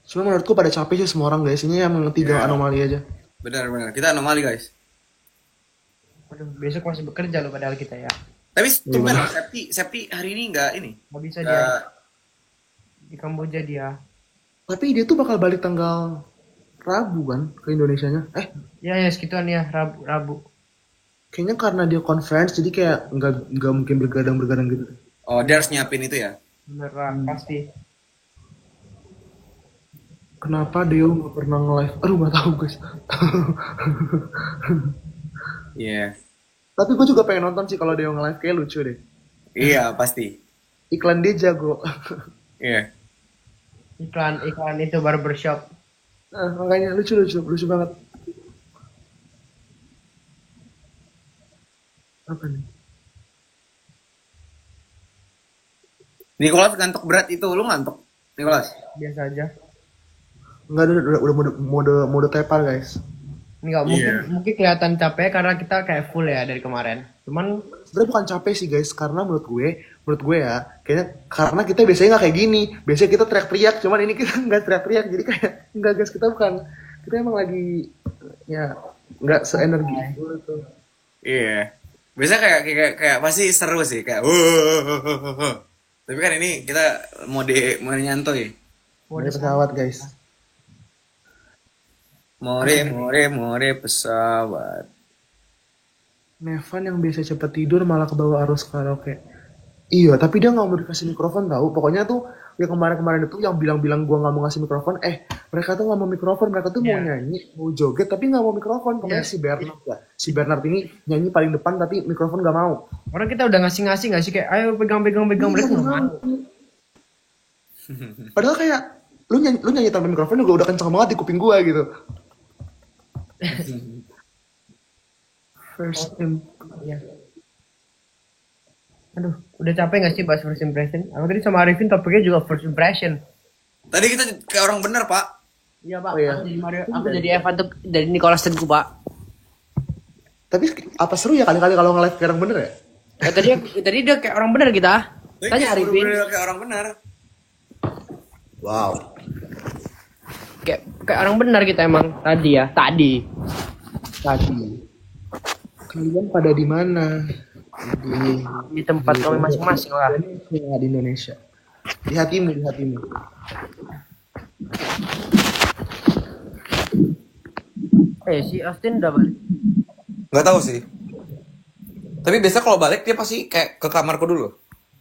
Cuma menurutku pada capek sih semua orang guys. Ini yang tiga Iya. anomali aja. Benar-benar. Kita anomali guys. Aduh, besok masih bekerja loh padahal kita ya. Tapi tumben Septi hari ini nggak ini. Nggak bisa dia Nggak- di Kamboja dia. Tapi dia tuh bakal balik tanggal Rabu kan ke Indonesianya. Ya, ya segituan ya, Rabu. Kayaknya karena dia conference jadi kayak nggak mungkin bergadang gitu. Oh, dia harus nyiapin itu ya. Beneran, pasti. Kenapa dia nggak pernah nge-live? Aduh nggak tahu guys. Iya. Tapi gue juga pengen nonton sih kalau dia nge-live, kayak lucu deh. Iya, pasti. Iklan dia jago. Iya. Iklan itu barbershop. Nah, makanya lucu banget. Apa nih? Nicholas ngantuk berat itu, lu ngantuk. Nicholas. Biasa aja. Enggak, udah mode tepar guys. Enggak, mungkin kelihatan capek karena kita kayak full ya dari kemarin. Cuman Sebenarnya bukan capek sih guys, karena menurut gue ya, kayaknya karena kita biasanya nggak kayak gini. Biasanya kita teriak-teriak, cuman ini kita nggak teriak-teriak, jadi kayak nggak guys, kita emang lagi ya nggak seenergi gitu. Iya. Biasanya kayak pasti seru sih kayak. Tapi kan ini kita mode nyantuy. Dari pesawat guys. More pesawat. Nevan yang biasa cepet tidur malah kebawa arus karaoke. Iya, tapi dia nggak mau dikasih mikrofon tahu. Pokoknya tuh yang kemarin-kemarin itu yang bilang-bilang gua nggak mau ngasih mikrofon. Mereka tuh nggak mau mikrofon, mereka tuh mau nyanyi, mau joget, tapi nggak mau mikrofon. Pokoknya si Bernard ya, si Bernard ini nyanyi paling depan tapi mikrofon nggak mau. orang kita udah ngasih nggak sih kayak ayo pegang mereka nggak mau. Padahal kayak lu nyanyi tanpa mikrofon juga udah kenceng banget di kuping gua gitu. First Iya. Aduh, udah capek nggak sih bahas first impression? Aku tadi sama Arifin topiknya juga first impression. Tadi kita kayak orang bener, Pak. Iya pak, Oh, iya. aku jadi Evan tuh dari Nicholas Teguh pak. Tapi apa seru ya kali-kali kalau nge-live kayak orang bener ya? Tadi dia kayak orang bener kita. Tapi Tanya kayak Arifin. bener-bener kayak orang bener. Wow. Kayak orang benar kita emang tadi ya. Tadi. Kalian pada di mana? Di tempat kami masing-masing lah. Ya, di Indonesia. Di hatimu. Si Austin udah balik. Nggak tahu sih. Tapi biasa kalau balik dia pasti kayak ke kamarku dulu.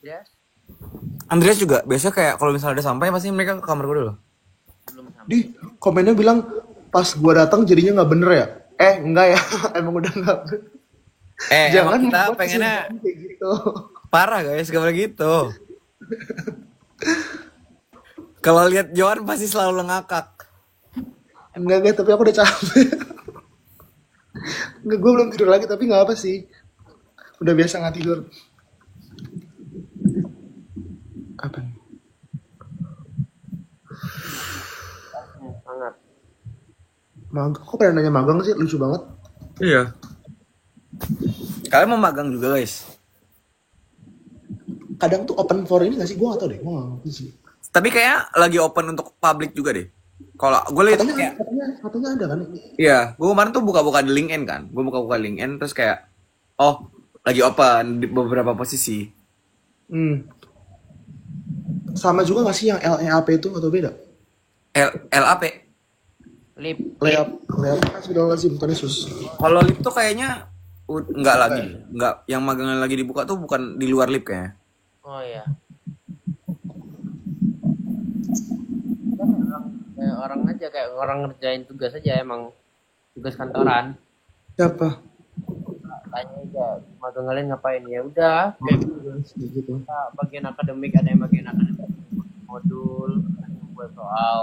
Ya, Andreas juga biasa kayak kalau misalnya udah sampai pasti mereka ke kamarku dulu. belum sampai. Di komennya bilang pas gua datang jadinya nggak bener ya? Enggak ya, emang udah nggak bener. Emang kita membuat pengennya kesimpulan kayak gitu. parah guys, gak boleh gitu. Kalau lihat Johan pasti selalu ngakak. Enggak, tapi aku udah capek. Enggak, gue belum tidur lagi, tapi nggak apa sih. Udah biasa nggak tidur. Apa nih? Sangat. Magang, kok pada nanya magang sih? Lucu banget. Iya. Kalian mau magang juga guys. Kadang tuh open for ini nggak sih? Gue nggak tahu deh, gue nggak ngerti sih. Tapi kayak lagi open untuk publik juga deh. Kalau gue lihat Katanya, kayak, katanya ada kan? iya, gue kemarin tuh buka-buka di LinkedIn kan. Gue buka-buka LinkedIn terus kayak, oh, lagi open di beberapa posisi. Hmm. Sama juga nggak sih yang LEAP itu atau beda? LAP. Lip. Layup, layup kan sudah lazim, Tuhan Yesus. Kalau lip tuh kayaknya nggak lagi, nggak yang magang lagi dibuka tuh bukan di luar lip kayaknya. Oh iya. Kita kayak orang aja, kayak orang ngerjain tugas aja, emang tugas kantoran. Siapa? Tanya aja, magang kalian ngapain? Ya udah, kayak Gitu. kita bagian akademik, ada yang bagian akademik modul, ada yang buat soal,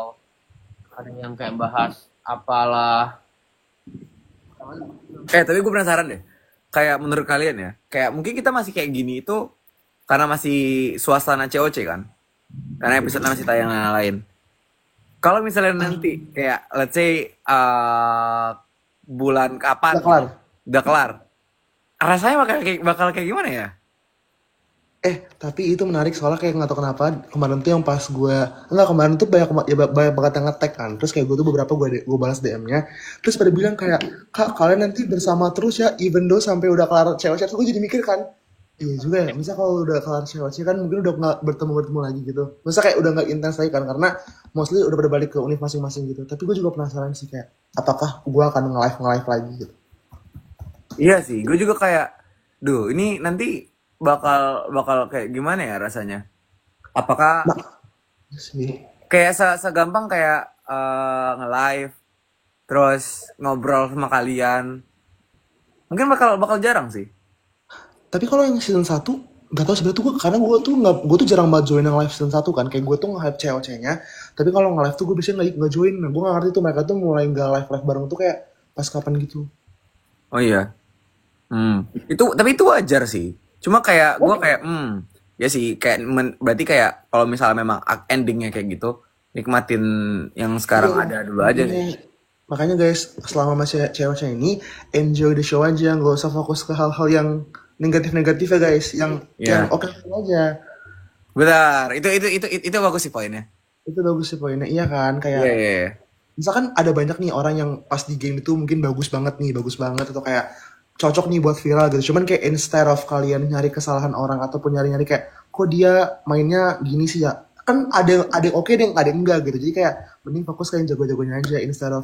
ada yang kayak bahas apalah. Tapi gue penasaran deh. Kayak menurut kalian ya, kayak mungkin kita masih kayak gini itu karena masih suasana COC kan? Karena episode masih tayang yang lain. Kalau misalnya nanti kayak let's say bulan kapan Udah kelar. udah kelar, rasanya bakal kayak gimana ya? Tapi itu menarik soalnya kayak nggak tahu kenapa kemarin tuh yang pas gue enggak kemarin tuh banyak banget yang nge-tag kan, terus kayak gue tuh beberapa gue balas DM-nya, terus pada bilang kayak kak kalian nanti bersama terus ya even though sampai udah kelar COC, terus gue jadi mikir kan iya juga ya, misal kalau udah kelar COC kan mungkin udah nggak bertemu lagi gitu, masa kayak udah nggak intens lagi kan karena mostly udah pada balik ke univ masing-masing gitu, tapi gue juga penasaran sih kayak apakah gue akan nge-live lagi gitu. Iya sih, gue juga kayak, duh ini nanti bakal kayak gimana ya rasanya? Apakah Sih. kayak segampang kayak nge-live terus ngobrol sama kalian? Mungkin bakal jarang sih. Tapi kalau yang season 1 nggak tahu sebenarnya tuh karena gue tuh jarang banget join yang live season 1 kan, kayak gue tuh nge-hype COC-nya, tapi kalau nge-live tuh gue biasanya nggak join. Nah, gue nggak ngerti tuh mereka tuh mulai nggak live bareng tuh kayak pas kapan gitu. Oh iya. Tapi itu wajar sih. Cuma kayak gue kayak ya sih kayak berarti kayak kalau misalnya memang endingnya kayak gitu, nikmatin yang sekarang Iya, ada dulu aja makanya, sih. makanya guys selama masih COC ini enjoy the show aja, nggak usah fokus ke hal-hal yang negatif-negatif ya guys, yang Iya. oke aja. Benar. Itu bagus sih poinnya. Itu bagus sih poinnya, iya kan, Iya, kayak iya, iya. misalkan ada banyak nih orang yang pas di game itu mungkin bagus banget atau kayak cocok nih buat viral gitu. Cuman kayak instead of kalian nyari kesalahan orang ataupun nyari-nyari kayak kok dia mainnya gini sih ya. Kan ada yang oke deh, ada yang enggak gitu. Jadi kayak mending fokus kalian jago-jagonya aja instead of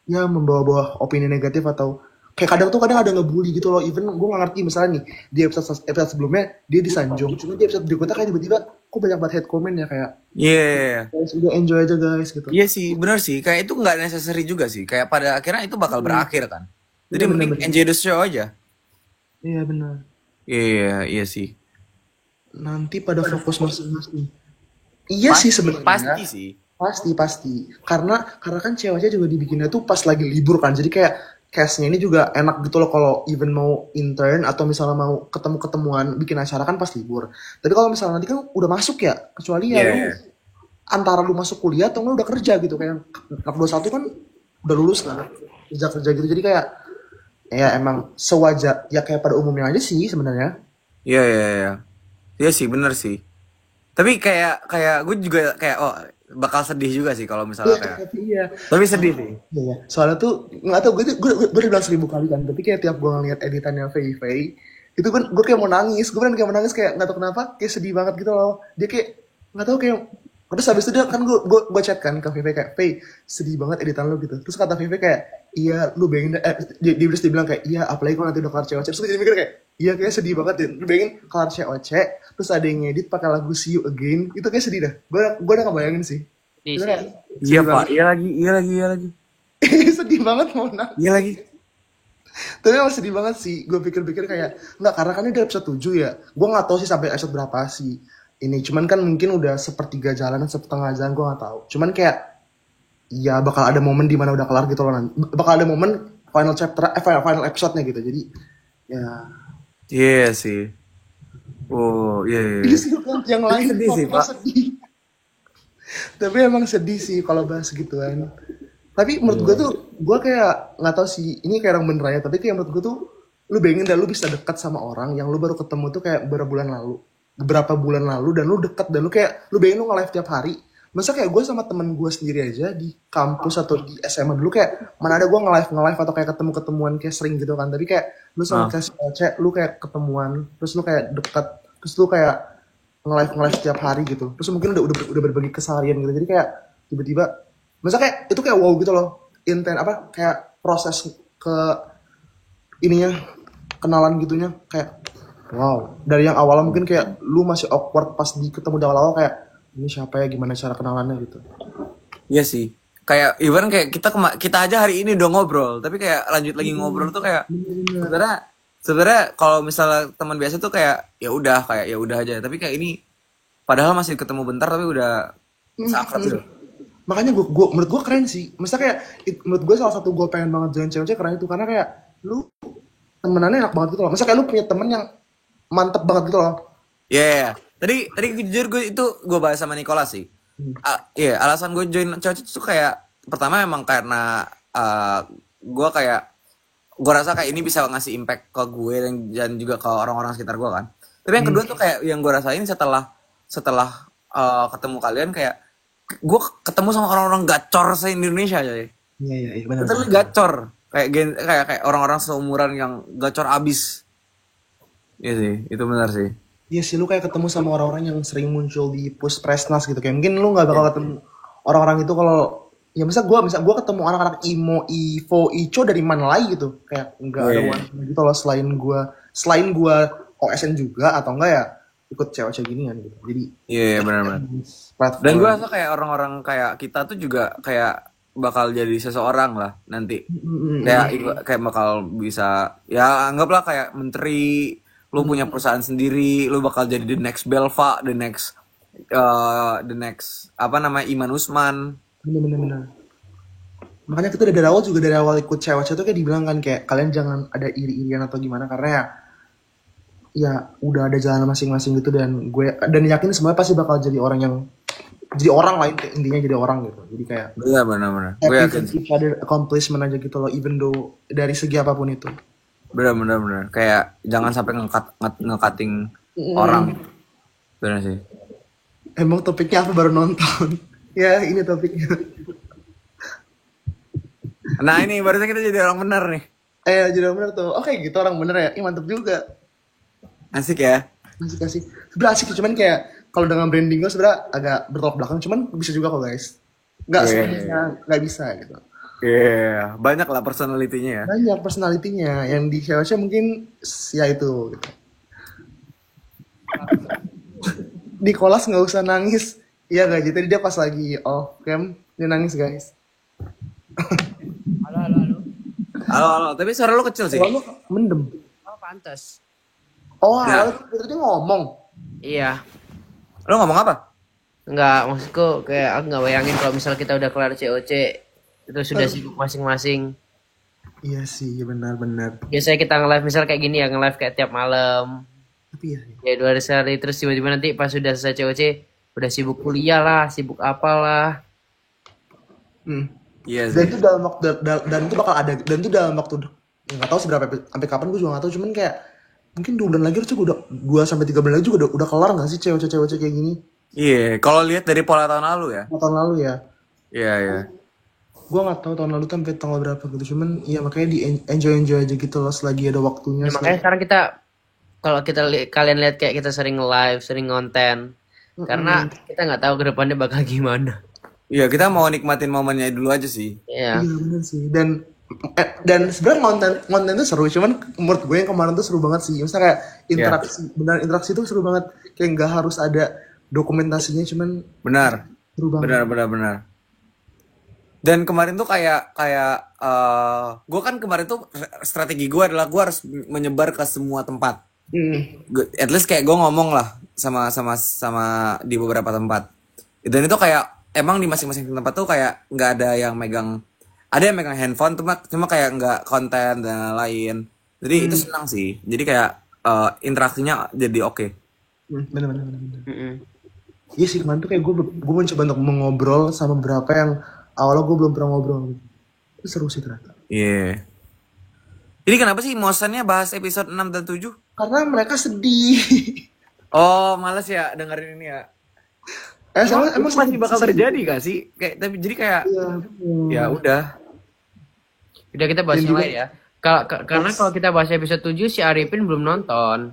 ya membawa-bawa opini negatif atau kayak kadang ada ngebully gitu loh. Even gue gak ngerti misalnya nih di episode sebelumnya dia disanjung. Cuma di episode berikutnya kayak tiba-tiba kok banyak banget hate comment ya kayak Iya, iya, iya. guys udah enjoy aja guys gitu. Iya sih, benar sih. Kayak itu nggak necessary juga sih. Kayak pada akhirnya itu bakal berakhir kan. Jadi Iya mending benar-benar. enjoy the show aja. Iya benar. Iya, iya sih. Nanti pada fokus masing-masing. Iya sih sebenarnya. Pasti sih. Pasti. Karena kan ceweknya juga dibikinnya tuh pas lagi libur kan. Jadi kayak cast-nya ini juga enak gitu loh kalau even mau intern atau misalnya mau ketemuan bikin acara kan pas libur. Tapi kalau misalnya nanti kan udah masuk ya, kecuali ya Iya, lu iya. antara lu masuk kuliah atau lu udah kerja gitu kayak anak 21 kan udah lulus kan. Kerja gitu. Jadi kayak ya emang sewajar ya kayak pada umumnya aja sih sebenarnya. Iya, iya, iya. Iya sih, bener sih. Tapi kayak gue juga kayak bakal sedih juga sih kalau misalnya kayak. Iya. Tapi sedih sih. Iya. Soalnya tuh nggak tahu gue udah bilang 1000 kali kan, tapi kayak tiap gue ngeliat editannya Fei itu kan gue kayak mau nangis, kayak nggak tahu kenapa kayak sedih banget gitu loh. Dia kayak nggak tahu kayak terus habis itu dia kan gue chat kan ke Fei kayak Fei sedih banget editan lo gitu. Terus kata Fei kayak iya lu bayangin dia terus dibilang kayak iya apalagi kalau nanti udah kelar COC terus gue jadi mikir kayak iya kayak sedih banget deh lu bayangin kelar COC terus ada yang ngedit pakai lagu See You Again itu kayak sedih dah gue udah kebayangin sih Sedih itu sih. kayak Iya sedih pak, banget iya lagi, sedih banget mau nangis iya lagi. tapi emang sedih banget sih gue pikir-pikir kayak nggak karena kan ini udah episode 7 ya gue nggak tahu sih sampai episode berapa sih ini cuman kan mungkin udah sepertiga jalan setengah jalan gue nggak tahu cuman kayak ya bakal ada momen di mana udah kelar gitu loh nanti bakal ada momen final chapter final episode-nya gitu jadi ya Iya sih. Oh iya. ini sih kan yang Tapi lain sedih sih kok pak. sedih tapi emang sedih sih kalau bahas gituan tapi menurut gue tuh gue kayak nggak tahu sih ini kayak orang bener ya tapi kayak menurut gue tuh lu bayangin dah lu bisa dekat sama orang yang lu baru ketemu tuh kayak beberapa bulan lalu dan lu dekat dan lu kayak lu bayangin lu nge-live tiap hari masa kayak gue sama temen gue sendiri aja di kampus atau di SMA dulu kayak mana ada gue nge-live atau kayak ketemu-ketemuan kayak sering gitu kan tapi kayak lu sama cewek lu kayak ketemuan terus lu kayak dekat terus lu kayak nge-live tiap hari gitu terus mungkin udah berbagi keseharian gitu jadi kayak tiba-tiba masa kayak itu kayak wow gitu loh kayak proses ke ininya kenalan gitunya kayak wow dari yang awalnya mungkin kayak lu masih awkward pas ketemu di awal-awal kayak ini siapa ya gimana cara kenalannya gitu Iya sih. Kayak even kayak kita aja hari ini udah ngobrol, tapi kayak lanjut lagi ngobrol tuh kayak sebenarnya kalau misalnya teman biasa tuh kayak ya udah aja, tapi kayak ini padahal masih ketemu bentar tapi udah seakrab gitu. makanya menurut gue keren sih masa kayak menurut gue salah satu gue pengen banget jalan cewek keren itu karena kayak lu temenannya enak banget gitu loh masa kayak lu punya temen yang mantep banget gitu loh Iya. Tadi jujur gue bahas sama Nicholas sih. Iya, alasan gue join cowok itu kayak pertama emang karena gue kayak gue rasa kayak ini bisa ngasih impact ke gue dan juga ke orang-orang sekitar gue kan. Tapi yang kedua tuh kayak yang gue rasain setelah ketemu kalian kayak gue ketemu sama orang-orang gacor se-Indonesia aja. iya benar Betul gacor. Kayak orang-orang seumuran yang gacor abis. Iya sih, itu benar sih. iya sih lu kayak ketemu sama orang-orang yang sering muncul di push Presnas gitu kayak mungkin lu nggak bakal ketemu orang-orang itu kalau ya misal gue ketemu anak-anak imo ivo ico dari mana lagi gitu kayak nggak ada one gitu loh selain gue OSN juga atau enggak ya ikut cewek-cewek ginian gitu jadi Iya benar-benar. platform Dan gue rasa kayak orang-orang kayak kita tuh juga kayak bakal jadi seseorang lah nanti. Kayak bakal bisa ya anggaplah kayak menteri, lu punya perusahaan sendiri, lu bakal jadi the next Belva, the next apa namanya Iman Usman. bener makanya kita dari awal ikut cewek-cewek tuh kayak dibilang kan kayak kalian jangan ada iri-irian atau gimana karena ya udah ada jalan masing-masing gitu dan yakin semuanya pasti bakal jadi orang lain kayak intinya jadi orang gitu jadi kayak Iya benar-benar. Gue yakin sih. each other accomplishment aja gitu loh even though dari segi apapun itu Benar-benar. Kayak jangan sampai ngekating orang. Benar sih. emang topiknya aku baru nonton ya ini topiknya Nah ini barusan kita jadi orang benar nih. jadi orang bener tuh oke gitu orang bener ya mantep juga Asik ya. asik sebenernya asik sih cuman kayak kalau dengan branding gue sebenernya agak bertolak belakang cuman bisa juga kok guys nggak sepenuhnya nggak bisa gitu Iya, banyak lah personalitinya ya. banyak personalitinya yang di cewek mungkin ya itu gitu. Di kelas nggak usah nangis iya gak jadi dia pas lagi off cam dia nangis guys Halo, tapi suara lu kecil sih. kalau lu mendem Oh, pantas. awalnya dia ngomong Iya. Lu ngomong apa? Enggak, maksudku kayak aku nggak bayangin kalau misal kita udah kelar COC itu sudah sibuk masing-masing. iya sih benar Biasanya kita nge-live misal kayak gini ya, nge-live kayak tiap malam. tapi Ya 2 hari sekali terus tiba-tiba nanti pas sudah selesai COC udah sibuk kuliah lah, sibuk apalah. Iya dan sih. itu dalam waktu dan itu bakal ada dan itu dalam waktu nggak tahu seberapa sampai kapan gue juga nggak tahu cuman kayak mungkin 2 bulan lagi harusnya gue udah 2 sampai 3 bulan lagi juga udah kelar nggak sih cewek-cewek kayak gini Iya, kalau lihat dari pola tahun lalu ya. tahun lalu ya Iya. gue nggak tahu tahun lalu tuh sampai tanggal berapa gitu cuman iya makanya di enjoy aja gitu loh selagi ada waktunya Ya, makanya sekarang kita kalau kalian lihat kayak kita sering live, sering konten karena kita nggak tahu ke depannya bakal gimana. Iya, kita mau nikmatin momennya dulu aja sih. Iya. iya bener sih dan Dan sebenarnya konten itu seru, cuman menurut gue yang kemarin tuh seru banget sih. Misalnya kayak Ya, interaksi itu seru banget. Kayak nggak harus ada dokumentasinya, cuman benar. seru banget. Benar, benar, benar. Dan kemarin tuh kayak kayak gue kan kemarin tuh strategi gue adalah gue harus menyebar ke semua tempat. At least kayak gue ngomong lah sama di beberapa tempat. Dan itu kayak emang di masing-masing tempat tuh kayak nggak ada yang megang, ada yang megang handphone cuma kayak nggak konten dan lain. Jadi itu senang sih. Jadi kayak interaksinya jadi oke. Bener-bener. Iya sih, kemarin tuh kayak gue mencoba untuk mengobrol sama beberapa yang awalnya gue belum pernah ngobrol. Itu seru sih ternyata. Iya. Ini kenapa sih mosannya bahas episode 6 dan 7? Karena mereka sedih. Oh, males ya dengerin ini ya. Emang masih bakal terjadi gak sih? Kayak tapi jadi kayak Iya. ya udah. Udah kita bahas Dan yang juga- lain ya. Karena kalau kita bahas episode 7 si Arifin belum nonton.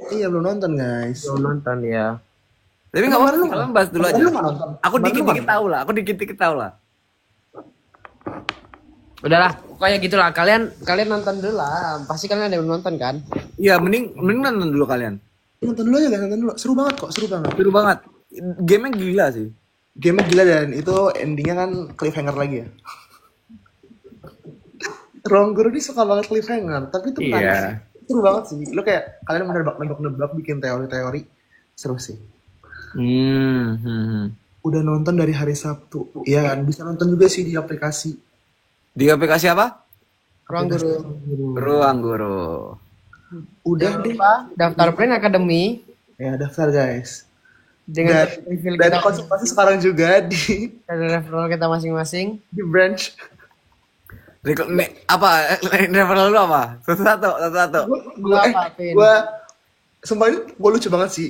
Iya, belum nonton guys. Belum nonton ya. Tapi nggak apa-apa, kalian bahas dulu aja. Kemarin lu nggak nonton? Aku Kemarin lu dikit-dikit nggak tahu lah. Aku dikit-dikit tahu lah. Udahlah, pokoknya gitulah. Kalian nonton dulu lah. Pasti kalian ada yang nonton kan? Iya, mending nonton dulu kalian. Nonton dulu aja guys, nonton dulu. Seru banget kok, seru banget. Seru banget. Game-nya gila sih. Game gila dan itu endingnya kan cliffhanger lagi ya. Ruang Guru ini suka banget cliffhanger, tapi itu menarik Iya. sih. Seru banget sih. Lu kayak kalian menebak-nebak bikin teori-teori. Seru sih. Udah nonton dari hari Sabtu. Iya kan, bisa nonton juga sih di aplikasi. Di aplikasi apa? Ruang Guru. Ruang Guru. Udah Jangan deh. lupa daftar Plan Academy Ya daftar guys. dengan Dan, refill dan kita konsultasi sekarang juga di referral kita masing-masing. branch. Apa? Referral lu apa? Satu-satu. Gue Apa, Pin? sumpah ini gue lucu banget sih.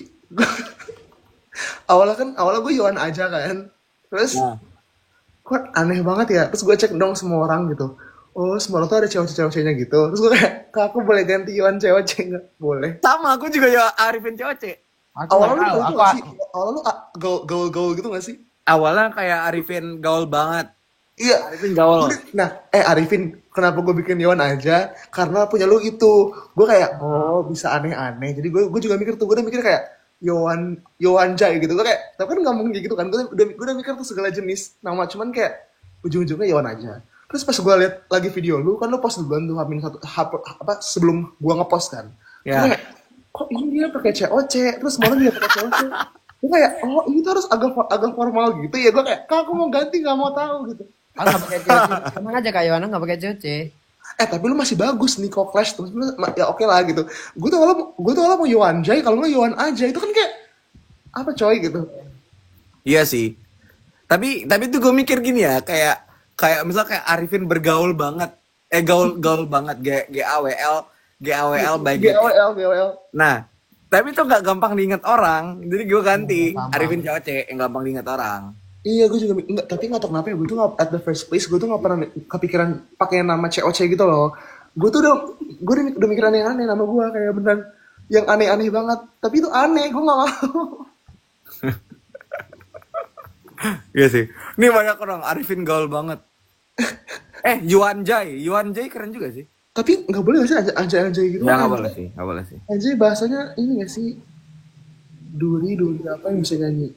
awalnya gue Yohan aja kan. Terus Nah. kok aneh banget ya. Terus gue cek dong semua orang gitu. Oh, semua orang tuh ada cewek-ceweknya gitu. Terus gue kayak, Kak, aku boleh ganti Yohan cewek nggak? Boleh. Sama, aku juga ya Arifin Coce. Aku Awalnya nggak lu tahu. gitu nggak sih? Awalnya lu gaul-gaul gitu gak sih? Awalnya kayak Arifin gaul banget. Iya. Arifin gaul. Nah, Arifin, kenapa gue bikin Yohan aja? Karena punya lu itu. Gue kayak, oh bisa aneh-aneh. Jadi gue juga mikir tuh, gue udah mikir kayak Yohan Jai gitu. Gue kayak, tapi kan gak mungkin kayak gitu kan. Gue udah mikir tuh segala jenis nama, cuman kayak ujung-ujungnya Yohan aja. Terus pas gue liat lagi video lu, kan lu post duluan tuh sebelum gue ngepost kan. Ya. Gue kayak, kok ini dia pakai COC, terus malah dia pakai COC. Gue kayak, oh ini tuh harus agak formal gitu ya. Gue kayak, Kak aku mau ganti, gak mau tahu gitu. Aku nggak pakai COC. Tenang aja Kak Yohana nggak pakai COC. Tapi lu masih bagus Nico Clash terus ya oke lah gitu. Gue tuh awalnya mau Yohan Jai, kalau nggak Yohan aja itu kan kayak apa coy gitu. Iya sih. Tapi tuh gue mikir gini ya, kayak misal kayak Arifin bergaul banget. Gaul banget GAWL baik. GWL. Nah, tapi itu gak gampang diingat orang. Jadi gue ganti Arifin Coce yang gampang diingat orang. Iya, gue juga enggak, tapi nggak tahu kenapa ya, gue tuh nggak at the first place, gue tuh nggak pernah kepikiran pakai nama COC gitu loh. Gue tuh udah mikir aneh-aneh nama gue kayak beneran yang aneh-aneh banget. Tapi itu aneh, gue nggak mau. Iya sih. Ini banyak orang Arifin gaul banget. Yuan Jai keren juga sih. Tapi nggak boleh nggak sih anjay gitu? Ya nggak boleh sih. Anjay bahasanya ini nggak sih? Duri apa yang bisa nyanyi?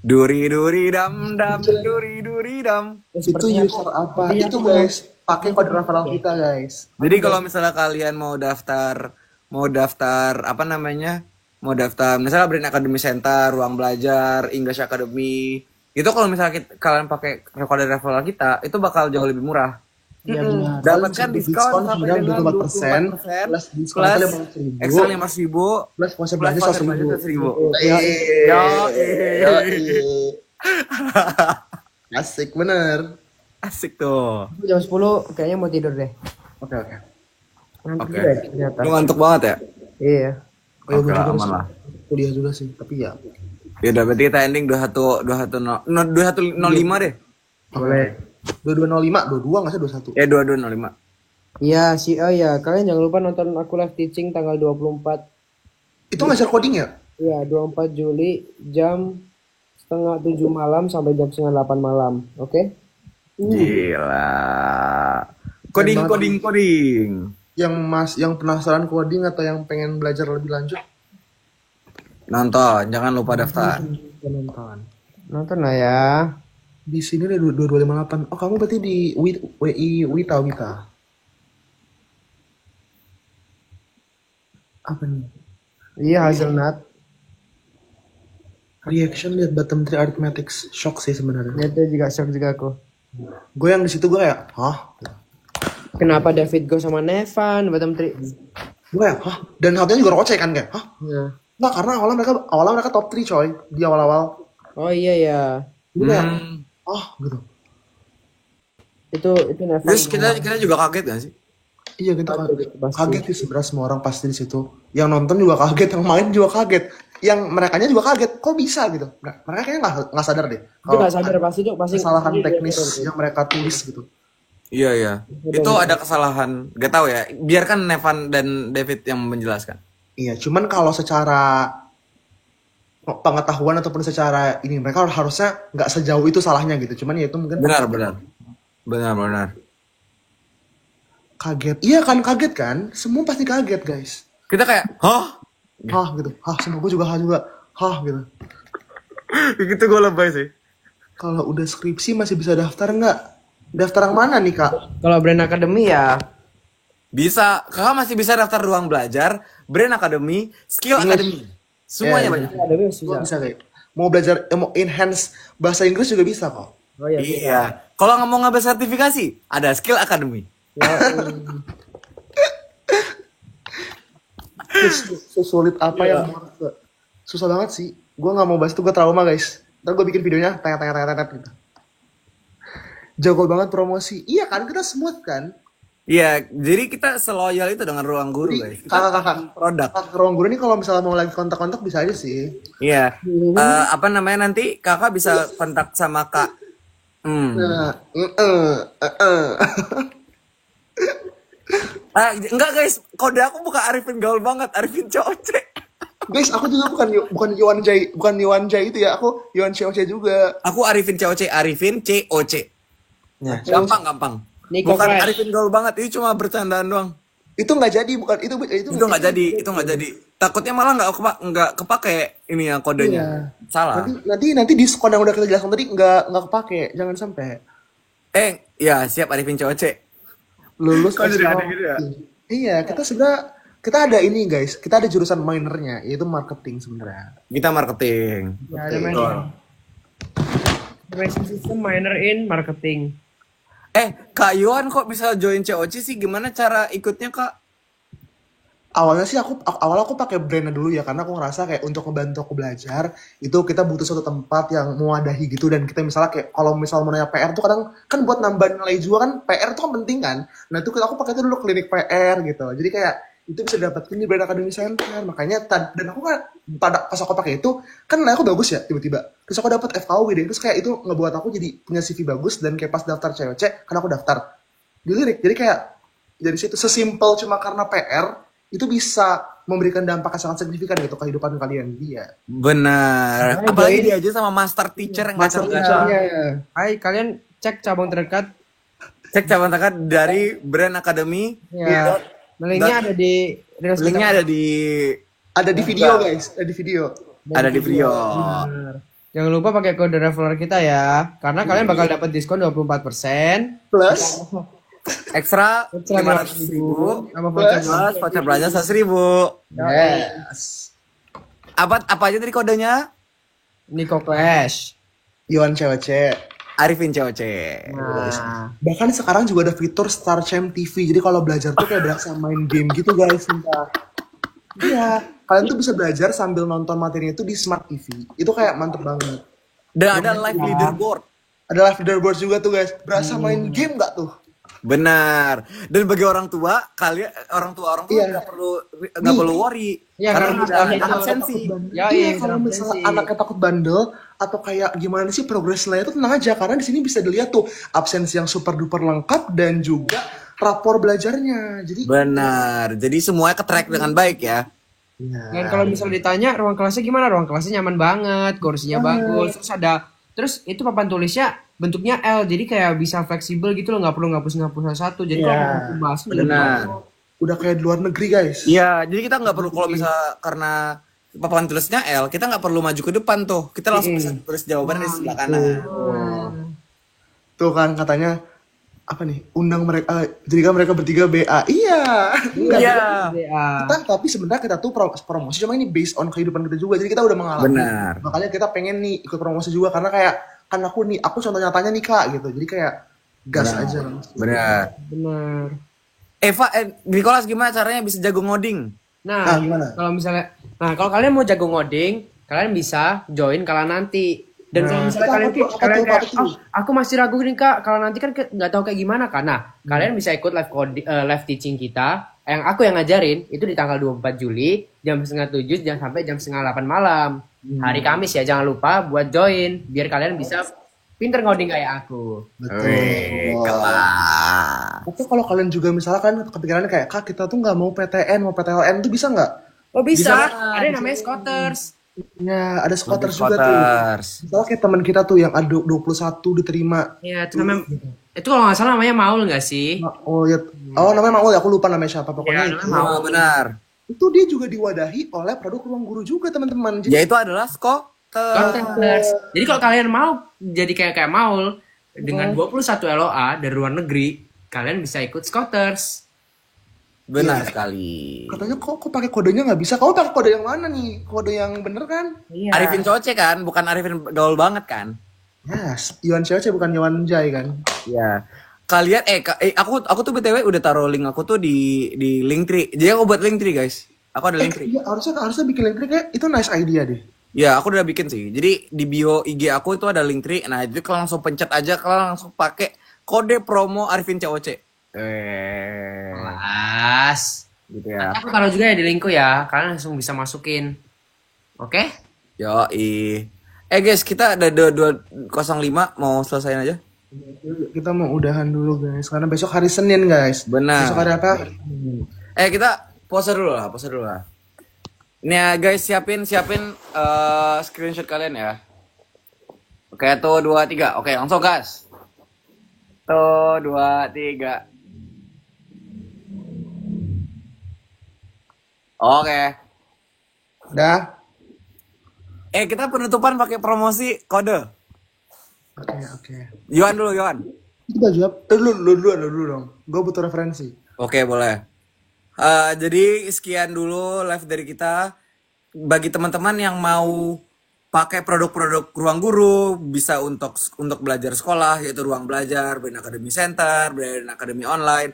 Duri dam duri dam. Itu user apa? Itu guys, pakai kode referral kita guys. Jadi kalau misalnya kalian mau daftar apa namanya? Mau daftar misalnya Brain Academy Center, Ruang Belajar, English Academy. Itu kalau misalnya kalian pakai kode referral kita, itu bakal jauh lebih murah. Iya benar. Dapatkan diskon sampai dengan 24%, plus diskon kalian mau Excel 5.000 plus voucher belanja 100.000. Asik bener. Asik tuh. Jam 10 kayaknya mau tidur deh. Oke. Ngantuk Oke. juga ya, ternyata. Lu ngantuk banget ya? Iya. Oke lah, aman lah. Kuliah juga sih, tapi ya. Ya udah berarti kita ending 2105 deh. Boleh. 2205, 22 nggak sih 21? Ya 2205. Iya sih, oh ya kalian jangan lupa nonton aku live teaching tanggal 24. Itu ngajar coding ya? Iya 24 Juli jam setengah 7 malam sampai jam setengah 8 malam. Oke? Gila. Keren banget. Coding. Yang penasaran coding atau yang pengen belajar lebih lanjut, Nonton, jangan lupa daftar. nonton. Nonton lah ya. Di sini ada 2258. Oh, kamu berarti di WI Wita. Apa nih? Iya, hazelnut. Reaction lihat bottom 3 arithmetics. Shock sih sebenarnya. Itu juga shock juga aku. Gue yang di situ gue kayak, hah? Kenapa David go sama Nevan bottom 3? Gue kayak, hah? Dan satunya juga Roche kan kayak, hah? Ya. Nggak, karena awalnya mereka top 3 coy. Di awal-awal. Oh iya ya. Gue kayak, gitu. Itu Nevan. Terus kita juga kaget gak sih? Iya kita pasti. kaget sih sebenarnya semua orang pasti di situ. Yang nonton juga kaget, yang main juga kaget, yang merekanya juga kaget. Kok bisa gitu? Mereka kayaknya nggak sadar deh. Itu nggak sadar pasti tuh pasti kesalahan teknis yang mereka tulis gitu. Iya. Itu ada kesalahan. Gak tahu ya. Biarkan Nevan dan David yang menjelaskan. Iya, cuman kalau secara pengetahuan ataupun secara ini mereka harusnya nggak sejauh itu salahnya gitu. Cuman ya itu mungkin Benar. kaget. Iya kan kaget kan? Semua pasti kaget guys. Kita kayak, hah? Hah gitu. Hah, semua gue juga hah gitu. Gitu gue lebay sih. Kalau udah skripsi masih bisa daftar nggak? Daftar yang mana nih kak? Kalau Brand Academy ya. Bisa, kakak masih bisa daftar ruang belajar, Brand Academy, Skill Academy. Semuanya banyak. Academy Gue bisa. bisa kayak mau belajar mau enhance bahasa Inggris juga bisa kok. Oh iya. Iya. Kalau nggak mau ngambil sertifikasi, ada Skill Academy. Ya, Sesulit apa yang susah banget sih. Gue nggak mau bahas itu, gue trauma guys. Ntar gue bikin videonya tanya gitu. Jago banget promosi. Iya kan kita smooth kan. Iya, jadi kita seloyal itu dengan ruang guru, guys. Kita Kakak produk. ruang guru ini kalau misalnya mau lagi kontak-kontak bisa aja sih. Iya. Apa namanya nanti kakak bisa kontak sama kak. Nah, Enggak guys, kode aku bukan Arifin gaul banget, Arifin Coce. guys, aku juga bukan Yuan Jai itu ya. Aku Yuan Xiaoce juga. Aku Arifin Coce, Arifin COC. Nah, Gampang. Nico Bukan Fresh. Arifin gaul banget, ini cuma bercandaan doang. itu nggak jadi, bukan itu Itu nggak jadi. Takutnya malah nggak kepake ini ya kodenya. Salah. nanti diskon yang udah kita jelaskan tadi nggak kepake, jangan sampai Ya siap Arifin COC. lulus Kok jadi SKO. aneh gitu ya? Iya, kita ada ini guys, kita ada jurusan minornya yaitu marketing sebenarnya. Kita marketing. Ya, ada management system minor in marketing. Kak Yohan kok bisa join COC sih? Gimana cara ikutnya Kak? Awalnya sih aku pakai brandnya dulu ya, karena aku ngerasa kayak untuk membantu aku belajar itu kita butuh suatu tempat yang mewadahi gitu. Dan kita misalnya kayak kalau misal mau nanya PR tuh kadang kan buat nambah nilai juga kan, PR tuh kan penting kan. Nah itu aku pakai itu dulu klinik PR gitu, jadi kayak itu bisa dapetin di Brand Academy Center. Makanya dan aku kan pas aku pakai itu kan nilai aku bagus ya tiba-tiba, terus aku dapet FKUW deh, terus kayak itu ngebuat aku jadi punya CV bagus. Dan kayak pas daftar COC kan aku daftar dilirik, jadi kayak dari situ sesimpel cuma karena PR itu bisa memberikan dampak yang sangat signifikan gitu kehidupan kalian dia. Benar. Apalagi dia aja sama master teacher yang Master gacor-gacor. teacher. Hai, kalian cek cabang terdekat. Cek cabang terdekat dari Brand Academy. Ya. Linknya ada di Linknya ada di video guys, ada di video. Benar. Jangan lupa pakai kode referral kita ya, karena kalian bakal dapat diskon 24%. Plus ekstra 500.000 sama voucher plus voucher belanja 100.000. yes. Apa aja tadi kodenya? Nico Clash. Yuan COC. Arifin COC. Nah, Bahkan sekarang juga ada fitur Star Champ TV. Jadi kalau belajar tuh kayak berasa main game gitu guys. Sumpah. Iya, kalian tuh bisa belajar sambil nonton materinya itu di Smart TV. Itu kayak mantep banget. Dan ada live leaderboard. Ada live leaderboard juga tuh guys. Berasa main game nggak tuh? Benar. Dan bagi orang tua, orang tua Iya. nggak perlu worry. Iya, karena karena ada itu absensi. Ya, Iya, iya, kalau absensi. misalnya anaknya takut bandel atau kayak gimana sih progres nilainya tuh tenang aja, karena di sini bisa dilihat tuh absensi yang super duper lengkap dan juga rapor belajarnya. Jadi Benar. Jadi semuanya ke-track dengan baik ya. iya. Dan kalau misal ditanya ruang kelasnya gimana? Ruang kelasnya nyaman banget, kursinya bagus, terus itu papan tulisnya bentuknya L, jadi kayak bisa fleksibel gitu loh, nggak perlu ngapus satu. Jadi kalau Iya, mau bahas benar. udah kayak di luar negeri guys. Iya, jadi kita nggak perlu kalau misal karena papan tulisnya L, kita nggak perlu maju ke depan tuh. Kita langsung bisa tulis jawaban di sebelah kanan. Tuh kan katanya apa nih, undang mereka, jadikan mereka bertiga BA. Iya. Iya. Tapi sebenarnya kita tuh promosi, cuma ini based on kehidupan kita juga, jadi kita udah mengalami. Benar. Makanya kita pengen nih ikut promosi juga, karena kayak kan aku contoh nyatanya nih kak gitu, jadi kayak gas aja. Benar. Eva, Nicholas gimana caranya bisa jago ngoding? Nah, Gimana? kalau kalian mau jago ngoding, kalian bisa join kala nanti. Dan kalau misalnya kalian kayak, aku masih ragu nih kak, kalau nanti kan nggak tahu kayak gimana kan. Nah, kalian bisa ikut live teaching kita, yang aku yang ngajarin itu di tanggal 24 Juli jam 6:30 sampai jam 7:30 malam. Hari Kamis ya, jangan lupa buat join biar kalian bisa pinter ngoding kayak aku. Betul. Kelas. Tapi kalau kalian juga misalkan kepikirannya kayak kak kita tuh nggak mau PTN, mau PTLN tuh bisa nggak? Oh bisa. Ada yang namanya Scooters. Ya ada Scooters juga tuh. Misalnya kayak teman kita tuh yang ada 21 diterima. Iya, itu kalau nggak salah namanya Maul nggak sih? Oh ya, namanya Maul ya, aku lupa namanya siapa, pokoknya Ya, itu. Oh, benar. Itu dia juga diwadahi oleh produk Ruang Guru juga teman-teman. Jadi Yaitu adalah Scooters. Jadi kalau kalian mau jadi kayak Maul dengan 21 LOA dari luar negeri, kalian bisa ikut Scooters. Benar sekali. katanya kok pakai kodenya nggak bisa. Kamu pakai kode yang mana nih? Kode yang bener kan? Iya. Arifin Coce kan, bukan Arifin gaul banget kan? Yes, Iwan Cewek bukan Iwan Jai kan? Iya. Kalian aku tuh BTW udah taruh link aku tuh di Linktree. Jadi aku buat Linktree guys. Aku ada Linktree. Iya, harusnya bikin link kayak itu nice idea deh. Ya, aku udah bikin sih. Jadi di bio IG aku itu ada Linktree. Nah, itu kalian langsung pencet aja, kalian langsung pakai kode promo Arifin COC. Kelas. Gitu ya. Aku taruh juga ya di linkku ya, kalian langsung bisa masukin. Oke? Yoi. Guys, kita ada 205 mau selesaiin aja. Kita mau udahan dulu guys, karena besok hari Senin guys. Benar. Besok hari apa? Kita pause dulu lah. Ini ya guys, siapin screenshot kalian ya. Oke, tuh 2 3. Oke, langsung gas. Tuh 2 3. Oke. Udah. Kita penutupan pakai promosi kode. Oke. Yohan dulu, Yohan. Kita jawab. Dulu dong. Gue butuh referensi. Oke, boleh. Jadi sekian dulu live dari kita. Bagi teman-teman yang mau pakai produk-produk Ruang Guru, bisa untuk belajar sekolah, yaitu Ruang Belajar, Brain Academy Center, Brain Academy Online,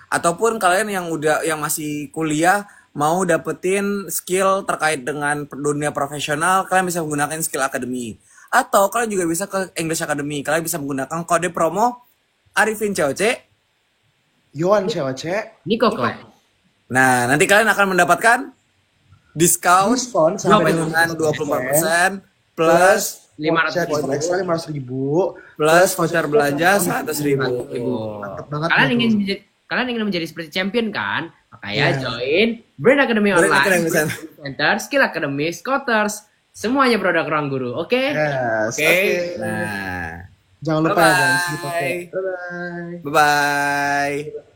ataupun kalian yang masih kuliah mau dapetin skill terkait dengan dunia profesional, kalian bisa menggunakan Skill Academy. Atau kalian juga bisa ke English Academy, kalian bisa menggunakan kode promo Arifin COC, Yohan Cewek. Niko kok. Nah, nanti kalian akan mendapatkan diskon sampai dengan 24% plus 500.000 plus voucher belanja 100.000. Mantap banget. Kalian ingin menjadi seperti champion kan? Makanya join Brain Academy Online, Center, Skill Academy, Scooters, semuanya produk Ruang Guru. Oke? Yes, Oke. Nah, Jangan lupa ya guys. bye-bye. Bye bye. Bye-bye.